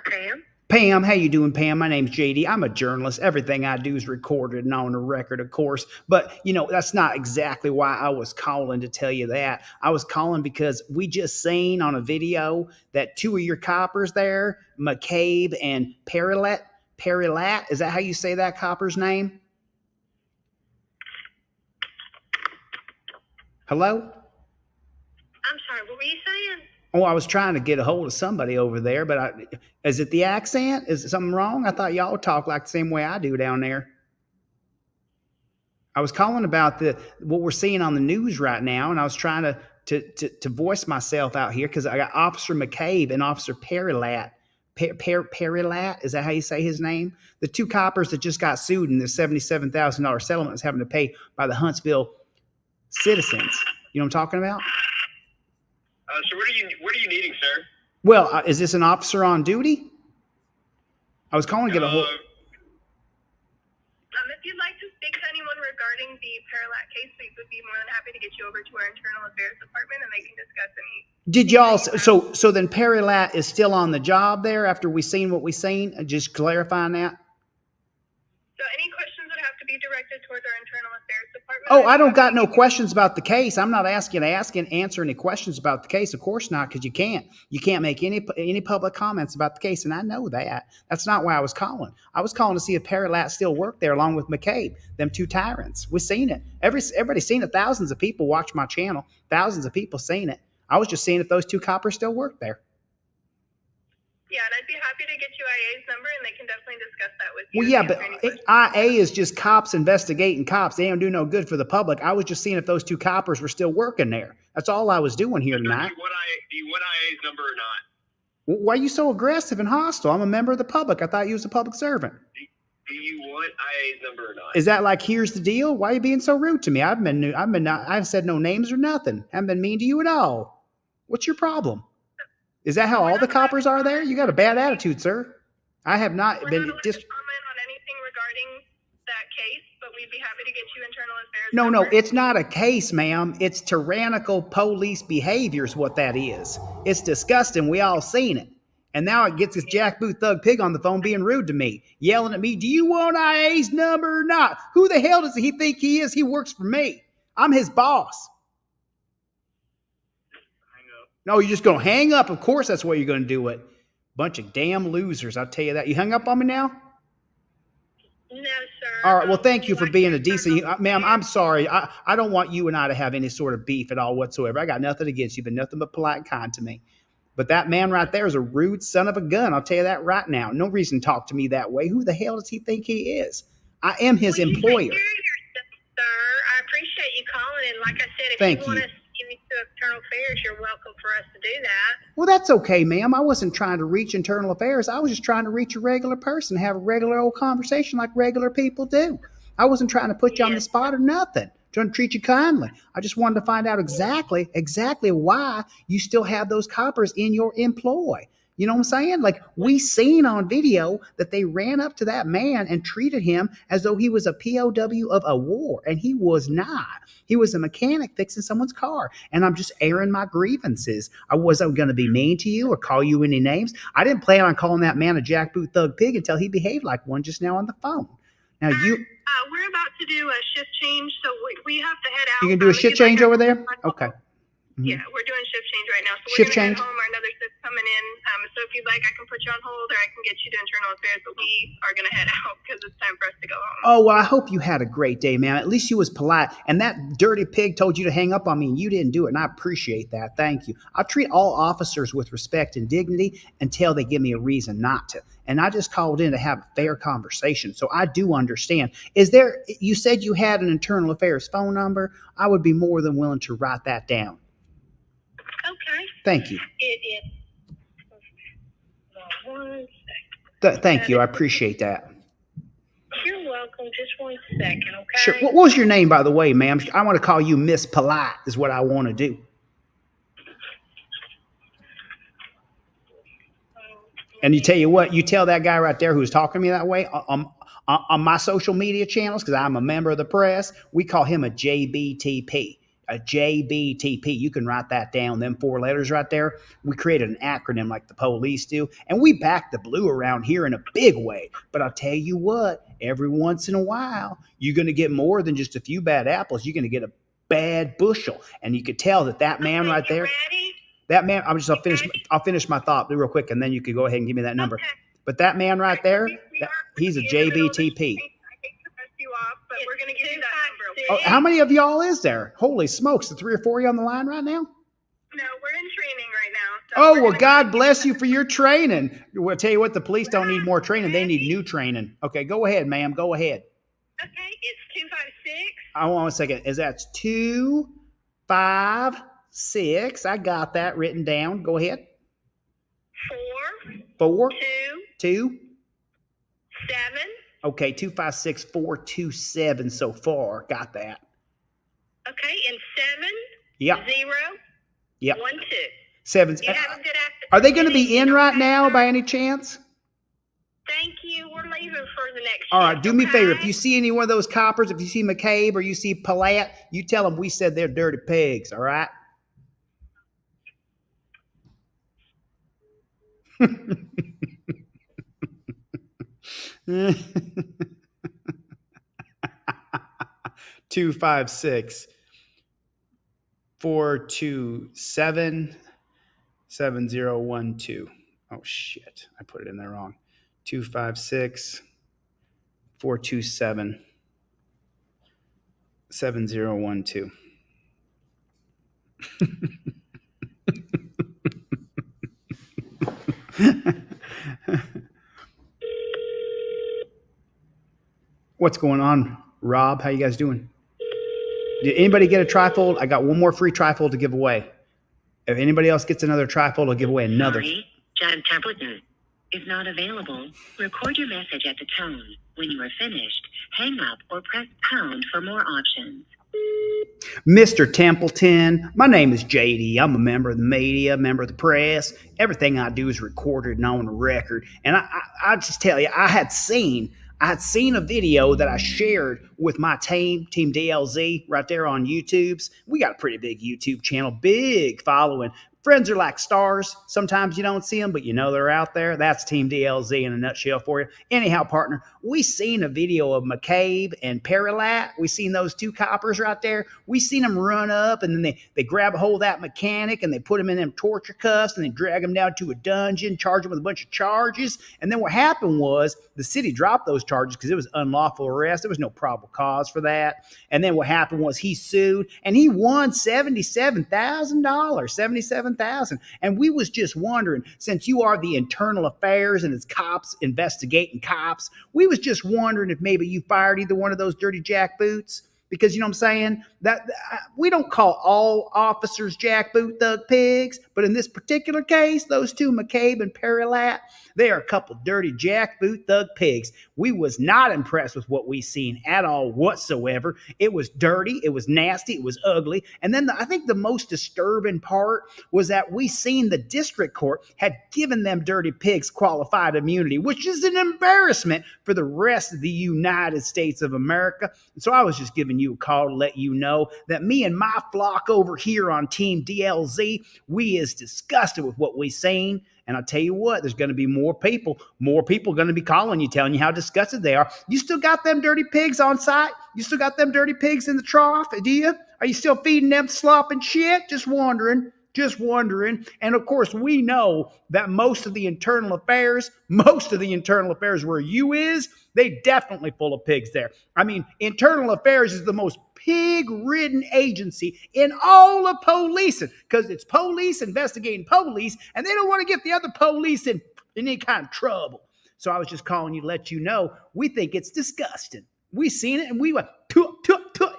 Pam? Pam, how you doing, Pam? My name's JD. I'm a journalist. Everything I do is recorded and on the record, of course. But, you know, that's not exactly why I was calling to tell you that. I was calling because we just seen on a video that 2 of your coppers there, McCabe and Perilat, is that how you say that copper's name? Hello? I'm sorry, what were you saying? Oh, I was trying to get a hold of somebody over there, but is it the accent? Is something wrong? I thought y'all talk like the same way I do down there. I was calling about what we're seeing on the news right now, and I was trying to voice myself out here because I got Officer McCabe and Officer Perilat. Perilat, is that how you say his name? The 2 coppers that just got sued in the $77,000 settlement is having to pay by the Huntsville citizens. You know what I'm talking about? So what are you needing, sir? Well, is this an officer on duty? I was calling to get a hold. If you'd like to speak to anyone regarding the Paralat case, we would be more than happy to get you over to our internal affairs department, and they can discuss any. Did y'all? So then Perilat is still on the job there after we seen what we seen? Just clarifying that. So any questions would have to be directed towards our internal affairs department. Oh, I don't got no questions about the case. I'm not answer any questions about the case. Of course not, because you can't. You can't make any public comments about the case, and I know that. That's not why I was calling. I was calling to see if Perilat still worked there along with McCabe, them 2 tyrants. We've seen it. Everybody's seen it. Thousands of people watch my channel. Thousands of people seen it. I was just seeing if those 2 coppers still work there. Yeah, and I'd be happy to get you IA's number, and they can definitely discuss that with you. Well, yeah, but IA is just cops investigating cops. They don't do no good for the public. I was just seeing if those 2 coppers were still working there. That's all I was doing here tonight. Do you want IA's number or not? Why are you so aggressive and hostile? I'm a member of the public. I thought you was a public servant. Do you want IA's number or not? Is that like, here's the deal? Why are you being so rude to me? I've said no names or nothing. I haven't been mean to you at all. What's your problem? Is that how all the coppers are there? You got a bad attitude, sir. I have not been just comment on anything regarding that case, but we'd be happy to get you internal affairs. No, it's not a case, ma'am. It's tyrannical police behavior is what that is. It's disgusting. We all seen it. And now it gets this jackboot thug pig on the phone being rude to me, yelling at me, do you want IA's number or not? Who the hell does he think he is? He works for me. I'm his boss. No, you're just going to hang up. Of course, that's what you're going to do it. Bunch of damn losers. I'll tell you that. You hung up on me now? No, sir. All right. Well, thank you for being a decent, ma'am. I'm sorry. I don't want you and I to have any sort of beef at all whatsoever. I got nothing against you, but nothing but polite and kind to me. But that man right there is a rude son of a gun. I'll tell you that right now. No reason to talk to me that way. Who the hell does he think he is? I am his employer. Sir, I appreciate you calling, and like I said, if you want us to give you to internal affairs, you're welcome for us to do that. Well, that's okay, ma'am. I wasn't trying to reach internal affairs. I was just trying to reach a regular person, have a regular old conversation like regular people do. I wasn't trying to put you on the spot or nothing. Trying to treat you kindly. I just wanted to find out exactly why you still have those coppers in your employ. You know what I'm saying? Like, we seen on video that they ran up to that man and treated him as though he was a POW of a war, and he was not. He was a mechanic fixing someone's car, and I'm just airing my grievances. I wasn't going to be mean to you or call you any names. I didn't plan on calling that man a jackboot thug pig until he behaved like one just now on the phone. Now, we're about to do a shift change, so we have to head out. You can do a shift change over there? Okay. Yeah, we're doing shift change right now. So Shift we're going change? to head home. Our another shift's coming in. So if you'd like, I can put you on hold, or I can get you to internal affairs. But we are going to head out because it's time for us to go home. Oh, well, I hope you had a great day, man. At least you was polite. And that dirty pig told you to hang up on me, and you didn't do it, and I appreciate that. Thank you. I treat all officers with respect and dignity until they give me a reason not to. And I just called in to have a fair conversation, so I do understand. You said you had an internal affairs phone number. I would be more than willing to write that down. Okay. Thank you. It is. One second. Thank you. I appreciate that. You're welcome. Just 1 second, okay? Sure. What was your name, by the way, ma'am? I want to call you Miss Polite, is what I want to do. And you tell you what, you tell that guy right there who's talking to me that way on my social media channels, because I'm a member of the press, we call him a JBTP. A JBTP. You can write that down, them 4 letters right there. We created an acronym like the police do, and we back the blue around here in a big way. But I'll tell you what, every once in a while, you're going to get more than just a few bad apples. You're going to get a bad bushel. And you could tell that man right there, that man, I'll finish my thought real quick, and then you could go ahead and give me that number. But that man right there, he's a JBTP. But we're going to give you that number. Oh, how many of y'all is there? Holy smokes, the 3 or 4 of you on the line right now? No, we're in training right now. Oh, well, God bless you for your training. Well, I'll tell you what, the police don't need more training. They need new training. Okay, go ahead, ma'am. Go ahead. Okay, it's 256. I want 1 second. That's 256. I got that written down. Go ahead. 4. 2. 7. Okay, 256-427 so far. Got that. Okay, and 7. Yep. 0. Yep. 1 2. 7. Are they going to be in right now by any chance? Thank you. We're leaving for the next. All right, do me a favor. If you see any one of those coppers, if you see McCabe or you see Palat, you tell them we said they're dirty pigs. All right. 256-427-7012. Oh shit, I put it in there wrong. 256-427-7012. What's going on, Rob? How you guys doing? Did anybody get a trifold? I got one more free trifold to give away. If anybody else gets another trifold, I'll give away another. Sorry, John Templeton is not available. Record your message at the tone. When you are finished, hang up or press pound for more options. Mr. Templeton, my name is JD. I'm a member of the media, member of the press. Everything I do is recorded and on the record. And I just tell you, I had seen a video that I shared with my team DLZ, right there on YouTube's. We got a pretty big YouTube channel, big following. Friends are like stars. Sometimes you don't see them, but you know they're out there. That's Team DLZ in a nutshell for you. Anyhow, partner, we seen a video of McCabe and Perilat. We seen those 2 coppers right there. We seen them run up, and then they grab a hold of that mechanic, and they put him in them torture cuffs, and they drag him down to a dungeon, charge him with a bunch of charges. And then what happened was the city dropped those charges because it was unlawful arrest. There was no probable cause for that. And then what happened was he sued, and he won $77,000. And we was just wondering, since you are the internal affairs and it's cops investigating cops, we was just wondering if maybe you fired either one of those dirty jackboots. Because you know what I'm saying? That we don't call all officers jackboot thug pigs, but in this particular case, those 2, McCabe and Perilat, they are a couple dirty jackboot thug pigs. We was not impressed with what we seen at all whatsoever. It was dirty, it was nasty, it was ugly. And then I think the most disturbing part was that we seen the district court had given them dirty pigs qualified immunity, which is an embarrassment for the rest of the United States of America. And so I was just giving you a call to let you know that me and my flock over here on Team DLZ, we is disgusted with what we seen. And I'll tell you what, there's going to be more people going to be calling you, telling you how disgusted they are. You still got them dirty pigs on site? You still got them dirty pigs in the trough? Do you? Are you still feeding them slop and shit? Just wondering. Just wondering. And of course, we know that most of the internal affairs where you is, they definitely full of pigs there. I mean, internal affairs is the most pig-ridden agency in all of policing because it's police investigating police, and they don't want to get the other police in any kind of trouble. So I was just calling you to let you know we think it's disgusting. We seen it and we went,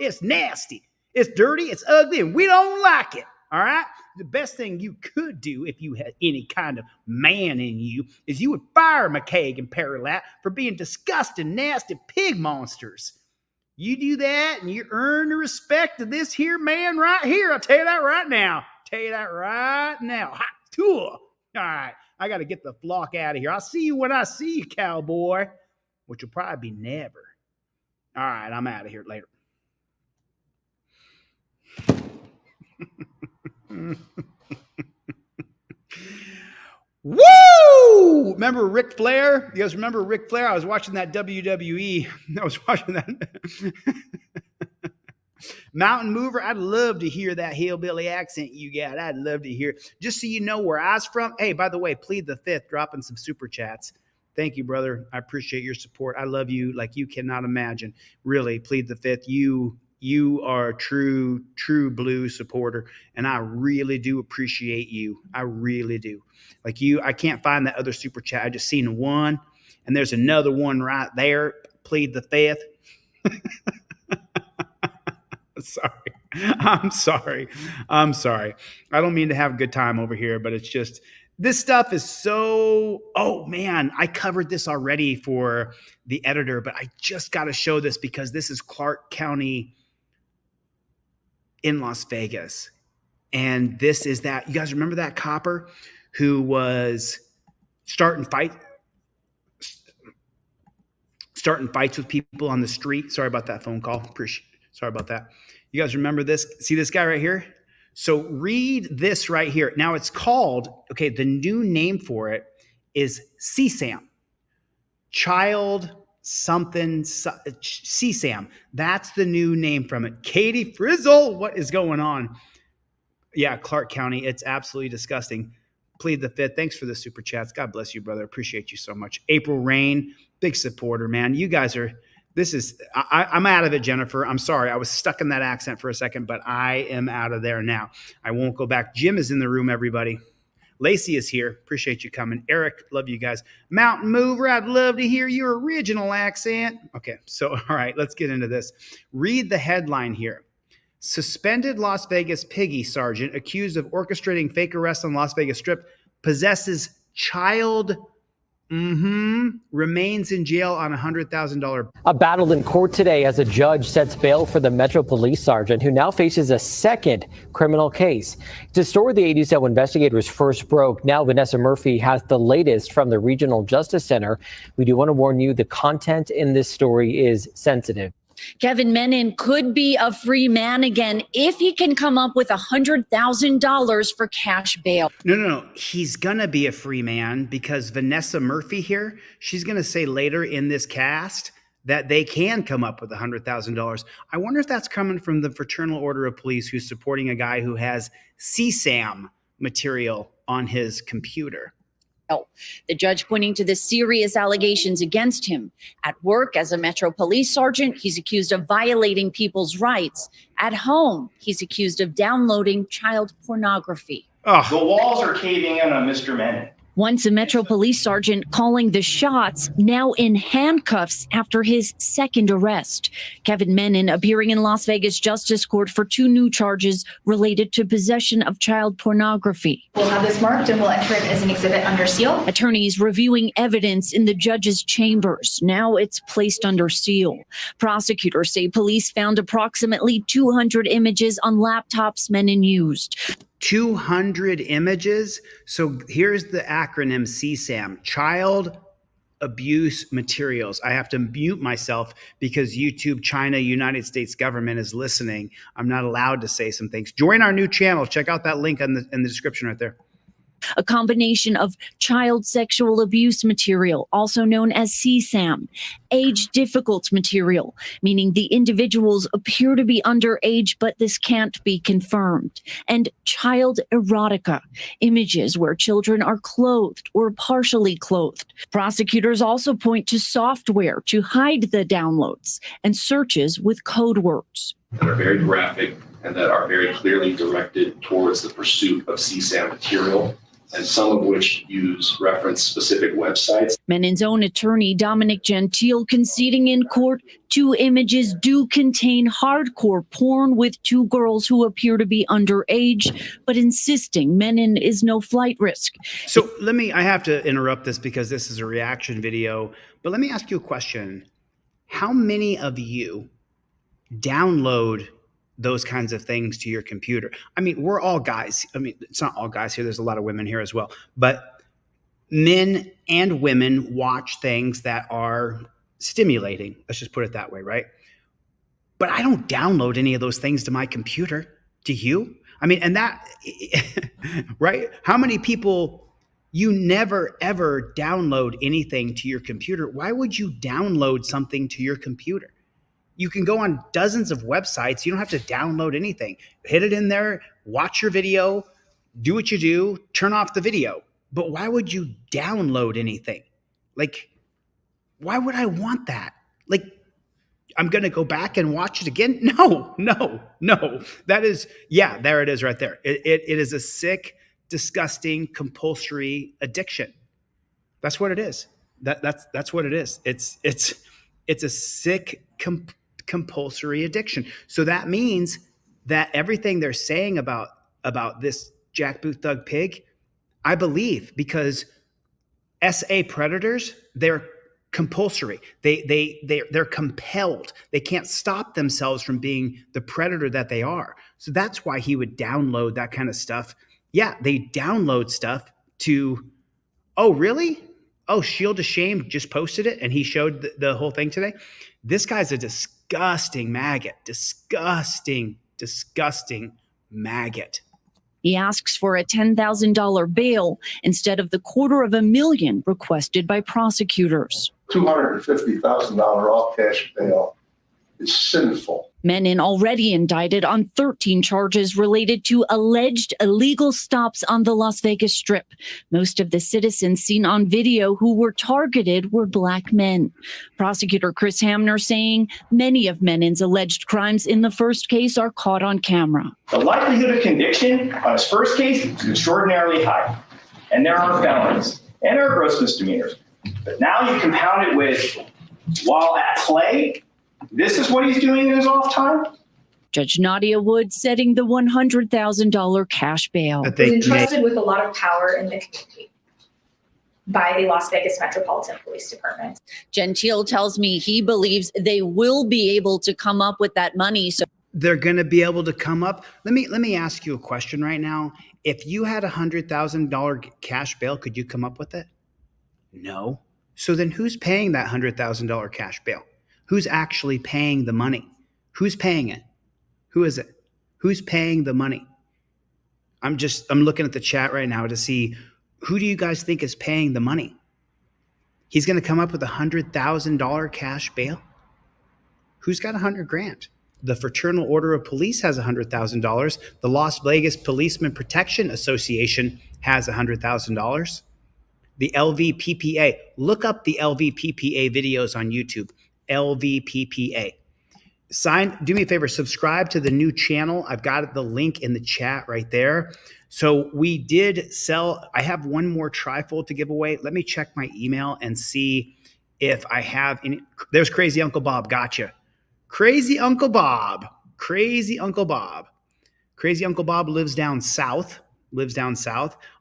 it's nasty, it's dirty, it's ugly, and we don't like it. All right? The best thing you could do if you had any kind of man in you is you would fire McCaig and Perilat for being disgusting, nasty pig monsters. You do that and you earn the respect of this here man right here. I'll tell you that right now. Hot tour. All right. I got to get the flock out of here. I'll see you when I see you, cowboy, which will probably be never. All right. I'm out of here later. Woo! Remember Ric Flair? You guys remember Ric Flair? I was watching that WWE. I was watching that. Mountain Mover, I'd love to hear that hillbilly accent you got. I'd love to hear. Just so you know where I was from. Hey, by the way, Plead the Fifth, dropping some super chats. Thank you, brother. I appreciate your support. I love you like you cannot imagine. Really, Plead the Fifth. You are a true blue supporter, and I really do appreciate you. I really do. Like you, I can't find that other super chat. I just seen one, and there's another one right there. Plead the Fifth. I'm sorry. I don't mean to have a good time over here, but it's just this stuff is so, oh man, I covered this already for the editor, but I just got to show this because this is Clark County in Las Vegas. And this is that, you guys remember that copper who was starting fights with people on the street? Sorry about that phone call. Sorry about that. You guys remember this? See this guy right here? So read this right here. Now it's called, okay, the new name for it is CSAM. Child something, CSAM. That's the new name from it. Katie Frizzle, what is going on? Yeah, Clark County. It's absolutely disgusting. Plead the Fifth. Thanks for the super chats. God bless you, brother. Appreciate you so much. April Rain, big supporter, man. You guys are, I'm out of it, Jennifer. I'm sorry. I was stuck in that accent for a second, but I am out of there now. I won't go back. Jim is in the room, everybody. Lacey is here. Appreciate you coming. Eric, love you guys. Mountain Mover, I'd love to hear your original accent. Okay, so all right, let's get into this. Read the headline here. Suspended Las Vegas piggy sergeant accused of orchestrating fake arrest on Las Vegas Strip possesses child remains in jail on $100,000. A battle in court today as a judge sets bail for the Metro Police Sergeant who now faces a second criminal case. It's a story the 80s show investigators first broke. Now Vanessa Murphy has the latest from the Regional Justice Center. We do want to warn you the content in this story is sensitive. Kevin Menon could be a free man again if he can come up with $100,000 for cash bail. No. He's going to be a free man because Vanessa Murphy here, she's going to say later in this cast that they can come up with $100,000. I wonder if that's coming from the Fraternal Order of Police who's supporting a guy who has CSAM material on his computer. The judge pointing to the serious allegations against him. At work as a Metro Police Sergeant, he's accused of violating people's rights. At home, he's accused of downloading child pornography. The walls are caving in on Mr. Menon. Once a Metro Police Sergeant calling the shots, now in handcuffs after his second arrest. Kevin Menon appearing in Las Vegas Justice Court for 2 new charges related to possession of child pornography. We'll have this marked and we'll enter it as an exhibit under seal. Attorneys reviewing evidence in the judge's chambers. Now it's placed under seal. Prosecutors say police found approximately 200 images on laptops Menon used. 200 images. So here's the acronym CSAM, Child Abuse Materials. I have to mute myself because YouTube, China, United States government is listening. I'm not allowed to say some things. Join our new channel. Check out that link in the description right there. a combination of child sexual abuse material, also known as CSAM, age difficult material, meaning the individuals appear to be underage, but this can't be confirmed, and child erotica, images where children are clothed or partially clothed. Prosecutors also point to software to hide the downloads and searches with code words. That are very graphic and that are very clearly directed towards the pursuit of CSAM material, and some of which reference specific websites. Menin's own attorney, Dominic Gentile, conceding in court 2 images do contain hardcore porn with 2 girls who appear to be underage, but insisting Menin is no flight risk. So I have to interrupt this because this is a reaction video, but let me ask you a question. How many of you download those kinds of things to your computer? I mean, we're all guys. I mean, it's not all guys here. There's a lot of women here as well. But men and women watch things that are stimulating. Let's just put it that way, right? But I don't download any of those things to my computer. Do you? I mean, and that, right? How many people, you never, ever download anything to your computer. Why would you download something to your computer? You can go on dozens of websites. You don't have to download anything. Hit it in there, watch your video, do what you do, turn off the video. But why would you download anything? Like, why would I want that? Like, I'm going to go back and watch it again? No. That is, yeah, there it is right there. It is a sick, disgusting, compulsory addiction. That's what it is. That's what it is. It's a sick, compulsory addiction. So that means that everything they're saying about this jackboot thug pig, I believe, because SA predators, they're compulsory. They're compelled. They can't stop themselves from being the predator that they are. So that's why he would download that kind of stuff. Yeah, they download stuff to, oh, really? Oh, Shield of Shame just posted it and he showed the whole thing today. This guy's a disgusting maggot. Disgusting maggot. He asks for a $10,000 bail instead of the $250,000 requested by prosecutors. $250,000 all cash bail is sinful. Menin already indicted on 13 charges related to alleged illegal stops on the Las Vegas Strip. Most of the citizens seen on video who were targeted were black men. Prosecutor Chris Hamner saying many of Menin's alleged crimes in the first case are caught on camera. The likelihood of conviction on his first case is extraordinarily high. And there are felonies and there are gross misdemeanors. But now you compound it with, while at play, this is what he's doing in his off time? Judge Nadia Wood setting the $100,000 cash bail. He's entrusted with a lot of power in the community by the Las Vegas Metropolitan Police Department. Gentile tells me he believes they will be able to come up with that money. So they're going to be able to come up. Let me ask you a question right now. If you had $100,000 cash bail, could you come up with it? No. So then who's paying that $100,000 cash bail? Who's actually paying the money? Who's paying it? Who is it? Who's paying the money? I'm looking at the chat right now to see, who do you guys think is paying the money? He's going to come up with $100,000 cash bail? Who's got $100,000? The Fraternal Order of Police has $100,000. The Las Vegas Policeman Protection Association has $100,000. The LVPPA, look up the LVPPA videos on YouTube. LVPPA. Do me a favor, subscribe to the new channel. I've got the link in the chat right there. So we did sell, I have one more trifold to give away. Let me check my email and see if I have any. There's Crazy Uncle Bob, gotcha. Crazy Uncle Bob. Crazy Uncle Bob lives down south.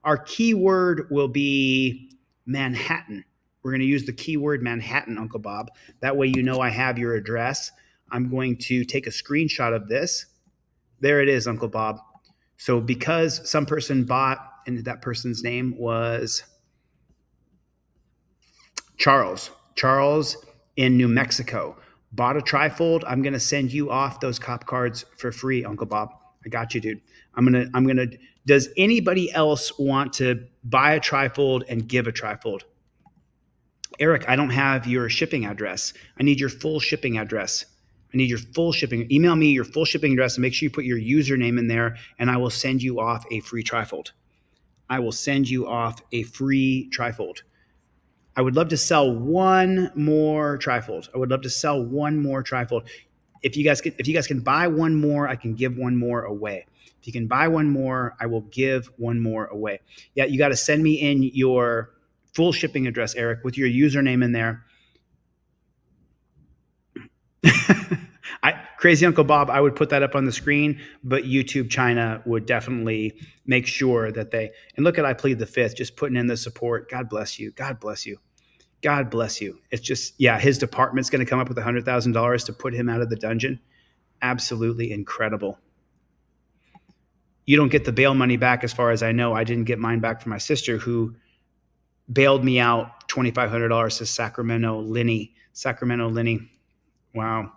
Our keyword will be Manhattan. We're going to use the keyword Manhattan, Uncle Bob. That way you know I have your address. I'm going to take a screenshot of this. There it is, Uncle Bob. So because some person bought, and that person's name was Charles in New Mexico, bought a trifold. I'm going to send you off those cop cards for free, Uncle Bob. I got you, dude. I'm gonna. Does anybody else want to buy a trifold and give a trifold? Eric, I don't have your shipping address. I need your full shipping address. I need your full shipping. Email me your full shipping address and make sure you put your username in there, and I will send you off a free trifold. I will send you off a free trifold. I would love to sell one more trifold. I would love to sell one more trifold. If you guys can buy one more, I can give one more away. If you can buy one more, I will give one more away. Yeah, you got to send me in your full shipping address, Eric, with your username in there. Crazy Uncle Bob, I would put that up on the screen, but YouTube China would definitely make sure that they, and look at I plead the fifth, just putting in the support. God bless you. God bless you. God bless you. It's just, yeah, his department's going to come up with $100,000 to put him out of the dungeon. Absolutely incredible. You don't get the bail money back as far as I know. I didn't get mine back from my sister who bailed me out $2,500 to Sacramento Lenny. Wow.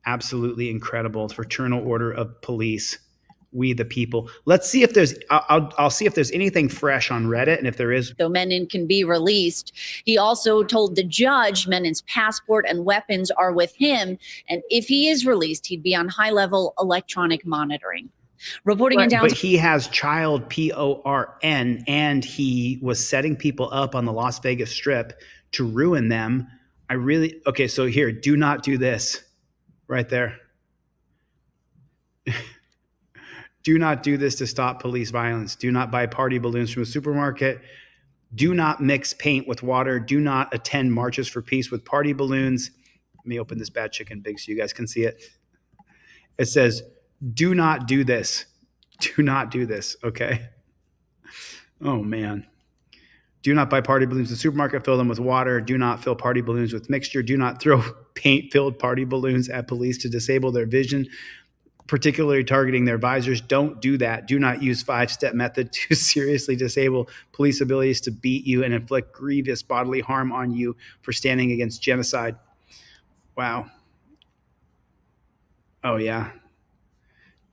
Absolutely incredible. Fraternal Order of Police. We the people. Let's see if there's, I'll see if there's anything fresh on Reddit, and if there is. Though Menon can be released, he also told the judge Menon's passport and weapons are with him, and if he is released, he'd be on high-level electronic monitoring. Reporting in downtown. But he has child PORN, and he was setting people up on the Las Vegas Strip to ruin them. Okay, so here, do not do this right there. Do not do this to stop police violence. Do not buy party balloons from a supermarket. Do not mix paint with water. Do not attend marches for peace with party balloons. Let me open this bad chicken big so you guys can see it. It says, do not do this. Do not do this, okay? Oh, man. Do not buy party balloons in the supermarket. Fill them with water. Do not fill party balloons with mixture. Do not throw paint-filled party balloons at police to disable their vision, particularly targeting their visors. Don't do that. Do not use five-step method to seriously disable police abilities to beat you and inflict grievous bodily harm on you for standing against genocide. Wow. Oh, yeah.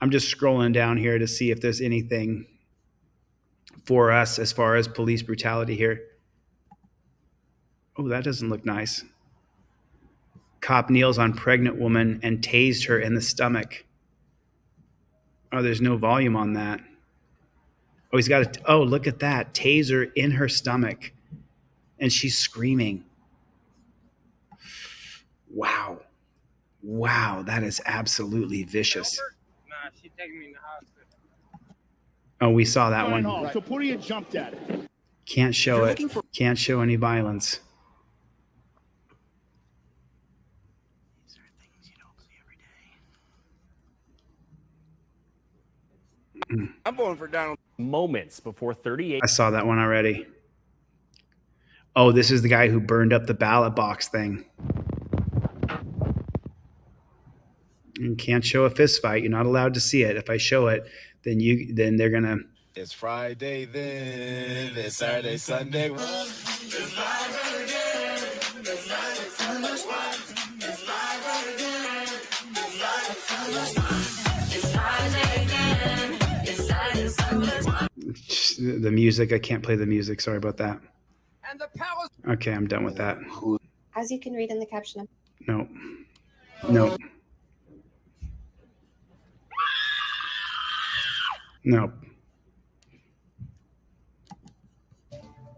I'm just scrolling down here to see if there's anything for us as far as police brutality here. Oh, that doesn't look nice. Cop kneels on pregnant woman and tased her in the stomach. Oh, there's no volume on that. Oh, he's got oh, look at that. Taser in her stomach. And she's screaming. Wow. Wow, that is absolutely vicious. Nah, she taking me in the hospital. Oh, we saw that one. So Puri jumped at it. Can't show it. Can't show any violence. These are things you don't see every day. I'm voting for Donald. Moments before 38. I saw that one already. Oh, this is the guy who burned up the ballot box thing. You can't show a fist fight. You're not allowed to see it. If I show it, then they're gonna. It's Friday then. It's Saturday, Sunday. The music. I can't play the music. Sorry about that. Okay, I'm done with that. As you can read in the caption. No. No. No.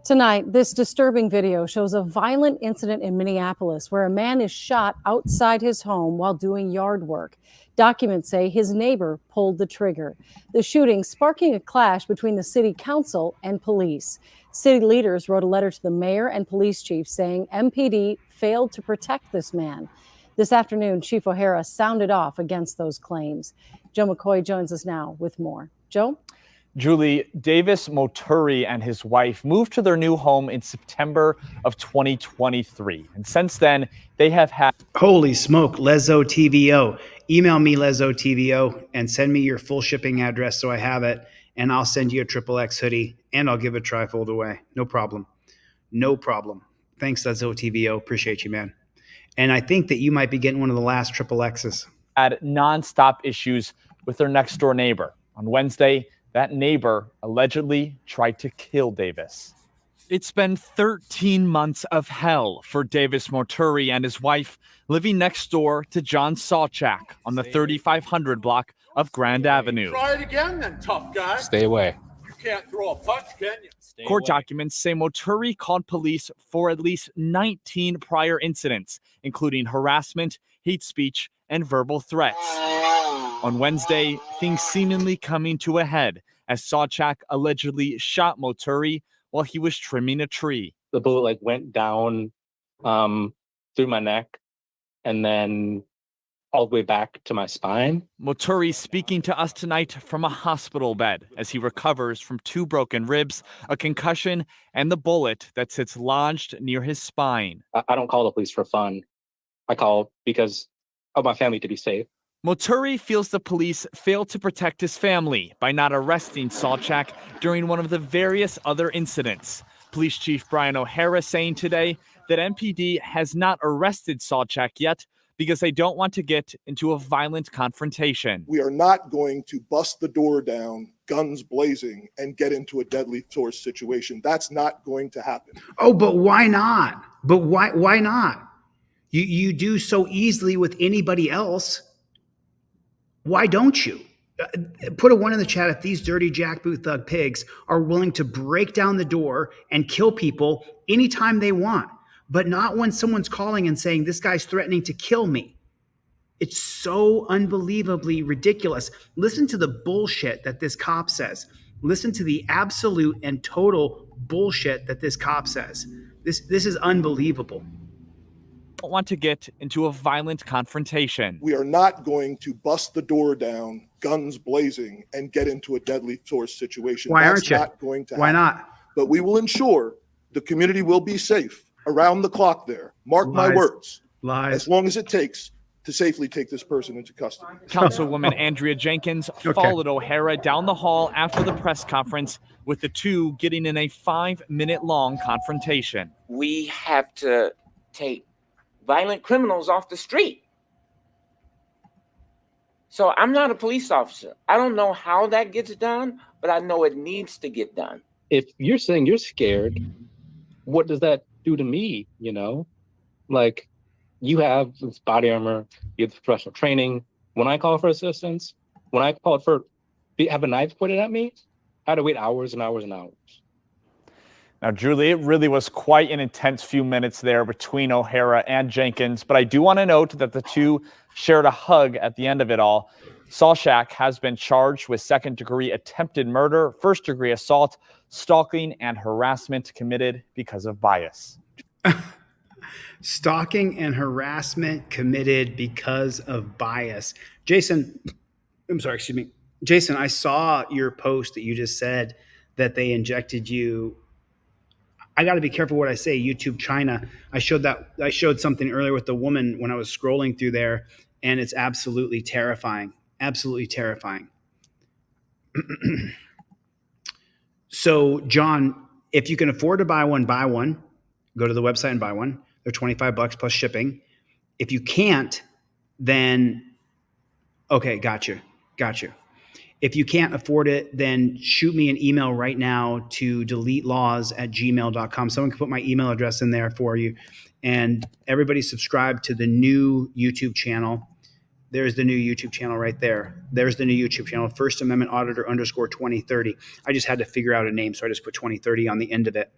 Tonight, this disturbing video shows a violent incident in Minneapolis where a man is shot outside his home while doing yard work. Documents say his neighbor pulled the trigger. The shooting sparking a clash between the city council and police. City leaders wrote a letter to the mayor and police chief saying MPD failed to protect this man. This afternoon, Chief O'Hara sounded off against those claims. Joe McCoy joins us now with more. Joe? Julie, Davis Moturi and his wife moved to their new home in September of 2023. And since then, they have had... Holy smoke, Lezo TVO. Email me, Lezo TVO, and send me your full shipping address so I have it, and I'll send you a XXX hoodie, and I'll give a trifold away. No problem. No problem. Thanks, Lezo TVO. Appreciate you, man. And I think that you might be getting one of the last XXXs. Had nonstop issues with their next door neighbor. On Wednesday, that neighbor allegedly tried to kill Davis. It's been 13 months of hell for Davis Moturi and his wife, living next door to John Sawchak on the 3500 block of Grand Avenue. Try it again then, tough guy. Stay away. You can't throw a punch, can you? Court documents say Moturi called police for at least 19 prior incidents, including harassment, hate speech, and verbal threats. On Wednesday, things seemingly coming to a head as Sawchak allegedly shot Moturi while he was trimming a tree. The bullet went down through my neck and then all the way back to my spine. Moturi speaking to us tonight from a hospital bed as he recovers from 2 broken ribs, a concussion, and the bullet that sits lodged near his spine. I don't call the police for fun. I call because I want my family to be safe. Moturi feels the police failed to protect his family by not arresting Sawchak during one of the various other incidents. Police Chief Brian O'Hara saying today that MPD has not arrested Sawchak yet because they don't want to get into a violent confrontation. We are not going to bust the door down, guns blazing, and get into a deadly force situation. That's not going to happen. Oh, but why not? But why not? You do so easily with anybody else. Why don't you? Put a 1 in the chat if these dirty jackboot thug pigs are willing to break down the door and kill people anytime they want, but not when someone's calling and saying, this guy's threatening to kill me. It's so unbelievably ridiculous. Listen to the bullshit that this cop says. Listen to the absolute and total bullshit that this cop says. This is unbelievable. Don't want to get into a violent confrontation. We are not going to bust the door down, guns blazing, and get into a deadly force situation. Why That's aren't you? not going to happen. Why not? But we will ensure the community will be safe around the clock there. Mark my Lies. words. Lies. As long as it takes to safely take this person into custody. Councilwoman Andrea Jenkins followed O'Hara down the hall after the press conference, with the two getting in a 5-minute-long confrontation. We have to take violent criminals off the street. So I'm not a police officer. I don't know how that gets done, but I know it needs to get done. If you're saying you're scared, what does that do to me? You know, like you have this body armor, you have professional training. When I call for assistance, when I called for have a knife pointed at me, I had to wait hours and hours and hours. Now, Julie, it really was quite an intense few minutes there between O'Hara and Jenkins, but I do want to note that the two shared a hug at the end of it all. Sawchak has been charged with second-degree attempted murder, first-degree assault, stalking, and harassment committed because of bias. Stalking and harassment committed because of bias. Jason, I'm sorry, excuse me. Jason, I saw your post that you just said that they injected you. I got to be careful what I say. YouTube China. I showed something earlier with the woman when I was scrolling through there, and it's absolutely terrifying. Absolutely terrifying. So, John, if you can afford to buy one, buy one. Go to the website and buy one. They're $25 plus shipping. If you can't, then okay, gotcha. If you can't afford it, then shoot me an email right now to deletelaws@gmail.com. Someone can put my email address in there for you. And everybody subscribe to the new YouTube channel. There's the new YouTube channel right there. There's the new YouTube channel, First Amendment Auditor _2030. I just had to figure out a name, so I just put 2030 on the end of it.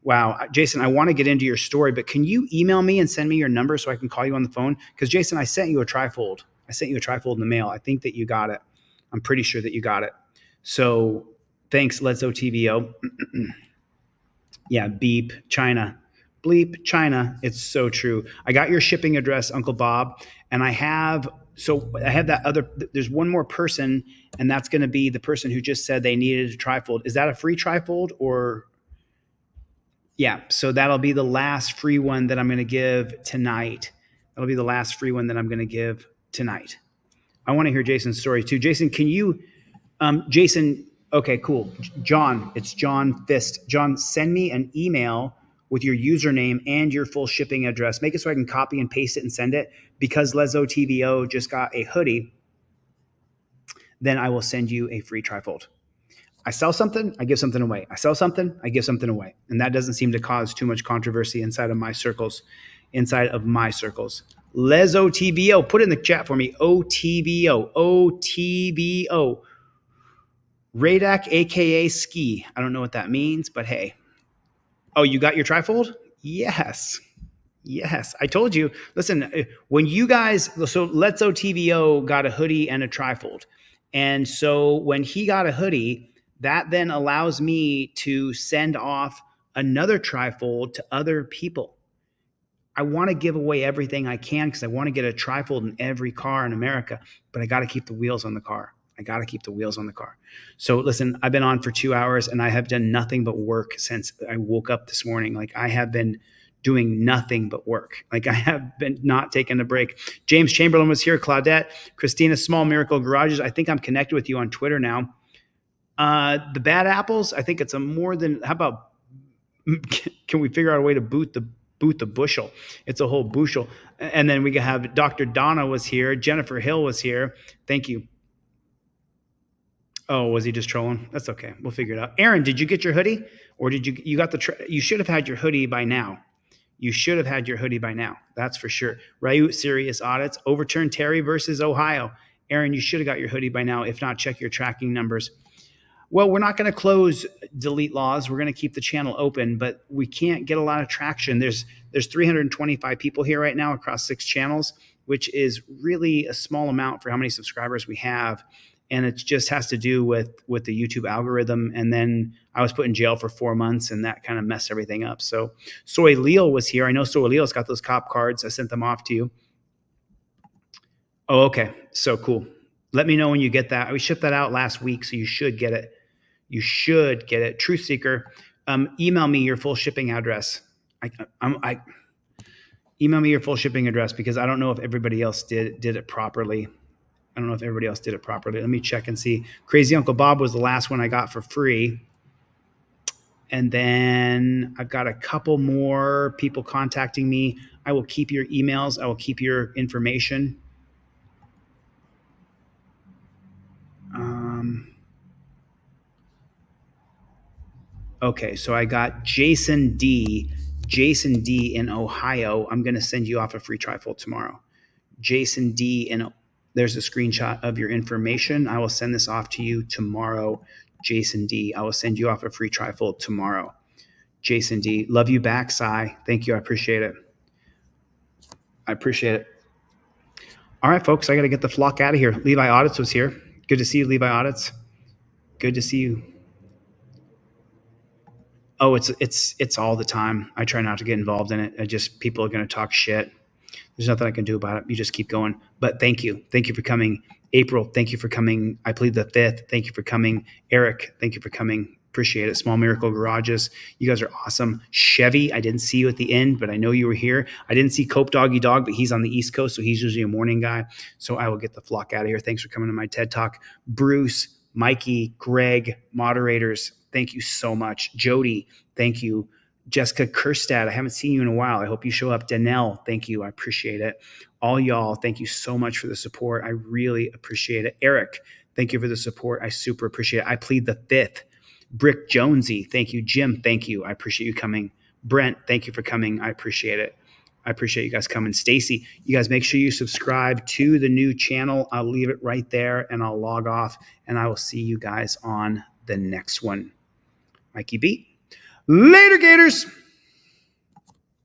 Wow. Jason, I want to get into your story, but can you email me and send me your number so I can call you on the phone? Because, Jason, I sent you a trifold. I sent you a trifold in the mail. I think that you got it. I'm pretty sure that you got it. So thanks, Let's OTVO. Yeah, beep, China. Bleep, China. It's so true. I got your shipping address, Uncle Bob, and I have that other, there's one more person, and that's going to be the person who just said they needed a trifold. Is that a free trifold or? Yeah, so that'll be the last free one that I'm going to give tonight. That'll be the last free one that I'm going to give tonight. I want to hear Jason's story too. Jason, can you, Jason, okay, cool. John, it's John Fist. John, send me an email with your username and your full shipping address. Make it so I can copy and paste it and send it, because Lezo TVO just got a hoodie then I will send you a free trifold. I sell something, I give something away. I sell something, I give something away. And that doesn't seem to cause too much controversy inside of my circles. Les OTBO, put in the chat for me. OTBO. Radak, aka Ski. I don't know what that means, but hey. Oh, you got your trifold? Yes. Yes, I told you. Listen, when you guys, so Let's OTBO got a hoodie and a trifold. And so when he got a hoodie, that then allows me to send off another trifold to other people. I want to give away everything I can because I want to get a trifold in every car in America, but I got to keep the wheels on the car. So listen, I've been on for 2 hours and I have done nothing but work since I woke up this morning. Like I have been doing nothing but work. Like I have been not taking a break. James Chamberlain was here. Claudette, Christina, Small Miracle Garages. I think I'm connected with you on Twitter now. The Bad Apples, I think it's a more than, how about, can we figure out a way to boot the bushel? It's a whole bushel. And then we have Dr. Donna was here. Jennifer Hill was here. Thank you. Oh, was he just trolling? That's okay. We'll figure it out. Aaron, did you get your hoodie? Or did you got you should have had your hoodie by now. That's for sure. Ryut Serious Audits. Overturn Terry versus Ohio. Aaron, you should have got your hoodie by now. If not, check your tracking numbers. Well, we're not going to close delete laws. We're going to keep the channel open, but we can't get a lot of traction. There's 325 people here right now across 6 channels, which is really a small amount for how many subscribers we have. And it just has to do with the YouTube algorithm. And then I was put in jail for 4 months and that kind of messed everything up. So Soy Leo was here. I know Soy Leo's got those cop cards. I sent them off to you. Oh, okay. So cool. Let me know when you get that. We shipped that out last week, so you should get it. Truth Seeker, email me your full shipping address. Email me your full shipping address because I don't know if everybody else did it properly. Let me check and see. Crazy Uncle Bob was the last one I got for free. And then I've got a couple more people contacting me. I will keep your emails. I will keep your information. Okay, so I got Jason D in Ohio. I'm going to send you off a free trifold tomorrow. Jason D there's a screenshot of your information. I will send this off to you tomorrow. Jason D, I will send you off a free trifold tomorrow. Jason D, love you back, Cy. Thank you. I appreciate it. All right, folks, I got to get the flock out of here. Levi Audits was here. Good to see you, Levi Audits. Good to see you. Oh, it's all the time. I try not to get involved in it. People are going to talk shit. There's nothing I can do about it. You just keep going. But thank you. Thank you for coming. April, thank you for coming. I plead the 5th. Thank you for coming. Eric, thank you for coming. Appreciate it. Small Miracle Garages. You guys are awesome. Chevy, I didn't see you at the end, but I know you were here. I didn't see Cope Doggy Dog, but he's on the East Coast, so he's usually a morning guy. So I will get the flock out of here. Thanks for coming to my TED Talk. Bruce, Mikey, Greg, moderators, thank you so much. Jody, thank you. Jessica Kerstad, I haven't seen you in a while. I hope you show up. Danelle, thank you. I appreciate it. All y'all, thank you so much for the support. I really appreciate it. Eric, thank you for the support. I super appreciate it. I plead the 5th. Brick Jonesy, thank you. Jim, thank you. I appreciate you coming. Brent, thank you for coming. I appreciate it. I appreciate you guys coming. Stacy, you guys make sure you subscribe to the new channel. I'll leave it right there and I'll log off and I will see you guys on the next one. Mikey B. Later, Gators.